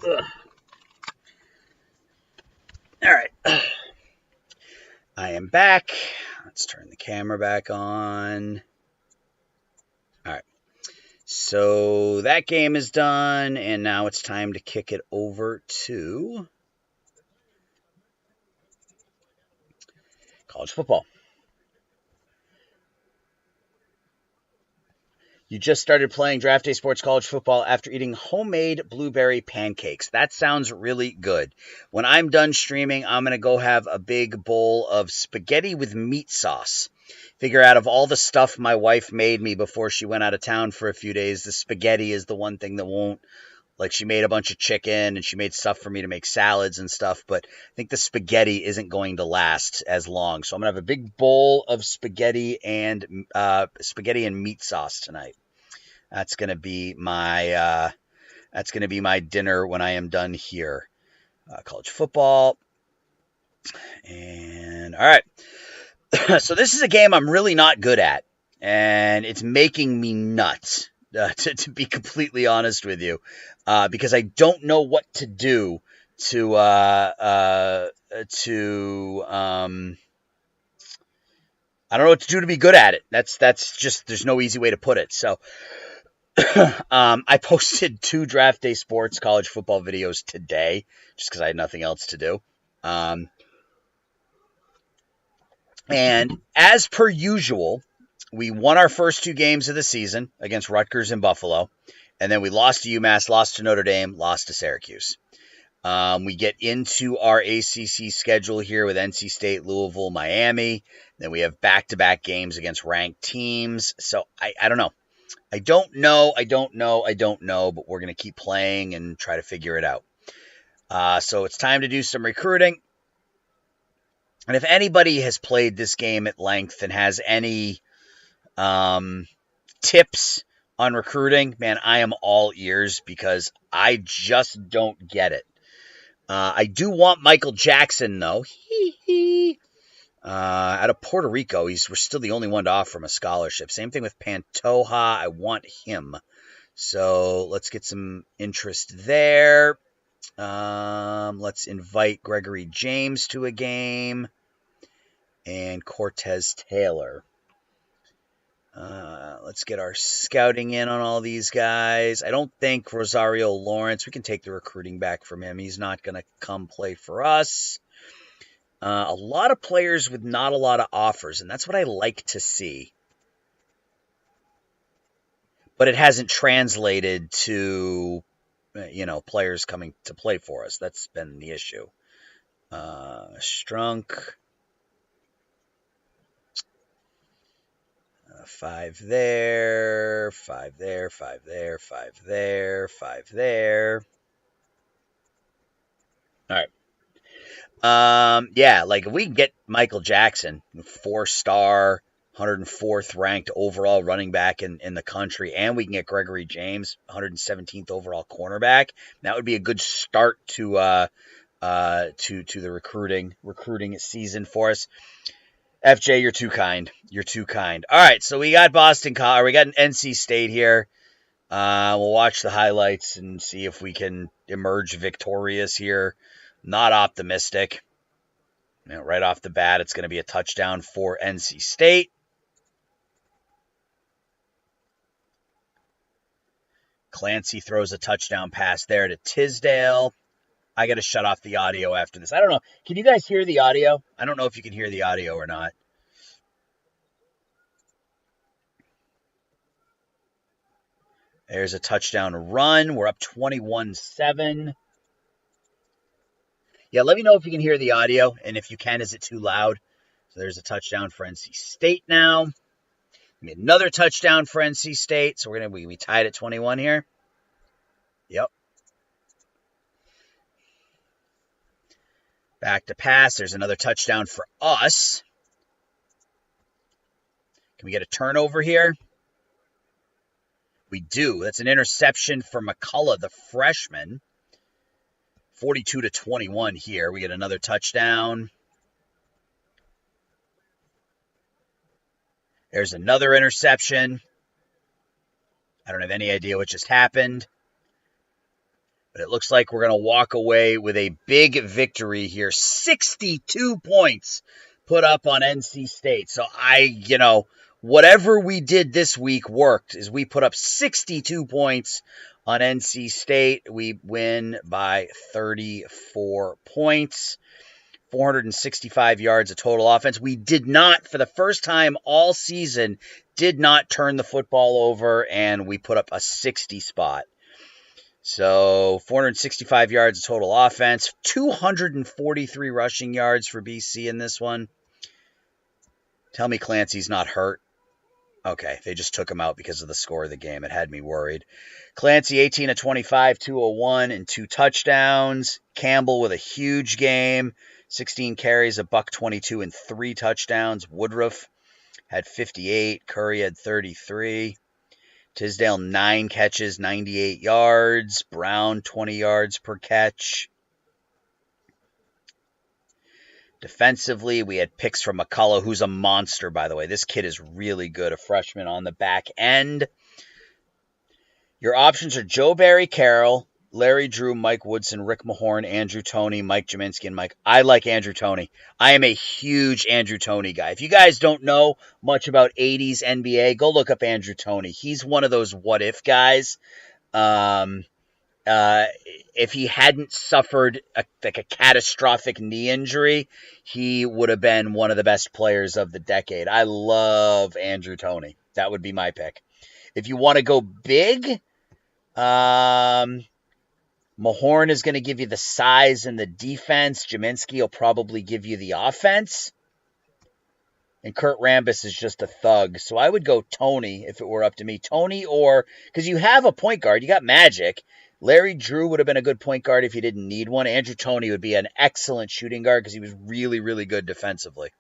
Ugh. All right. I am back. Let's turn the camera back on. All right. So that game is done, and now it's time to kick it over to college football. You just started playing Draft Day Sports College Football after eating homemade blueberry pancakes. That sounds really good. When I'm done streaming, I'm going to go have a big bowl of spaghetti with meat sauce. Figure out of all the stuff my wife made me before she went out of town for a few days, the spaghetti is the one thing that won't. Like, she made a bunch of chicken and she made stuff for me to make salads and stuff, but I think the spaghetti isn't going to last as long. So I'm going to have a big bowl of spaghetti and meat sauce tonight. That's going to be my dinner when I am done here. College football. And all right. So this is a game I'm really not good at, and it's making me nuts. To be completely honest with you, because I don't know what to do to I don't know what to do to be good at it. That's just, there's no easy way to put it. So I posted 2 Draft Day Sports college football videos today just because I had nothing else to do. And as per usual, we won our first 2 games of the season against Rutgers and Buffalo, and then we lost to UMass, lost to Notre Dame, lost to Syracuse. We get into our ACC schedule here with NC State, Louisville, Miami. Then we have back-to-back games against ranked teams. So I don't know. I don't know, but we're going to keep playing and try to figure it out. So it's time to do some recruiting. And if anybody has played this game at length and has any tips on recruiting, man, I am all ears because I just don't get it. I do want Michael Jackson, though. Out of Puerto Rico, we're still the only one to offer him a scholarship. Same thing with Pantoja. I want him. So let's get some interest there. Let's invite Gregory James to a game. And Cortez Taylor. Let's get our scouting in on all these guys. I don't think Rosario Lawrence, we can take the recruiting back from him. He's not going to come play for us. A lot of players with not a lot of offers, and that's what I like to see. But it hasn't translated to, players coming to play for us. That's been the issue. Strunk. 5 there, 5 there, 5 there, 5 there, 5 there. All right. Yeah, like if we can get Michael Jackson, 4-star, 104th ranked overall running back in the country, and we can get Gregory James, 117th overall cornerback, that would be a good start to the recruiting season for us. FJ, you're too kind. You're too kind. All right, so we got we got an NC State here. We'll watch the highlights and see if we can emerge victorious here. Not optimistic. Right off the bat, it's going to be a touchdown for NC State. Clancy throws a touchdown pass there to Tisdale. I got to shut off the audio after this. I don't know. Can you guys hear the audio? I don't know if you can hear the audio or not. There's a touchdown run. We're up 21-7. Yeah, let me know if you can hear the audio, and if you can, is it too loud? So there's a touchdown for NC State now. Another touchdown for NC State. So we tied at 21 here. Yep. Back to pass. There's another touchdown for us. Can we get a turnover here? We do. That's an interception for McCullough, the freshman. 42-21 here. We get another touchdown. There's another interception. I don't have any idea what just happened. But it looks like we're going to walk away with a big victory here. 62 points put up on NC State. So whatever we did this week worked. As we put up 62 points on NC State. We win by 34 points. 465 yards of total offense. We did not, for the first time all season, did not turn the football over, and we put up a 60 spot. So 465 yards of total offense, 243 rushing yards for BC in this one. Tell me Clancy's not hurt. Okay, they just took him out because of the score of the game. It had me worried. Clancy, 18 of 25, 201, and 2 touchdowns. Campbell with a huge game. 16 carries, $122, and 3 touchdowns. Woodruff had 58. Curry had 33. Tisdale, 9 catches, 98 yards. Brown, 20 yards per catch. Defensively, we had picks from McCullough, who's a monster, by the way. This kid is really good, a freshman on the back end. Your options are Joe Barry Carroll, Larry Drew, Mike Woodson, Rick Mahorn, Andrew Toney, Mike Jaminski, and Mike. I like Andrew Toney. I am a huge Andrew Toney guy. If you guys don't know much about 80s NBA, go look up Andrew Toney. He's one of those what-if guys. If he hadn't suffered a catastrophic knee injury, he would have been one of the best players of the decade. I love Andrew Toney. That would be my pick. If you want to go big, Mahorn is going to give you the size and the defense. Jaminski will probably give you the offense. And Kurt Rambis is just a thug. So I would go Toney if it were up to me. Toney because you have a point guard. You got Magic. Larry Drew would have been a good point guard if you didn't need one. Andrew Toney would be an excellent shooting guard because he was really, really good defensively.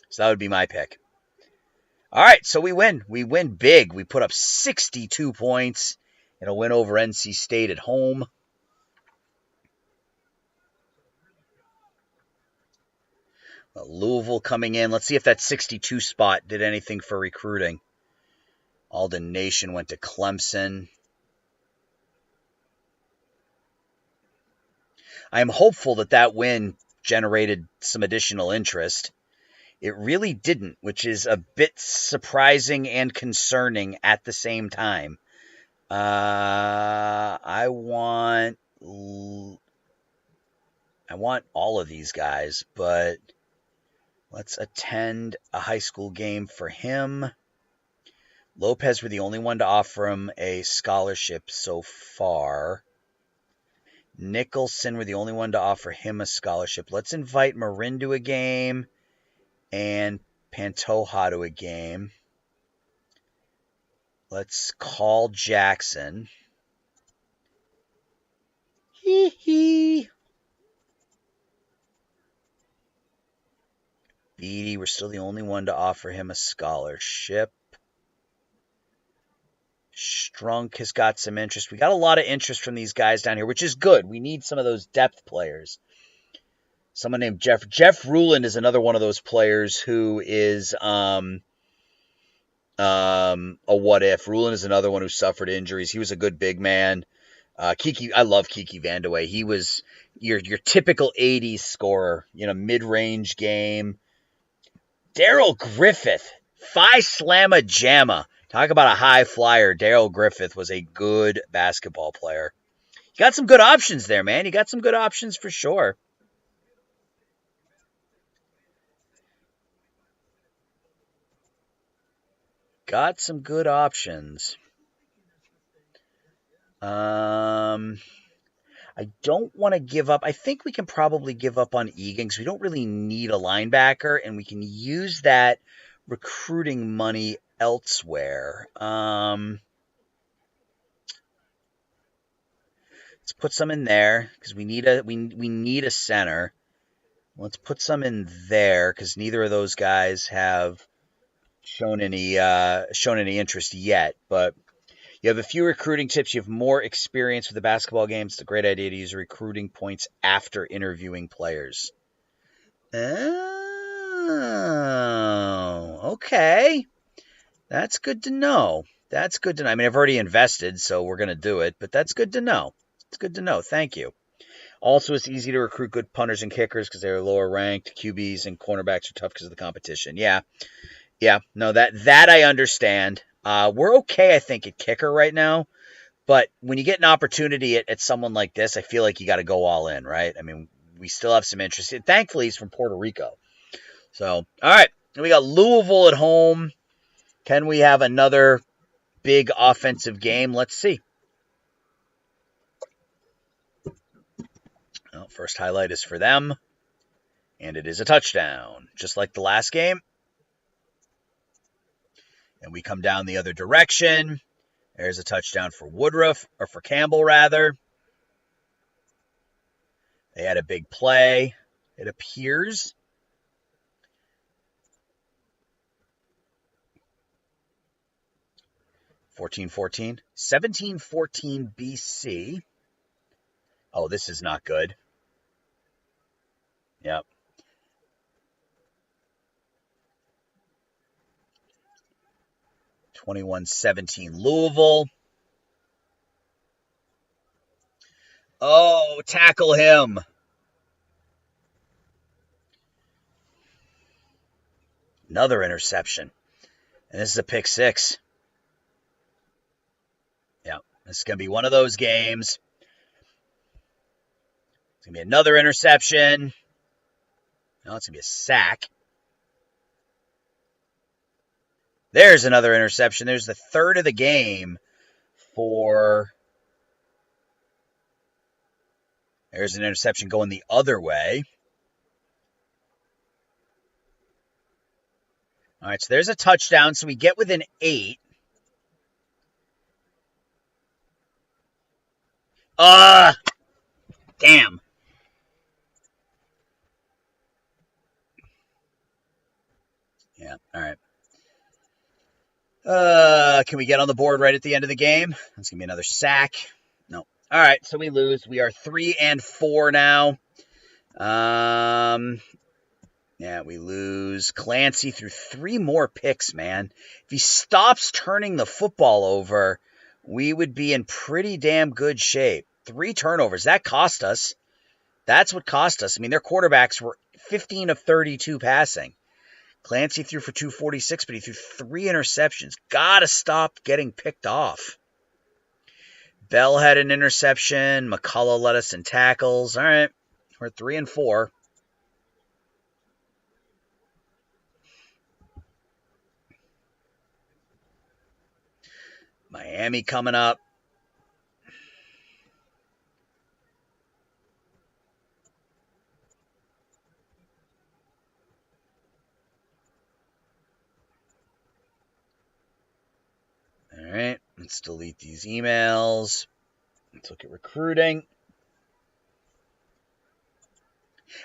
So that would be my pick. All right, so we win. We win big. We put up 62 points in a win over NC State at home. Louisville coming in. Let's see if that 62 spot did anything for recruiting. Alden Nation went to Clemson. I am hopeful that win generated some additional interest. It really didn't, which is a bit surprising and concerning at the same time. I want all of these guys, but let's attend a high school game for him. Lopez were the only one to offer him a scholarship so far. Nicholson were the only one to offer him a scholarship. Let's invite Marin to a game and Pantoja to a game. Let's call Jackson. Beatty, we're still the only one to offer him a scholarship. Strunk has got some interest. We got a lot of interest from these guys down here, which is good. We need some of those depth players. Someone named Jeff Ruland is another one of those players who is a what if. Rulin is another one who suffered injuries. He was a good big man. I love Kiki Vandeweghe. He was your typical 80s scorer, mid-range game. Daryl Griffith, Phi Slamma Jamma. Talk about a high flyer. Daryl Griffith was a good basketball player. You got some good options there, man. You got some good options for sure. Got some good options. I don't want to give up. I think we can probably give up on Egan because we don't really need a linebacker, and we can use that recruiting money elsewhere. Let's put some in there because we need a center. Let's put some in there because neither of those guys have shown any interest yet. But you have a few recruiting tips. You have more experience with the basketball games. It's a great idea to use recruiting points after interviewing players. Oh, okay. That's good to know. That's good to know. I mean, I've already invested, so we're going to do it, but that's good to know. It's good to know. Thank you. Also, it's easy to recruit good punters and kickers because they're lower ranked. QBs and cornerbacks are tough because of the competition. Yeah. No, that I understand. We're okay, I think, at kicker right now. But when you get an opportunity at someone like this, I feel like you got to go all in, right? I mean, we still have some interest. Thankfully, he's from Puerto Rico. So, all right. We got Louisville at home. Can we have another big offensive game? Let's see. Well, first highlight is for them. And it is a touchdown, just like the last game. And we come down the other direction. There's a touchdown for Woodruff, or for Campbell, rather. They had a big play, it appears. $14-14. 17-14 BC. Oh, this is not good. Yep. 21-17 Louisville. Oh, tackle him. Another interception. And this is a pick six. Yeah, this is going to be one of those games. It's going to be another interception. No, it's going to be a sack. There's another interception. There's the third of the game for... There's an interception going the other way. All right, so there's a touchdown. So we get within 8. Damn. Yeah, all right. Can we get on the board right at the end of the game? That's going to be another sack. No. All right, so we lose. We are 3-4 now. Yeah, we lose. Clancy threw 3 more picks, man. If he stops turning the football over, we would be in pretty damn good shape. 3 turnovers. That cost us. That's what cost us. I mean, their quarterbacks were 15 of 32 passing. Clancy threw for 246, but he threw 3 interceptions. Gotta stop getting picked off. Bell had an interception. McCullough led us in tackles. All right, we're 3-4. Miami coming up. All right, let's delete these emails. Let's look at recruiting.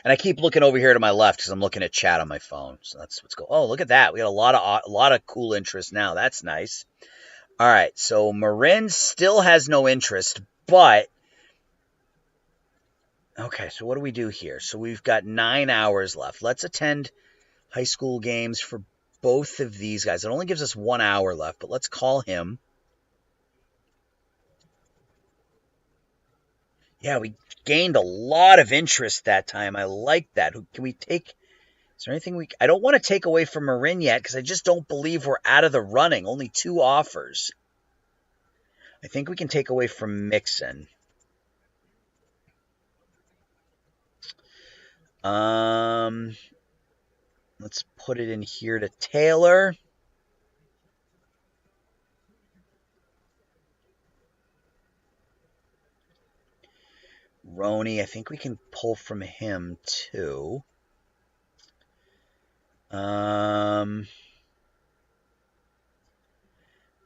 And I keep looking over here to my left because I'm looking at chat on my phone. So that's what's going. Oh, look at that. We got a lot of cool interest now. That's nice. All right, so Marin still has no interest, but okay, so what do we do here? So we've got 9 hours left. Let's attend high school games for both of these guys. It only gives us 1 hour left, but let's call him. Yeah, we gained a lot of interest that time. I like that. Can we take... Is there anything we... I don't want to take away from Marin yet because I just don't believe we're out of the running. Only 2 offers. I think we can take away from Mixon. Let's put it in here to Taylor. Roney, I think we can pull from him too.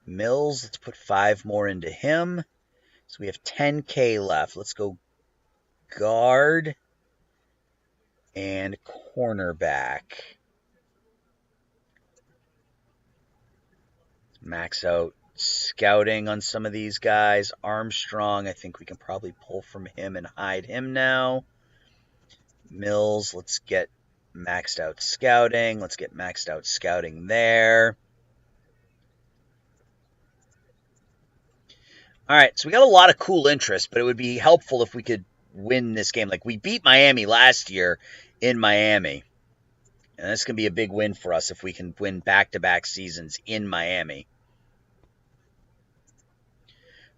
Mills, let's put 5 more into him. So we have 10K left. Let's go guard and cornerback. Max out scouting on some of these guys. Armstrong, I think we can probably pull from him and hide him now. Mills, let's get maxed out scouting. Let's get maxed out scouting there. All right, so we got a lot of cool interest, but it would be helpful if we could win this game. Like, we beat Miami last year in Miami, and this can be a big win for us if we can win back-to-back seasons in Miami.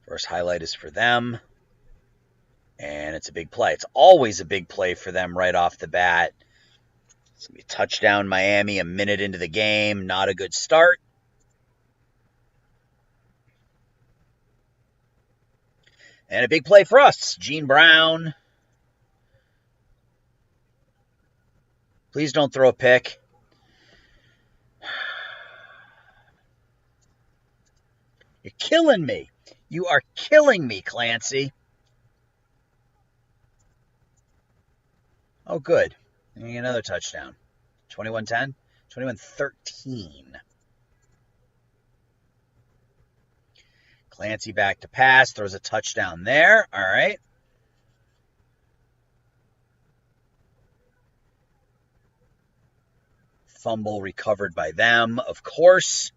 First highlight is for them, and it's a big play. It's always a big play for them right off the bat. It's going to be a touchdown Miami a minute into the game. Not a good start. And a big play for us. Gene Brown. Please don't throw a pick. You're killing me. You are killing me, Clancy. Oh, good. Another touchdown. 21-10? 21-13. Clancy back to pass. Throws a touchdown there. All right. Fumble recovered by them, of course.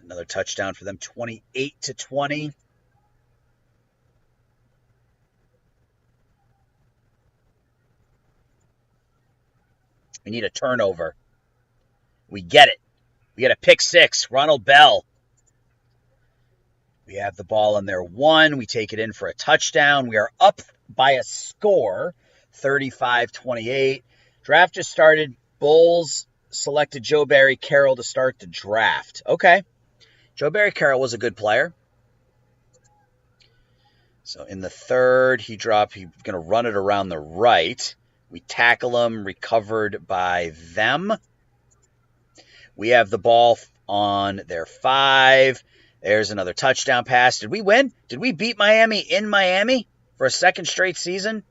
Another touchdown for them, 28-20. We need a turnover. We get it. We get a pick 6. Ronald Bell. We have the ball on their 1. We take it in for a touchdown. We are up by a score, 35-28. Draft just started. Bulls selected Joe Barry Carroll to start the draft. Okay. Joe Barry Carroll was a good player. So in the 3rd, he's going to run it around the right. We tackle him, recovered by them. We have the ball on their 5. There's another touchdown pass. Did we win? Did we beat Miami in Miami for a 2nd straight season?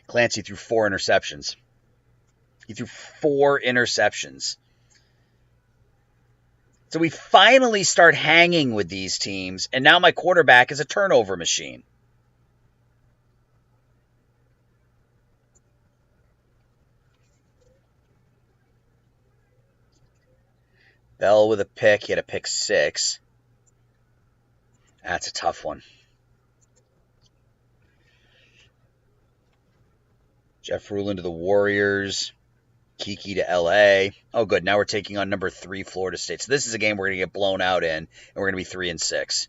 Clancy threw 4 interceptions. He threw 4 interceptions. So we finally start hanging with these teams, and now my quarterback is a turnover machine. Bell with a pick. He had a pick 6. That's a tough one. Jeff Rulin to the Warriors. Kiki to LA. Oh, good. Now we're taking on number 3 Florida State. So this is a game we're going to get blown out in, and we're going to be 3-6.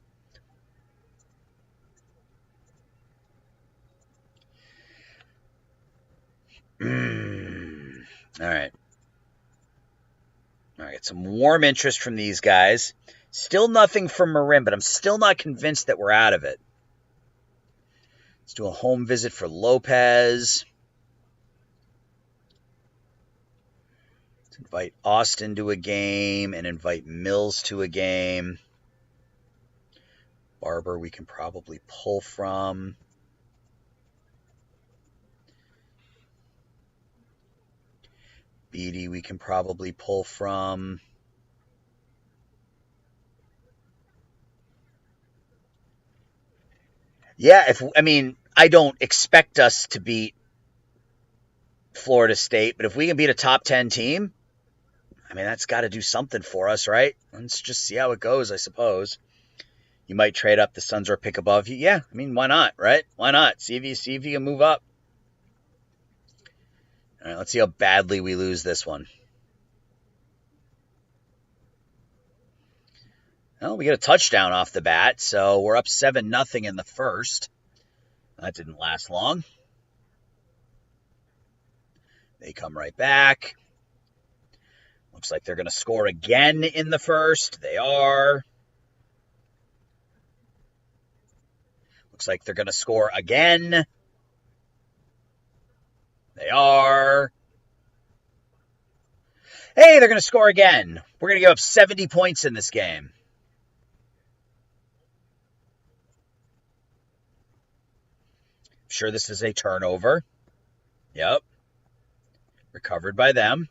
All right. All right, some warm interest from these guys. Still nothing from Marin, but I'm still not convinced that we're out of it. Let's do a home visit for Lopez. Let's invite Austin to a game and invite Mills to a game. Barber we can probably pull from. Beatty we can probably pull from. Yeah, I don't expect us to beat Florida State, but if we can beat a top 10 team, I mean, that's got to do something for us, right? Let's just see how it goes, I suppose. You might trade up the Suns or pick above you. Yeah, I mean, why not, right? Why not? See if you can move up. All right, let's see how badly we lose this one. Well, we get a touchdown off the bat, so we're up 7-0 in the first. That didn't last long. They come right back. Looks like they're going to score again in the first. They are. Looks like they're going to score again. They are. Hey, they're going to score again. We're going to give up 70 points in this game. I'm sure this is a turnover. Yep. Recovered by them.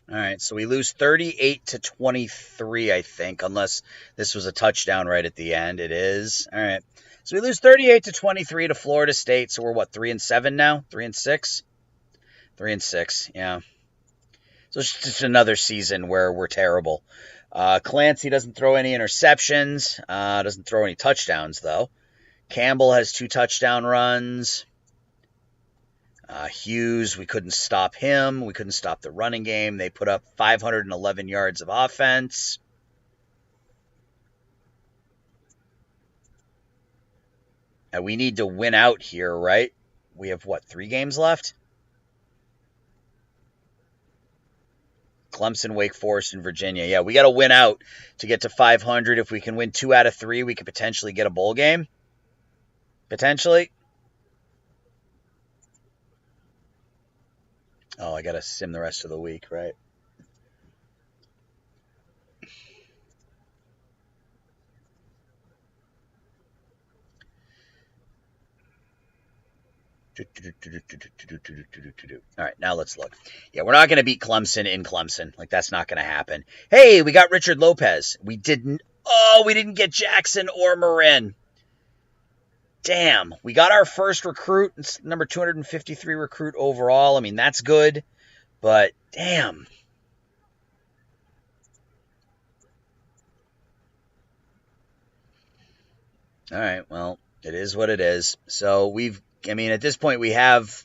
All right, so we lose 38-23, I think, unless this was a touchdown right at the end. It is. All right. So we lose 38-23 to Florida State. So we're what, 3-7 now? 3-6? 3-6, yeah. So it's just another season where we're terrible. Clancy doesn't throw any interceptions, doesn't throw any touchdowns, though. Campbell has 2 touchdown runs. Hughes, we couldn't stop him. We couldn't stop the running game. They put up 511 yards of offense. And we need to win out here, right? We have, what, 3 games left? Clemson, Wake Forest, and Virginia. Yeah, we got to win out to get to 500. If we can win 2 out of 3, we could potentially get a bowl game. Potentially. Oh, I got to sim the rest of the week, right? All right, now let's look. Yeah, we're not going to beat Clemson in Clemson. Like, that's not going to happen. Hey, we got Richard Lopez. We didn't get Jackson or Marin. Damn, we got our first recruit. It's number 253 recruit overall. I mean, that's good, but damn. All right, well, it is what it is. So at this point, we have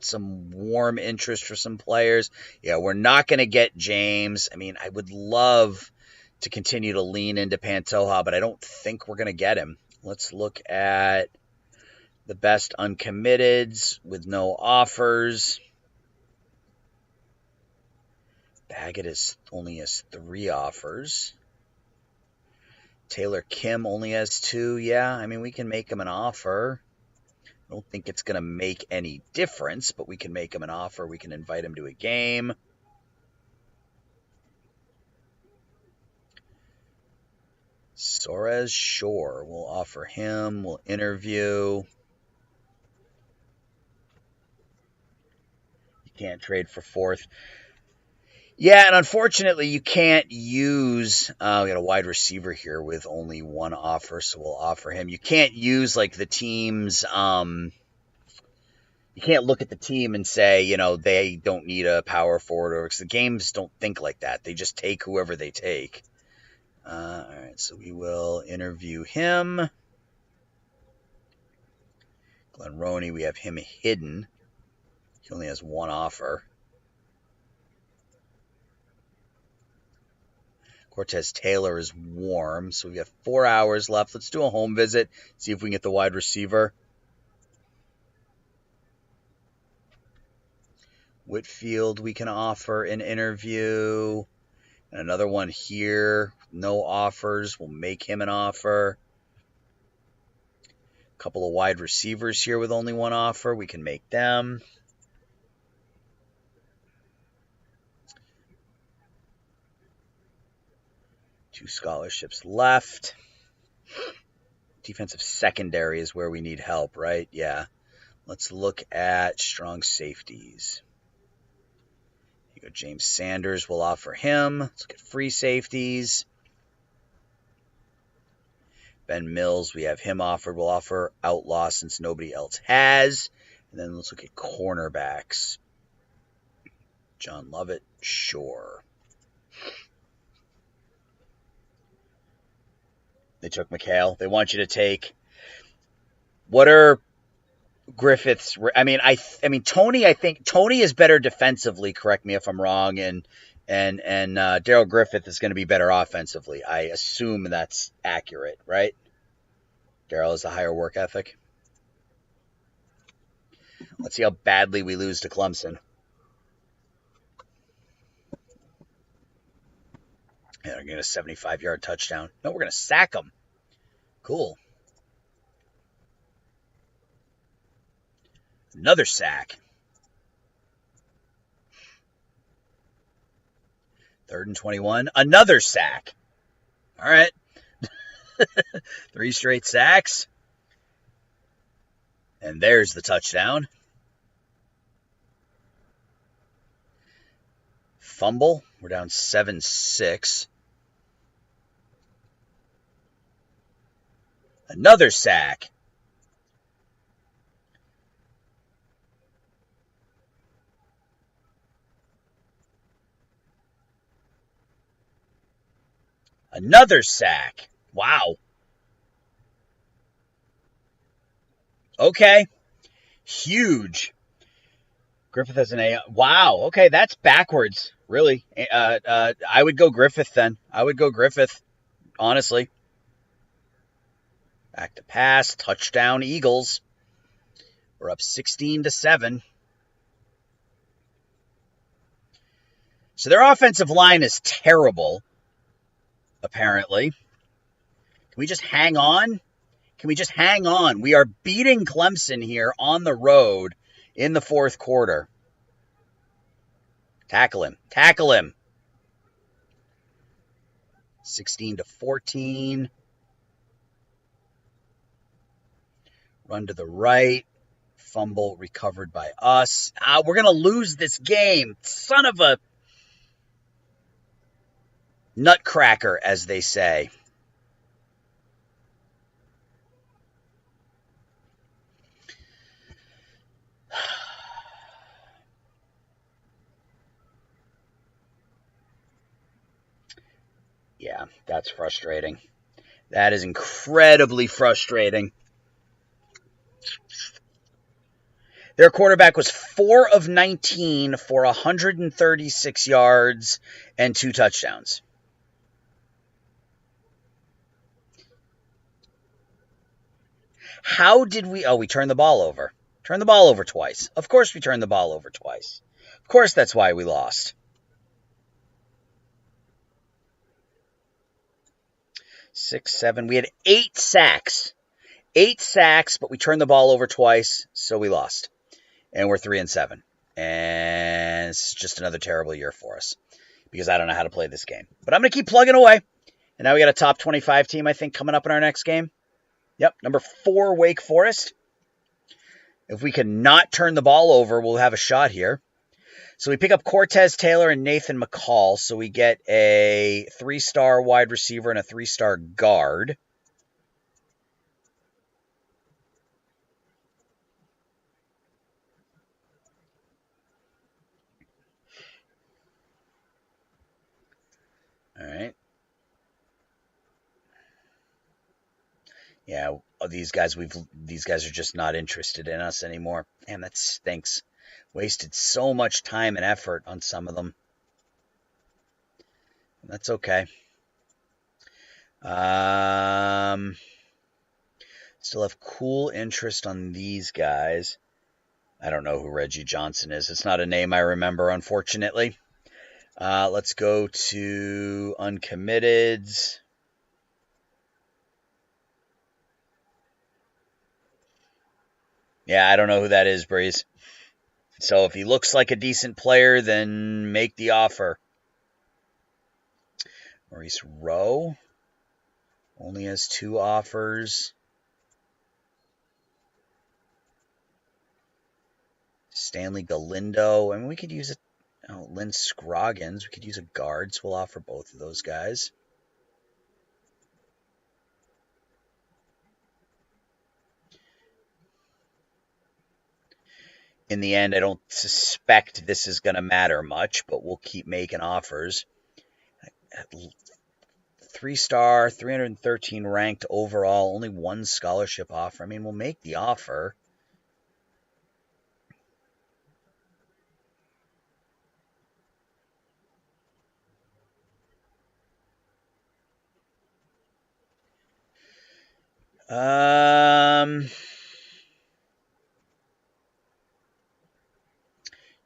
some warm interest for some players. Yeah, we're not going to get James. I mean, I would love to continue to lean into Pantoja, but I don't think we're going to get him. Let's look at the best uncommitteds with no offers. Baggett only has 3 offers. Taylor Kim only has 2. Yeah, I mean, we can make him an offer. I don't think it's going to make any difference, but we can make him an offer. We can invite him to a game. Soares, sure. We'll offer him. We'll interview. You can't trade for 4th. Yeah, and unfortunately, you can't use. We got a wide receiver here with only 1 offer, so we'll offer him. You can't use like the team's. You can't look at the team and say, they don't need a power forward, because the games don't think like that. They just take whoever they take. All right, so we will interview him. Glenn Roney, we have him hidden. He only has 1 offer. Cortez Taylor is warm, so we have 4 hours left. Let's do a home visit, see if we can get the wide receiver. Whitfield, we can offer an interview. And another one here, no offers. We'll make him an offer. A couple of wide receivers here with only one offer. We can make them. Two scholarships left. Defensive secondary is where we need help, right? Yeah. Let's look at strong safeties. You go, James Sanders, we'll offer him. Let's look at free safeties. Ben Mills, we have him offered. We'll offer Outlaw since nobody else has. And then let's look at cornerbacks. John Lovett, sure. They took McHale. They want you to take. What are Griffith's? I mean, Tony. I think Tony is better defensively. Correct me if I'm wrong. And Daryl Griffith is going to be better offensively. I assume that's accurate, right? Daryl has a higher work ethic. Let's see how badly we lose to Clemson. Yeah, they're getting a 75-yard touchdown. No, we're going to sack them. Cool. Another sack. 3rd and 21. Another sack. All right. 3 straight sacks. And there's the touchdown. Fumble. We're down 7-6. Another sack. Another sack. Wow. Okay. Huge. Griffith has an A. Wow. Okay, that's backwards. Really. I would go Griffith then. I would go Griffith. Honestly. Back to pass. Touchdown, Eagles. We're up 16-7. So their offensive line is terrible, apparently. Can we just hang on? Can we just hang on? We are beating Clemson here on the road in the 4th quarter. Tackle him. Tackle him. 16-14. Run to the right. Fumble recovered by us. We're going to lose this game. Son of a nutcracker, as they say. Yeah, that's frustrating. That is incredibly frustrating. Their quarterback was 4 of 19 for 136 yards and 2 touchdowns. How did we... Oh, we turned the ball over. Turned the ball over twice. Of course we turned the ball over twice. Of course that's why we lost. 6, 7. We had 8 sacks. 8 sacks, but we turned the ball over twice, so we lost. And we're 3-7. And it's just another terrible year for us because I don't know how to play this game. But I'm going to keep plugging away. And now we got a top 25 team, I think, coming up in our next game. Yep, number 4, Wake Forest. If we can not turn the ball over, we'll have a shot here. So we pick up Cortez Taylor and Nathan McCall. So we get a 3-star wide receiver and a 3-star guard. All right. Yeah, these guys are just not interested in us anymore. Man, that stinks. Wasted so much time and effort on some of them. That's okay. Still have cool interest on these guys. I don't know who Reggie Johnson is. It's not a name I remember, unfortunately. Let's go to uncommitteds. Yeah, I don't know who that is, Breeze. So if he looks like a decent player, then make the offer. Maurice Rowe only has 2 offers. Stanley Galindo. I mean, we could use it. Oh, Lynn Scroggins. We could use a guard, so we'll offer both of those guys. In the end, I don't suspect this is going to matter much, but we'll keep making offers. 3-star, 313 ranked overall, only 1 scholarship offer. I mean, we'll make the offer.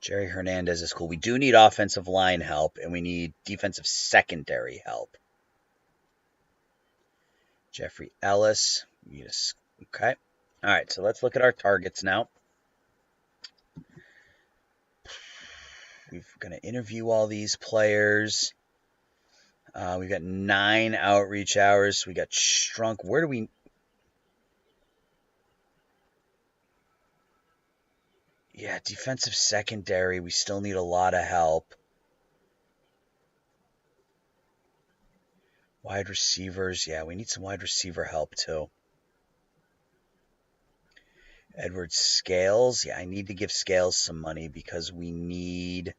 Jerry Hernandez is cool. We do need offensive line help, and we need defensive secondary help. Jeffrey Ellis. Yes. Okay. All right, so let's look at our targets now. We're going to interview all these players. We've got 9 outreach hours. We got Strunk. Where do we... Yeah, defensive secondary. We still need a lot of help. Wide receivers. Yeah, we need some wide receiver help too. Edward Scales. Yeah, I need to give Scales some money because we need...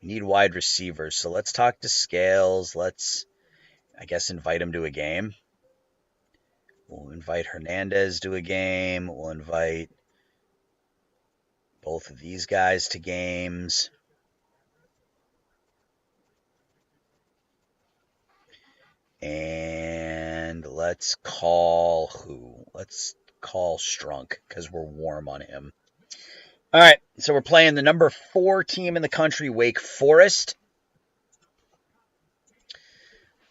We need wide receivers. So let's talk to Scales. Let's, I guess, invite him to a game. We'll invite Hernandez to a game. We'll invite both of these guys to games. And let's call who? Let's call Strunk because we're warm on him. All right, so we're playing the number 4 team in the country, Wake Forest.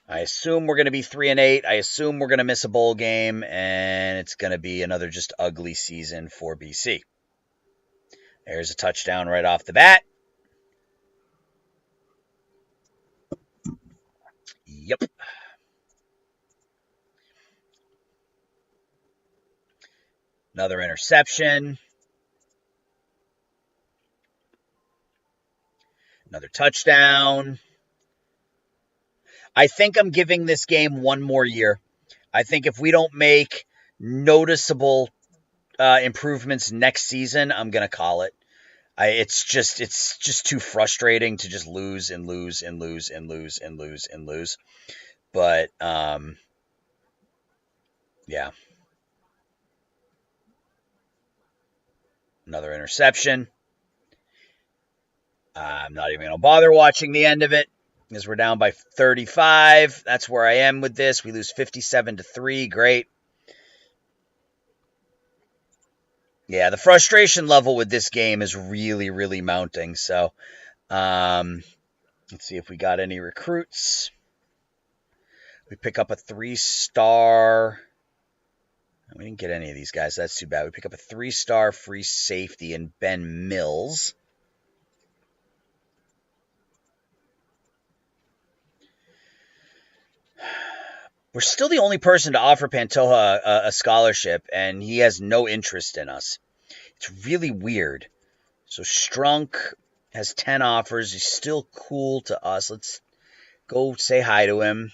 I assume we're going to be 3-8. I assume we're going to miss a bowl game, and it's going to be another just ugly season for BC. There's a touchdown right off the bat. Yep. Another interception. Another touchdown. I think I'm giving this game one more year. I think if we don't make noticeable improvements next season, I'm going to call it. It's just too frustrating to just lose and lose and lose and lose and lose and lose. But yeah. Another interception. I'm not even going to bother watching the end of it because we're down by 35. That's where I am with this. We lose 57-3. Great. Yeah, the frustration level with this game is really, really mounting. So, let's see if we got any recruits. We pick up a 3-star. We didn't get any of these guys. That's too bad. We pick up a 3-star free safety in Ben Mills. We're still the only person to offer Pantoja a scholarship, and he has no interest in us. It's really weird. So Strunk has 10 offers. He's still cool to us. Let's go say hi to him.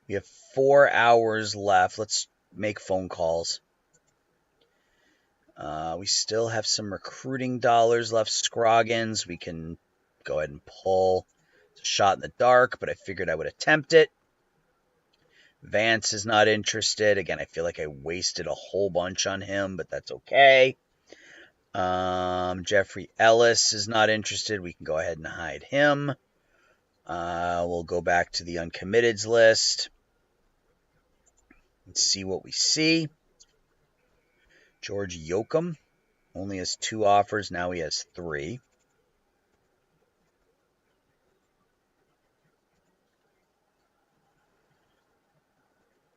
We have 4 hours left. Let's make phone calls. We still have some recruiting dollars left. Scroggins, we can go ahead and pull. It's a shot in the dark, but I figured I would attempt it. Vance is not interested. Again, I feel like I wasted a whole bunch on him, but that's okay. Jeffrey Ellis is not interested. We can go ahead and hide him. We'll go back to the uncommitteds list and see what we see. George Yoakum only has 2 offers. Now he has 3.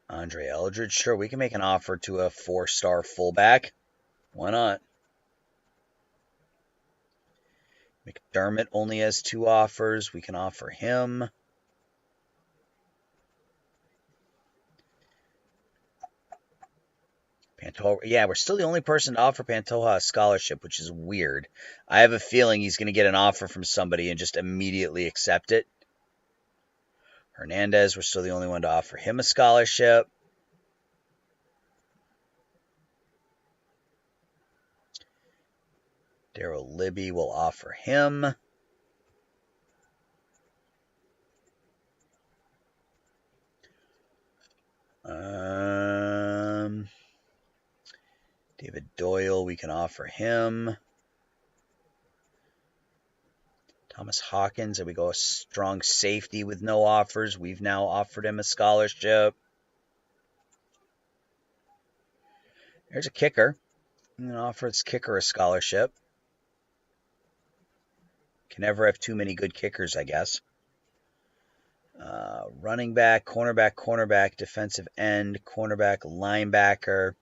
Andre Eldridge, sure, we can make an offer to a 4-star fullback. Why not? McDermott only has 2 offers. We can offer him. Pantoja, yeah, we're still the only person to offer Pantoja a scholarship, which is weird. I have a feeling he's going to get an offer from somebody and just immediately accept it. Hernandez, we're still the only one to offer him a scholarship. Daryl Libby will offer him. David Doyle, we can offer him. Thomas Hawkins, and we go a strong safety with no offers. We've now offered him a scholarship. There's a kicker. I'm going to offer this kicker a scholarship. Can never have too many good kickers, I guess. Running back, cornerback, defensive end, cornerback, linebacker.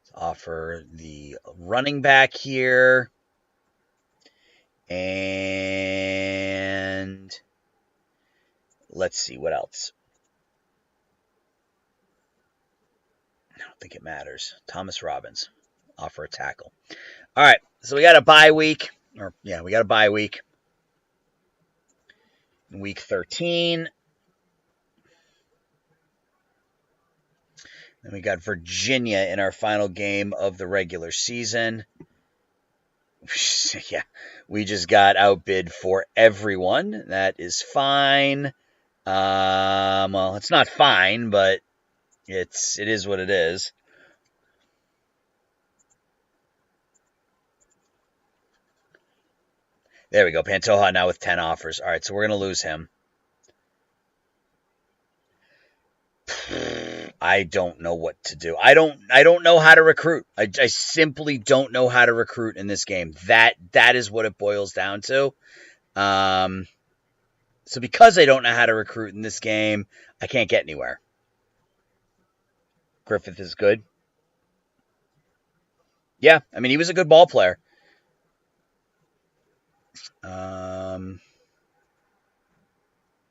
Let's offer the running back here. And let's see, what else? I don't think it matters. Thomas Robbins, offer a tackle. All right, so we got a bye week. We got a bye week. In week 13. Then we got Virginia in our final game of the regular season. Yeah, we just got outbid for everyone. That is fine. Well, it's not fine, but it is what it is. There we go. Pantoja now with 10 offers. All right, so we're going to lose him. I don't know what to do. I don't know how to recruit. I simply don't know how to recruit in this game. That is what it boils down to. So because I don't know how to recruit in this game, I can't get anywhere. Griffith is good. Yeah, I mean, he was a good ball player.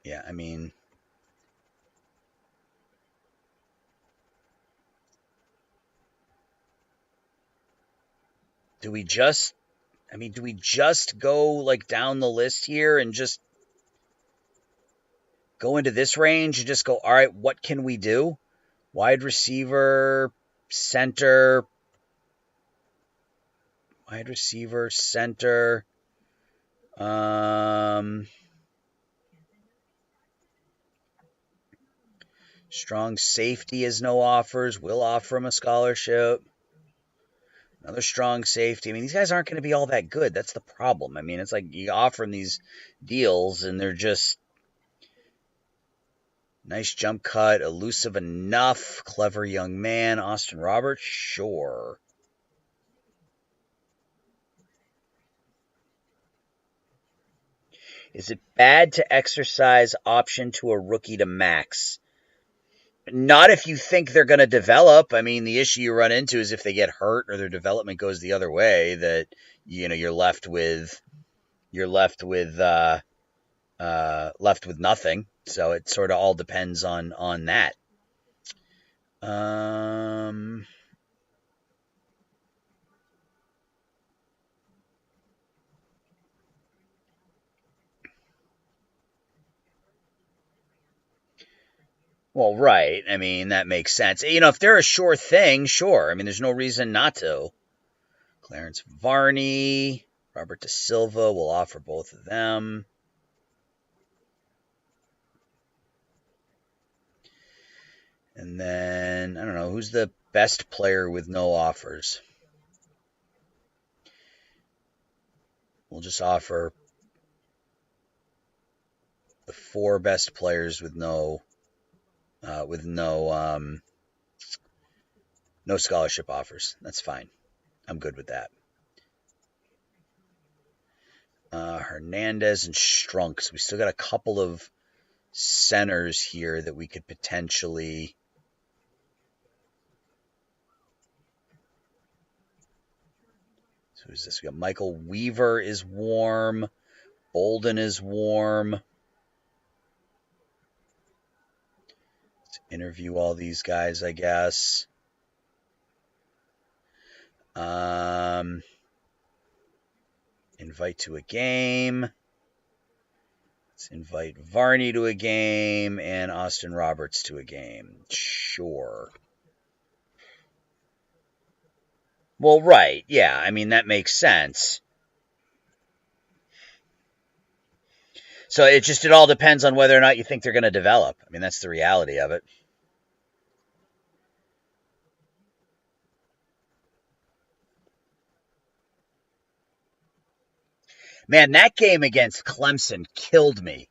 Yeah, I mean, do we just go like down the list here and just go into this range and just go, all right, what can we do? Wide receiver, center, strong safety is no offers. We'll offer him a scholarship. Another strong safety. I mean, these guys aren't going to be all that good. That's the problem. I mean, it's like you offer them these deals and they're just nice jump cut, elusive enough, clever young man. Austin Roberts, sure. Is it bad to exercise option to a rookie to max? Not if you think they're going to develop. I mean, the issue you run into is if they get hurt or their development goes the other way, that you're left with nothing. So it sort of all depends on that. Well, right. I mean, that makes sense. If they're a sure thing, sure. I mean, there's no reason not to. Clarence Varney, Robert Da Silva, we'll offer both of them. And then, I don't know, who's the best player with no offers? We'll just offer the 4 best players with no scholarship offers. That's fine. I'm good with that. Hernandez and Strunk. So we still got a couple of centers here that we could potentially... So who's this? We got Michael Weaver is warm. Bolden is warm. Let's interview all these guys, I guess. Invite to a game. Let's invite Varney to a game and Austin Roberts to a game. Sure. Well, right. Yeah, I mean, that makes sense. So it all depends on whether or not you think they're going to develop. I mean, that's the reality of it. Man, that game against Clemson killed me.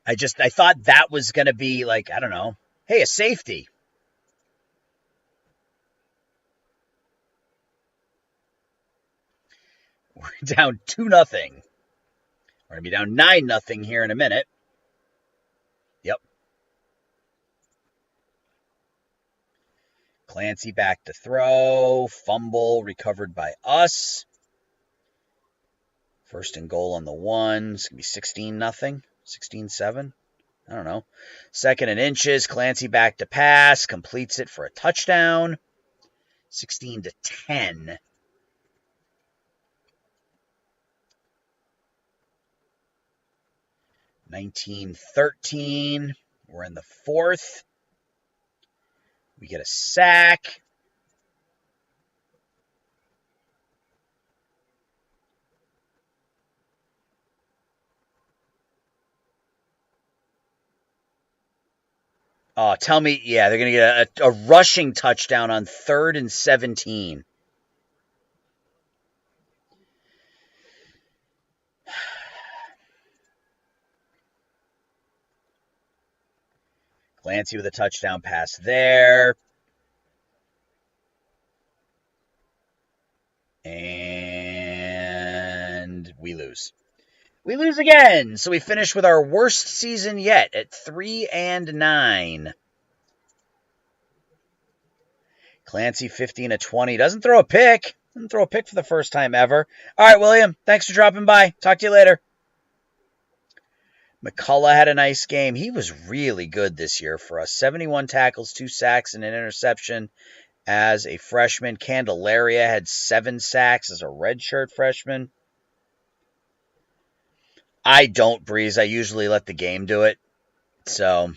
I thought that was going to be like, I don't know, hey, a safety. We're down 2-0. We're going to be down 9-0 here in a minute. Yep. Clancy back to throw. Fumble recovered by us. First and goal on the 1. It's going to be 16-0. 16-7. I don't know. Second and inches. Clancy back to pass. Completes it for a touchdown. 16-10. 19-13. We're in the 4th. We get a sack. Oh, tell me, yeah, they're going to get a rushing touchdown on 3rd and 17. Clancy with a touchdown pass there. And we lose. We lose again. So we finish with our worst season yet at 3-9. Clancy 15-20. Doesn't throw a pick. Doesn't throw a pick for the first time ever. All right, William. Thanks for dropping by. Talk to you later. McCullough had a nice game. He was really good this year for us. 71 tackles, 2 sacks, and an interception as a freshman. Candelaria had 7 sacks as a redshirt freshman. I don't, Breeze. I usually let the game do it. So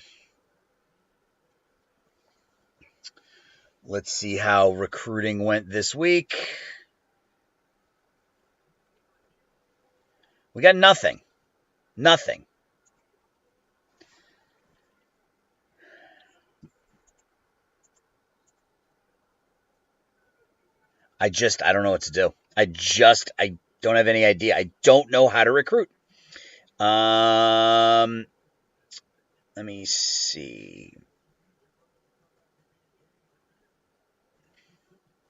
let's see how recruiting went this week. We got nothing. Nothing. I don't know what to do. I don't have any idea. I don't know how to recruit. Let me see.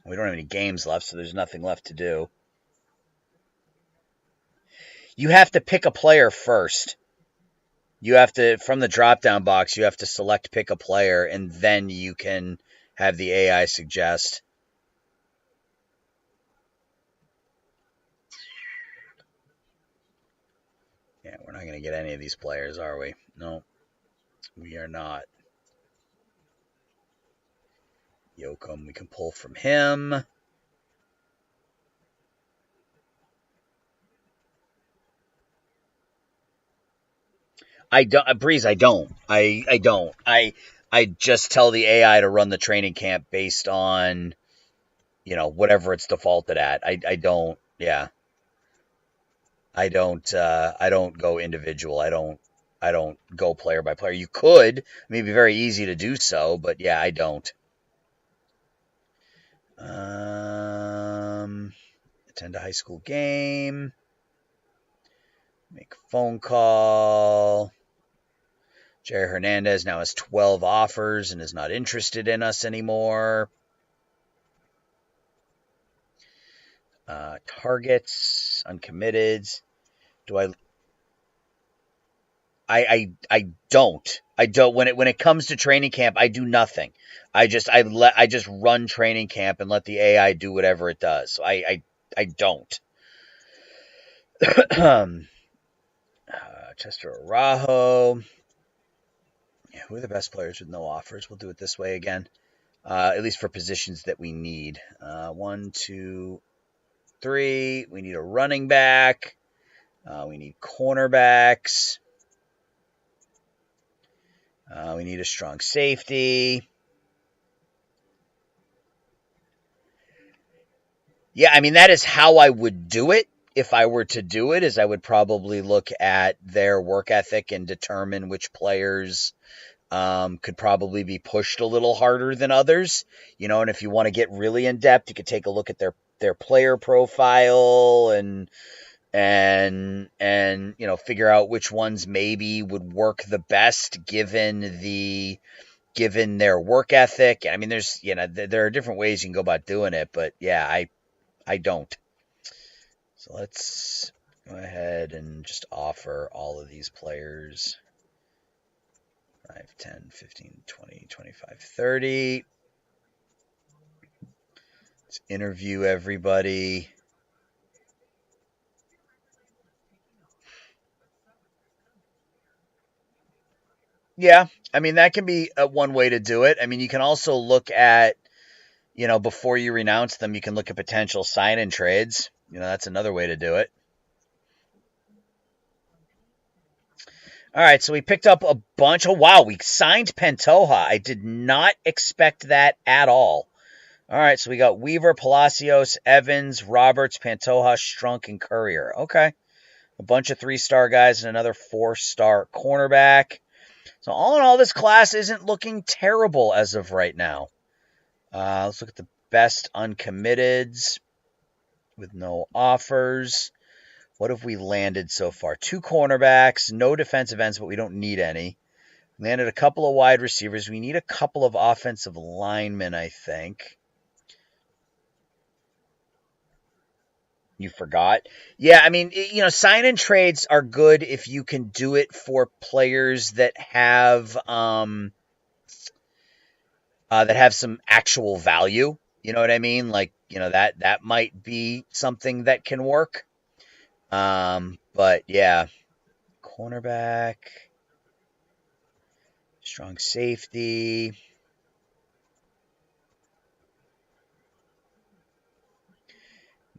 We don't have any games left, so there's nothing left to do. You have to pick a player first. You have to, from the drop-down box, you have to select pick a player, and then you can have the AI suggest. Yeah, we're not going to get any of these players, are we? No, we are not. Yoakum, we can pull from him. I don't, Breeze, I don't. I don't. I just tell the AI to run the training camp based on, whatever it's defaulted at. I don't, yeah. I don't go individual. I don't go player by player. You could. I mean, it'd be very easy to do so, but yeah, I don't. Attend a high school game. Make a phone call. Jerry Hernandez now has 12 offers and is not interested in us anymore. Targets, uncommitted. Do I I don't. I don't when it comes to training camp, I do nothing. I just run training camp and let the AI do whatever it does. So I don't. Chester Arajo. Yeah, who are the best players with no offers? We'll do it this way again. At least for positions that we need. 1, 2, 3. We need a running back. We need cornerbacks. We need a strong safety. Yeah, I mean, that is how I would do it. If I were to do it, is I would probably look at their work ethic and determine which players could probably be pushed a little harder than others. And if you want to get really in depth, you could take a look at their player profile and figure out which ones maybe would work the best given their work ethic. I mean, there are different ways you can go about doing it, but yeah, I don't. So let's go ahead and just offer all of these players 5, 10, 15, 20, 25, 30. Let's interview everybody. Yeah, I mean, that can be one way to do it. I mean, you can also look at, before you renounce them, you can look at potential sign-in trades. That's another way to do it. All right, so we picked up a bunch. Oh, wow, we signed Pantoja. I did not expect that at all. All right, so we got Weaver, Palacios, Evans, Roberts, Pantoja, Strunk, and Courier. Okay, a bunch of 3-star guys and another 4-star cornerback. So all in all, this class isn't looking terrible as of right now. Let's look at the best uncommitteds with no offers. What have we landed so far? 2 cornerbacks, no defensive ends, but we don't need any. Landed a couple of wide receivers. We need a couple of offensive linemen, I think. You forgot? Yeah, I mean, sign-in trades are good if you can do it for players that have some actual value. You know what I mean? Like, that might be something that can work. But yeah, cornerback, strong safety.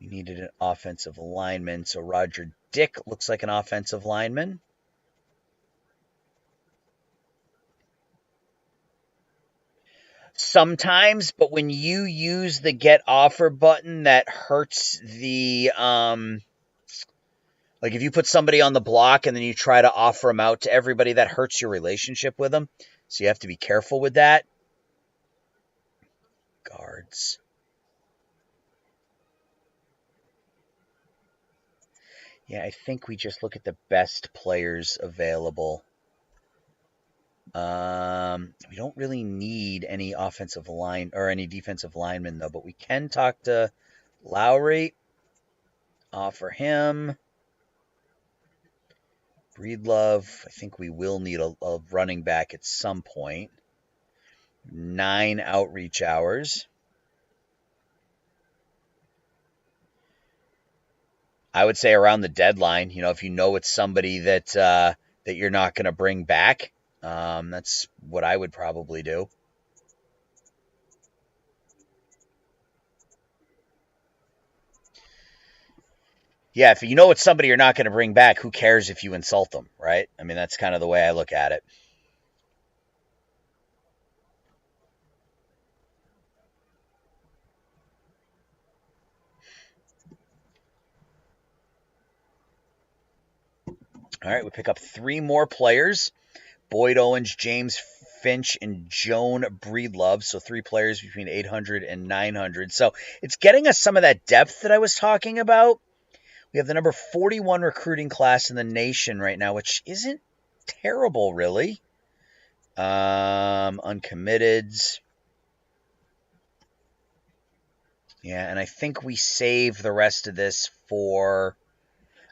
We needed an offensive lineman, so Roger Dick looks like an offensive lineman. Sometimes, but when you use the get offer button, that hurts the like if you put somebody on the block and then you try to offer them out to everybody, that hurts your relationship with them. So you have to be careful with that. Guards. Yeah, I think we just look at the best players available. We don't really need any offensive line or any defensive linemen though, but we can talk to Lowry, offer him. Breedlove, I think we will need a running back at some point. 9 outreach hours. I would say around the deadline, if you know it's somebody that you're not going to bring back, that's what I would probably do. Yeah, if you know it's somebody you're not going to bring back, who cares if you insult them, right? I mean, that's kind of the way I look at it. All right, we pick up 3 more players. Boyd Owens, James Finch, and Joan Breedlove. So 3 players between 800 and 900. So it's getting us some of that depth that I was talking about. We have the number 41 recruiting class in the nation right now, which isn't terrible, really. Uncommitteds. Yeah, and I think we save the rest of this for...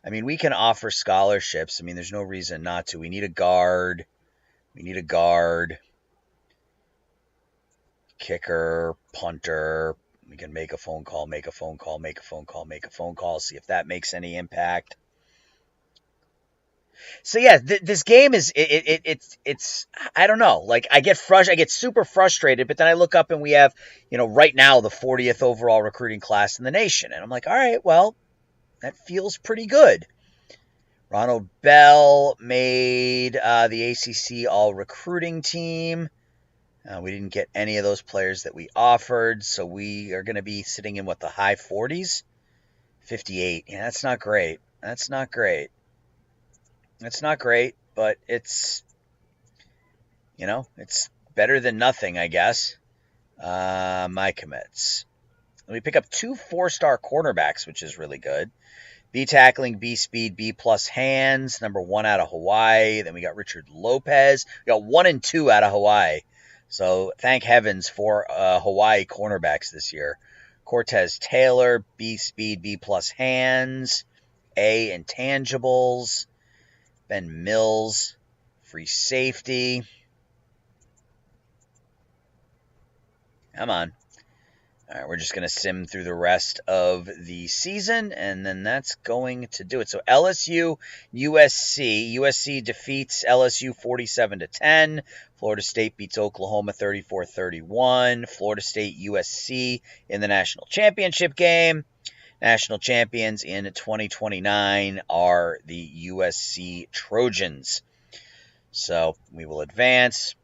I mean, we can offer scholarships. I mean, there's no reason not to. We need a guard. Kicker, punter. We can make a phone call, see if that makes any impact. So yeah, this game is it's I don't know. Like I get super frustrated, but then I look up and we have, right now the 40th overall recruiting class in the nation, and I'm like, all right, well, that feels pretty good. Ronald Bell made the ACC all recruiting team. We didn't get any of those players that we offered, so we are going to be sitting in, the high 40s? 58. Yeah, that's not great. It's but it's, it's better than nothing, I guess. My commits. We pick up 2 4-star cornerbacks, which is really good. B tackling, B speed, B plus hands. Number 1 out of Hawaii. Then we got Richard Lopez. We got 1 and 2 out of Hawaii. So thank heavens for Hawaii cornerbacks this year. Cortez Taylor, B speed, B plus hands, A intangibles. Ben Mills, free safety. Come on. All right, we're just going to sim through the rest of the season, and then that's going to do it. So LSU, USC. USC defeats LSU 47-10. Florida State beats Oklahoma 34-31. Florida State, USC in the national championship game. National champions in 2029 are the USC Trojans. So we will advance.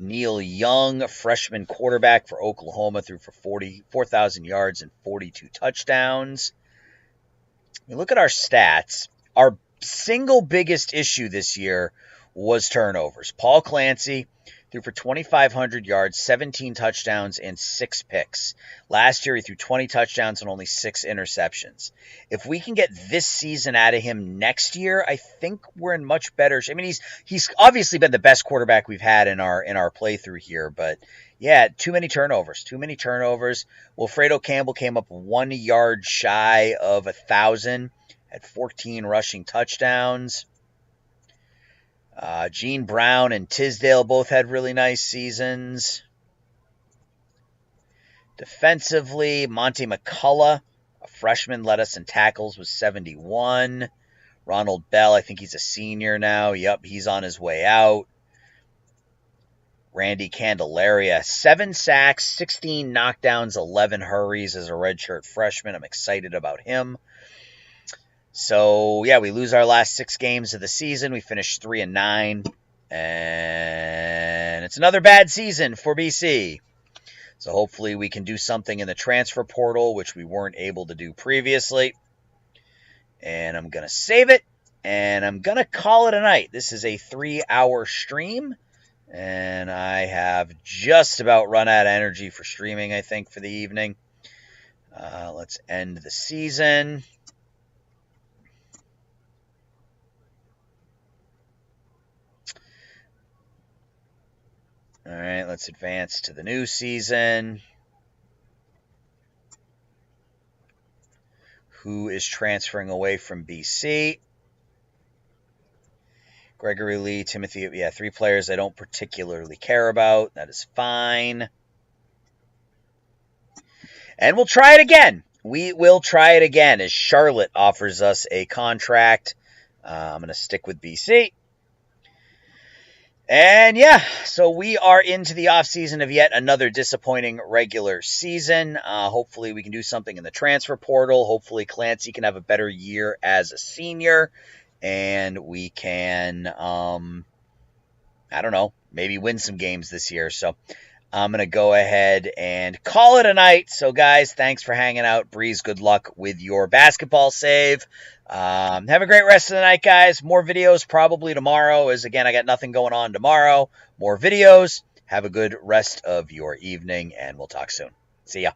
Neil Young, a freshman quarterback for Oklahoma, threw for 4,000 yards and 42 touchdowns. We look at our stats. Our single biggest issue this year was turnovers. Paul Clancy threw for 2,500 yards, 17 touchdowns, and 6 picks. Last year, he threw 20 touchdowns and only 6 interceptions. If we can get this season out of him next year, I think we're in much better shape. I mean, he's obviously been the best quarterback we've had in our playthrough here, but yeah, too many turnovers. Wilfredo Campbell came up 1 yard shy of 1,000, had 14 rushing touchdowns. Gene Brown and Tisdale both had really nice seasons. Defensively, Monty McCullough, a freshman, led us in tackles with 71. Ronald Bell, I think he's a senior now. Yep, he's on his way out. Randy Candelaria, 7 sacks, 16 knockdowns, 11 hurries as a redshirt freshman. I'm excited about him. So, yeah, we lose our last 6 games of the season. We finished 3-9, and it's another bad season for BC. So hopefully we can do something in the transfer portal, which we weren't able to do previously. And I'm going to save it, and I'm going to call it a night. This is a 3-hour stream, and I have just about run out of energy for streaming, I think, for the evening. Let's end the season. All right, let's advance to the new season. Who is transferring away from BC? Gregory Lee, Timothy, 3 players I don't particularly care about. That is fine. And we'll try it again. We will try it again as Charlotte offers us a contract. I'm going to stick with BC. And yeah, so we are into the offseason of yet another disappointing regular season. Hopefully we can do something in the transfer portal. Hopefully Clancy can have a better year as a senior. And we can, maybe win some games this year. So I'm going to go ahead and call it a night. So guys, thanks for hanging out. Breeze, good luck with your basketball save. Have a great rest of the night, guys. More videos probably tomorrow, as again, I got nothing going on tomorrow. More videos. Have a good rest of your evening, and we'll talk soon. See ya.